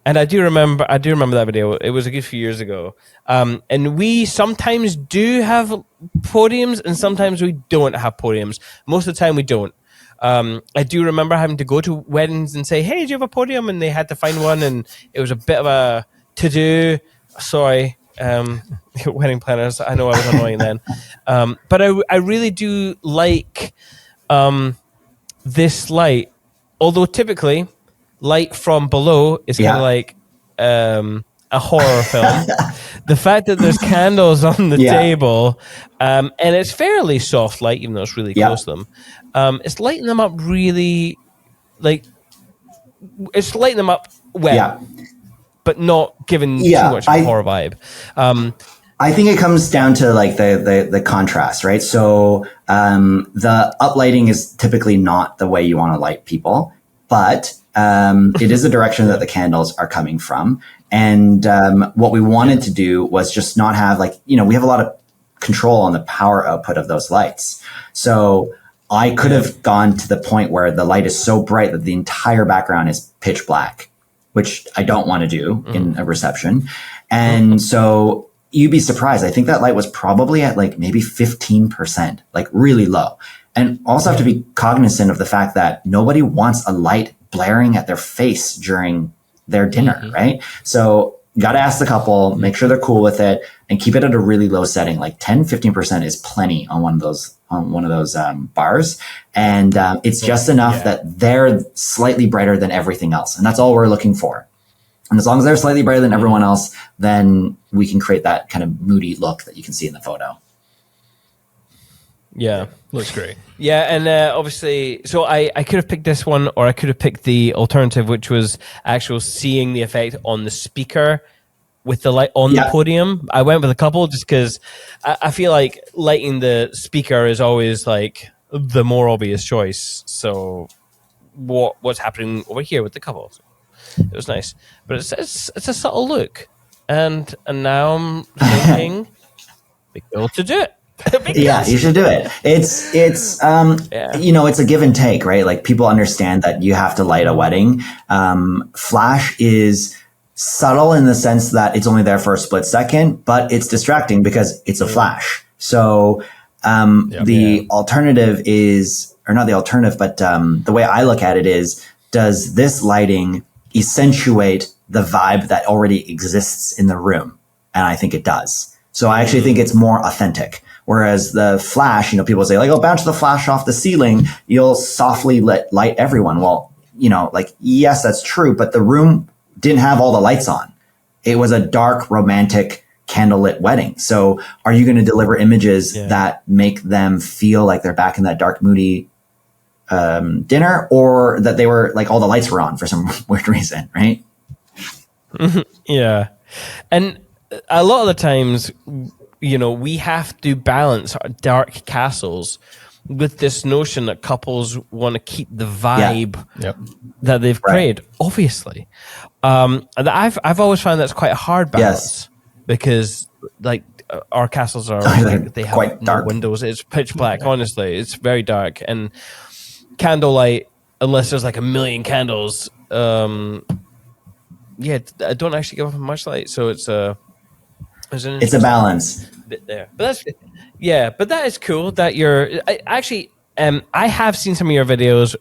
And I do remember that video. It was a good few years ago. And we sometimes do have podiums, and sometimes we don't have podiums. Most of the time we don't. I do remember having to go to weddings and say, hey, do you have a podium? And they had to find one, and it was a bit of a to-do. Sorry, wedding planners. I know I was annoying then. But I really do like this light, although typically light from below is kind of like a horror film. The fact that there's candles on the table, and it's fairly soft light, even though it's really close to them, it's lighting them up really, like, it's lighting them up well, but not giving too much of a horror vibe. I think it comes down to like the contrast, right? So the uplighting is typically not the way you want to light people, but it is the direction that the candles are coming from. And what we wanted to do was just not have, like, we have a lot of control on the power output of those lights. So I could have gone to the point where the light is so bright that the entire background is pitch black which I don't want to do in a reception. And so you'd be surprised. I think that light was probably at like maybe 15%, like really low. And also have to be cognizant of the fact that nobody wants a light blaring at their face during their dinner, right? So got to ask the couple, make sure they're cool with it, and keep it at a really low setting. Like 10-15% is plenty on one of those bars. And it's just enough that they're slightly brighter than everything else. And that's all we're looking for. And as long as they're slightly brighter than everyone else, then we can create that kind of moody look that you can see in the photo. Yeah. Looks great. Yeah, and obviously, so I could have picked this one, or I could have picked the alternative, which was actual seeing the effect on the speaker with the light on the podium. I went with a couple just because I feel like lighting the speaker is always like the more obvious choice. So what's happening over here with the couple? So it was nice, but it's a subtle look, and now I'm thinking big deal to do it. Yeah, you should do it. It's you know, it's a give and take, right? Like people understand that you have to light a wedding. Flash is subtle in the sense that it's only there for a split second, but it's distracting because it's a flash. So alternative is, or not the alternative, but the way I look at it is, does this lighting accentuate the vibe that already exists in the room? And I think it does. So I actually think it's more authentic. Whereas the flash, you know, people say like, oh, bounce the flash off the ceiling, you'll softly light everyone. Well, you know, like, yes, that's true, but the room didn't have all the lights on. It was a dark, romantic, candlelit wedding. So are you going to deliver images that make them feel like they're back in that dark, moody dinner, or that they were like all the lights were on for some weird reason, right? Yeah. And a lot of the times, you know, we have to balance our dark castles with this notion that couples want to keep the vibe that they've created, obviously. And I've always found that's quite a hard balance because, like, our castles are like, they have quite dark. No windows. It's pitch black. Honestly, it's very dark, and candlelight, unless there's like a million candles, I don't actually give off much light. So it's a balance bit there, but that is cool that I have seen some of your videos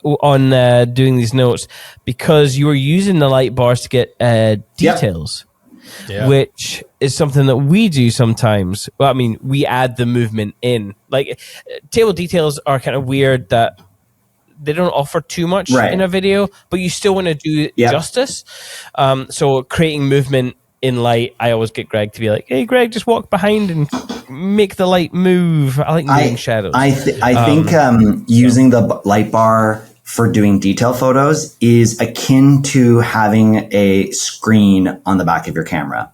on doing these notes because you were using the light bars to get details, which is something that we do sometimes. Well, I mean, we add the movement in. Like table details are kind of weird that they don't offer too much in a video, but you still want to do justice. So creating movement in light, I always get Greg to be like, "Hey, Greg, just walk behind and make the light move." I like moving shadows. I think using the light bar for doing detail photos is akin to having a screen on the back of your camera,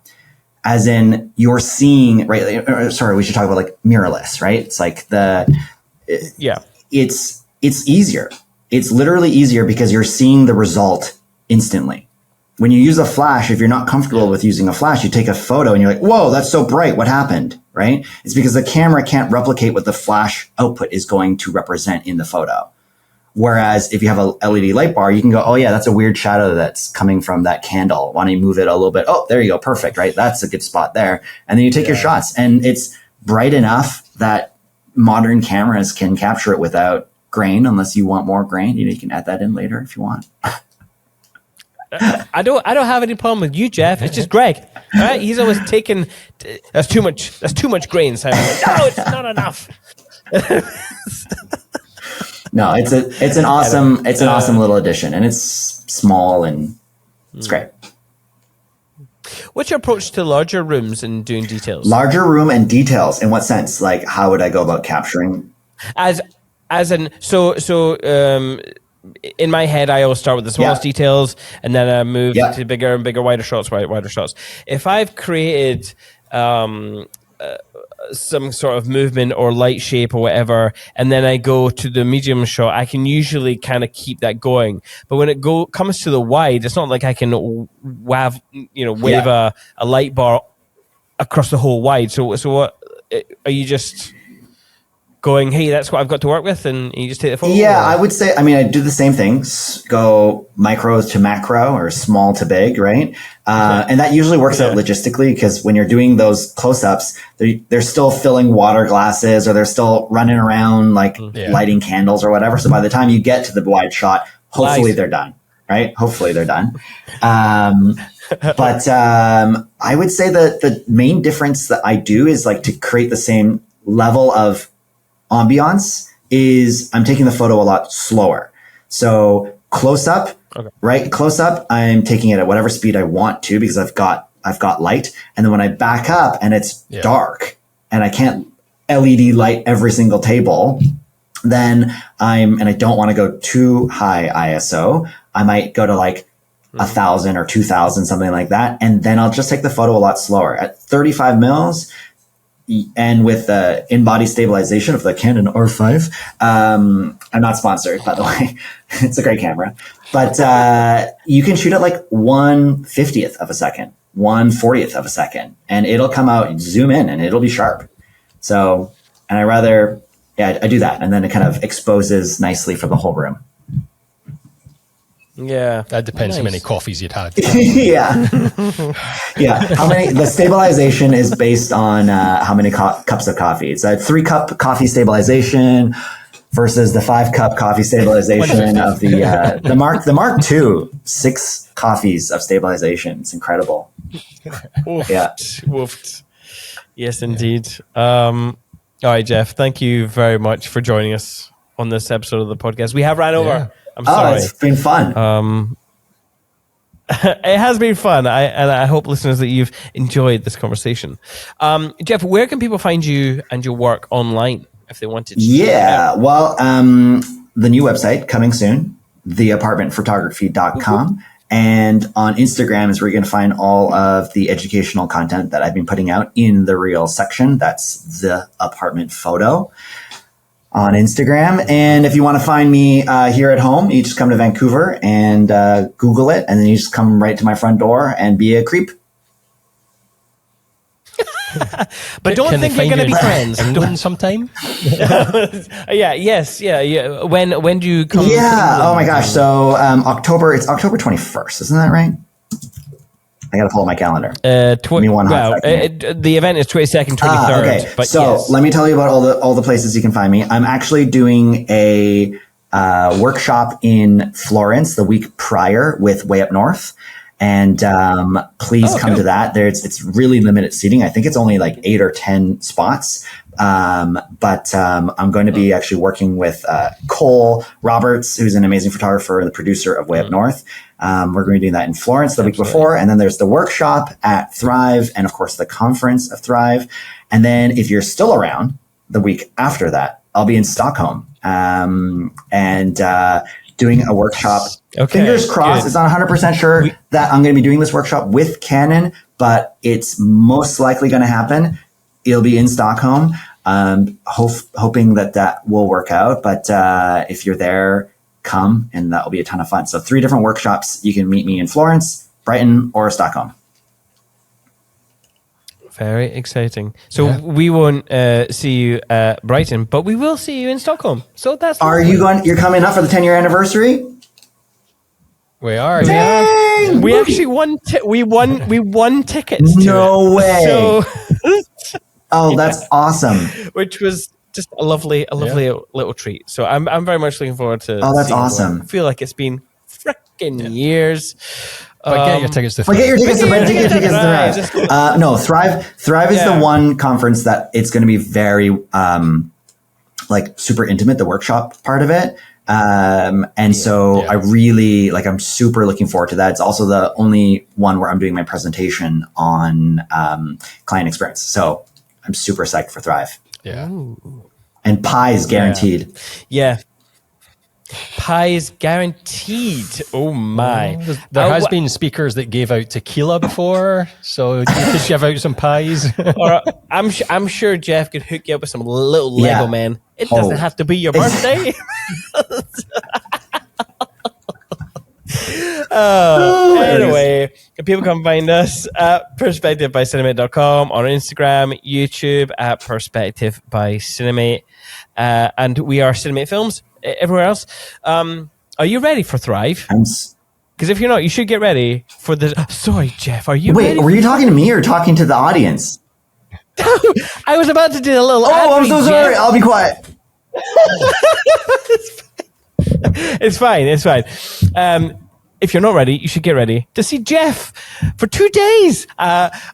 as in you're seeing. Right? Sorry, we should talk about like mirrorless. Right? It's like It's easier. It's literally easier because you're seeing the result instantly. When you use a flash, if you're not comfortable with using a flash, you take a photo and you're like, whoa, that's so bright. What happened? Right? It's because the camera can't replicate what the flash output is going to represent in the photo. Whereas if you have a LED light bar, you can go, oh yeah, that's a weird shadow that's coming from that candle. Why don't you move it a little bit? Oh, there you go. Perfect. Right? That's a good spot there. And then you take your shots, and it's bright enough that modern cameras can capture it without grain, unless you want more grain. You know, you can add that in later if you want. I don't have any problem with you, Jeff. It's just Greg. Right? He's always taking that's too much grain. So no, it's not enough. No, it's an awesome little addition, and it's small and it's great. What's your approach to larger rooms and doing details? Larger room and details in what sense? Like, how would I go about capturing? In my head, I always start with the smallest details, and then I move to bigger and bigger, wider shots. If I've created some sort of movement or light shape or whatever, and then I go to the medium shot, I can usually kind of keep that going. But when it comes to the wide, it's not like I can wave a light bar across the whole wide. So what are you just going, hey, that's what I've got to work with, and you just take the photo? Yeah, I would say, I do the same things, go micro to macro or small to big, right? And that usually works out logistically, because when you're doing those close-ups, they're still filling water glasses, or they're still running around like lighting candles or whatever. So by the time you get to the wide shot, hopefully they're done, right? Hopefully they're done. But I would say that the main difference that I do is like to create the same level of ambiance is I'm taking the photo a lot slower. So close up, right? Close up, I'm taking it at whatever speed I want to, because I've got light. And then when I back up and it's dark and I can't LED light every single table, then I don't want to go too high ISO. I might go to like 1,000 or 2,000, something like that. And then I'll just take the photo a lot slower at 35 mils. And with the in-body stabilization of the Canon R5, I'm not sponsored, by the way. It's a great camera. But you can shoot at like 1/50th of a second, 1/40th of a second, and it'll come out, zoom in, and it'll be sharp. So, and I do that. And then it kind of exposes nicely for the whole room. Yeah. That depends how many coffees you'd had. Yeah. The stabilization is based on how many cups of coffee. It's a 3-cup coffee stabilization versus the 5-cup coffee stabilization of the Mark II, 6 coffees of stabilization. It's incredible. Woofed. Yes, indeed. All right, Jeff, thank you very much for joining us on this episode of the podcast. We have ran over. Yeah. I'm sorry. It's been fun. It has been fun. I hope, listeners, that you've enjoyed this conversation. Jeff, where can people find you and your work online if they wanted to? Yeah, well, the new website coming soon, theapartmentphotography.com. And on Instagram is where you're going to find all of the educational content that I've been putting out in the Reel section. That's The Apartment Photo on Instagram. And if you want to find me here at home, you just come to Vancouver and Google it, and then you just come right to my front door and be a creep. But don't think you're going to be friends. England sometime? Yeah. When do you come? Yeah. Oh my gosh. So it's October 21st. Isn't that right? I got to pull up my calendar. The event is 22nd, 23rd. Okay. But so let me tell you about all the places you can find me. I'm actually doing a workshop in Florence the week prior with Way Up North. And please come to that. It's really limited seating. I think it's only like 8 or 10 spots. But I'm going to be actually working with Cole Roberts, who's an amazing photographer and the producer of Way Up North. We're going to do that in Florence the week before. And then there's the workshop at Thrive, and of course the conference of Thrive. And then if you're still around the week after that, I'll be in Stockholm doing a workshop. Okay, fingers crossed. Good. It's not 100% sure that I'm going to be doing this workshop with Canon, but it's most likely going to happen. It'll be in Stockholm. Hoping that will work out. But if you're there, come, and that will be a ton of fun. So 3 different workshops. You can meet me in Florence, Brighton, or Stockholm. Very exciting. So we won't see you at Brighton, but we will see you in Stockholm. So that's. Are you going? You're coming up for the 10-year anniversary? We are. Dang! We actually won. We won tickets. No way. So, that's awesome. Which was just a lovely little treat. So I'm very much looking forward to. Oh, that's awesome. I feel like it's been frickin' years. Get your tickets to Thrive. Get your tickets to Thrive. No, Thrive is the one conference that it's going to be very super intimate, the workshop part of it. I really I'm super looking forward to that. It's also the only one where I'm doing my presentation on client experience. So I'm super psyched for Thrive. Yeah. Ooh. And pies guaranteed. Yeah. Pies guaranteed. Oh my! There has been speakers that gave out tequila before, so you could give out some pies. Or I'm sure Jeff could hook you up with some little Lego man. It doesn't have to be your birthday. Anyway, People can find us at perspectivebycinemate.com, on Instagram, YouTube at Perspective by Cinemate. And we are Cinemate Films everywhere else. Are you ready for Thrive? Because if you're not, you should get ready for the... Sorry, Jeff, are you ready? Wait, were you talking to me or talking to the audience? I was about to do a little... Oh, I'm so sorry. I'll be quiet. It's fine. If you're not ready, you should get ready to see Jeff for 2 days.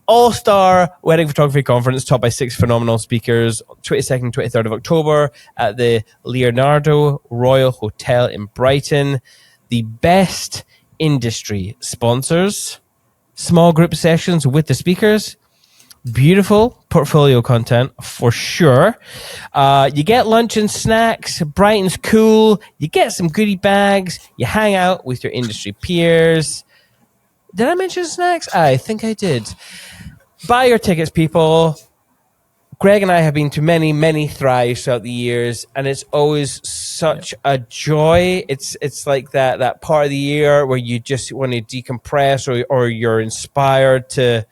All-Star Wedding Photography Conference, taught by 6 phenomenal speakers, 22nd, 23rd of October at the Leonardo Royal Hotel in Brighton. The best industry sponsors, small group sessions with the speakers, beautiful portfolio content for sure. You get lunch and snacks. Brighton's cool. You get some goodie bags. You hang out with your industry peers. Did I mention snacks? I think I did. Buy your tickets, people. Greg and I have been to many, many Thrives throughout the years, and it's always such a joy. It's like that part of the year where you just want to decompress, or you're inspired to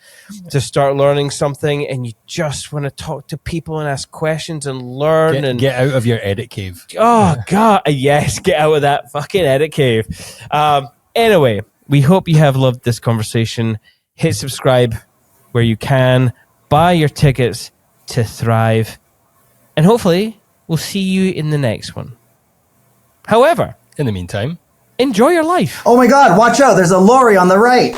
start learning something, and you just want to talk to people and ask questions and learn and get out of your edit cave. Oh God, yes, get out of that fucking edit cave. Anyway, we hope you have loved this conversation. Hit subscribe where you can. Buy your tickets to Thrive, and hopefully we'll see you in the next one. However, in the meantime, enjoy your life. Oh my God, watch out, there's a lorry on the right.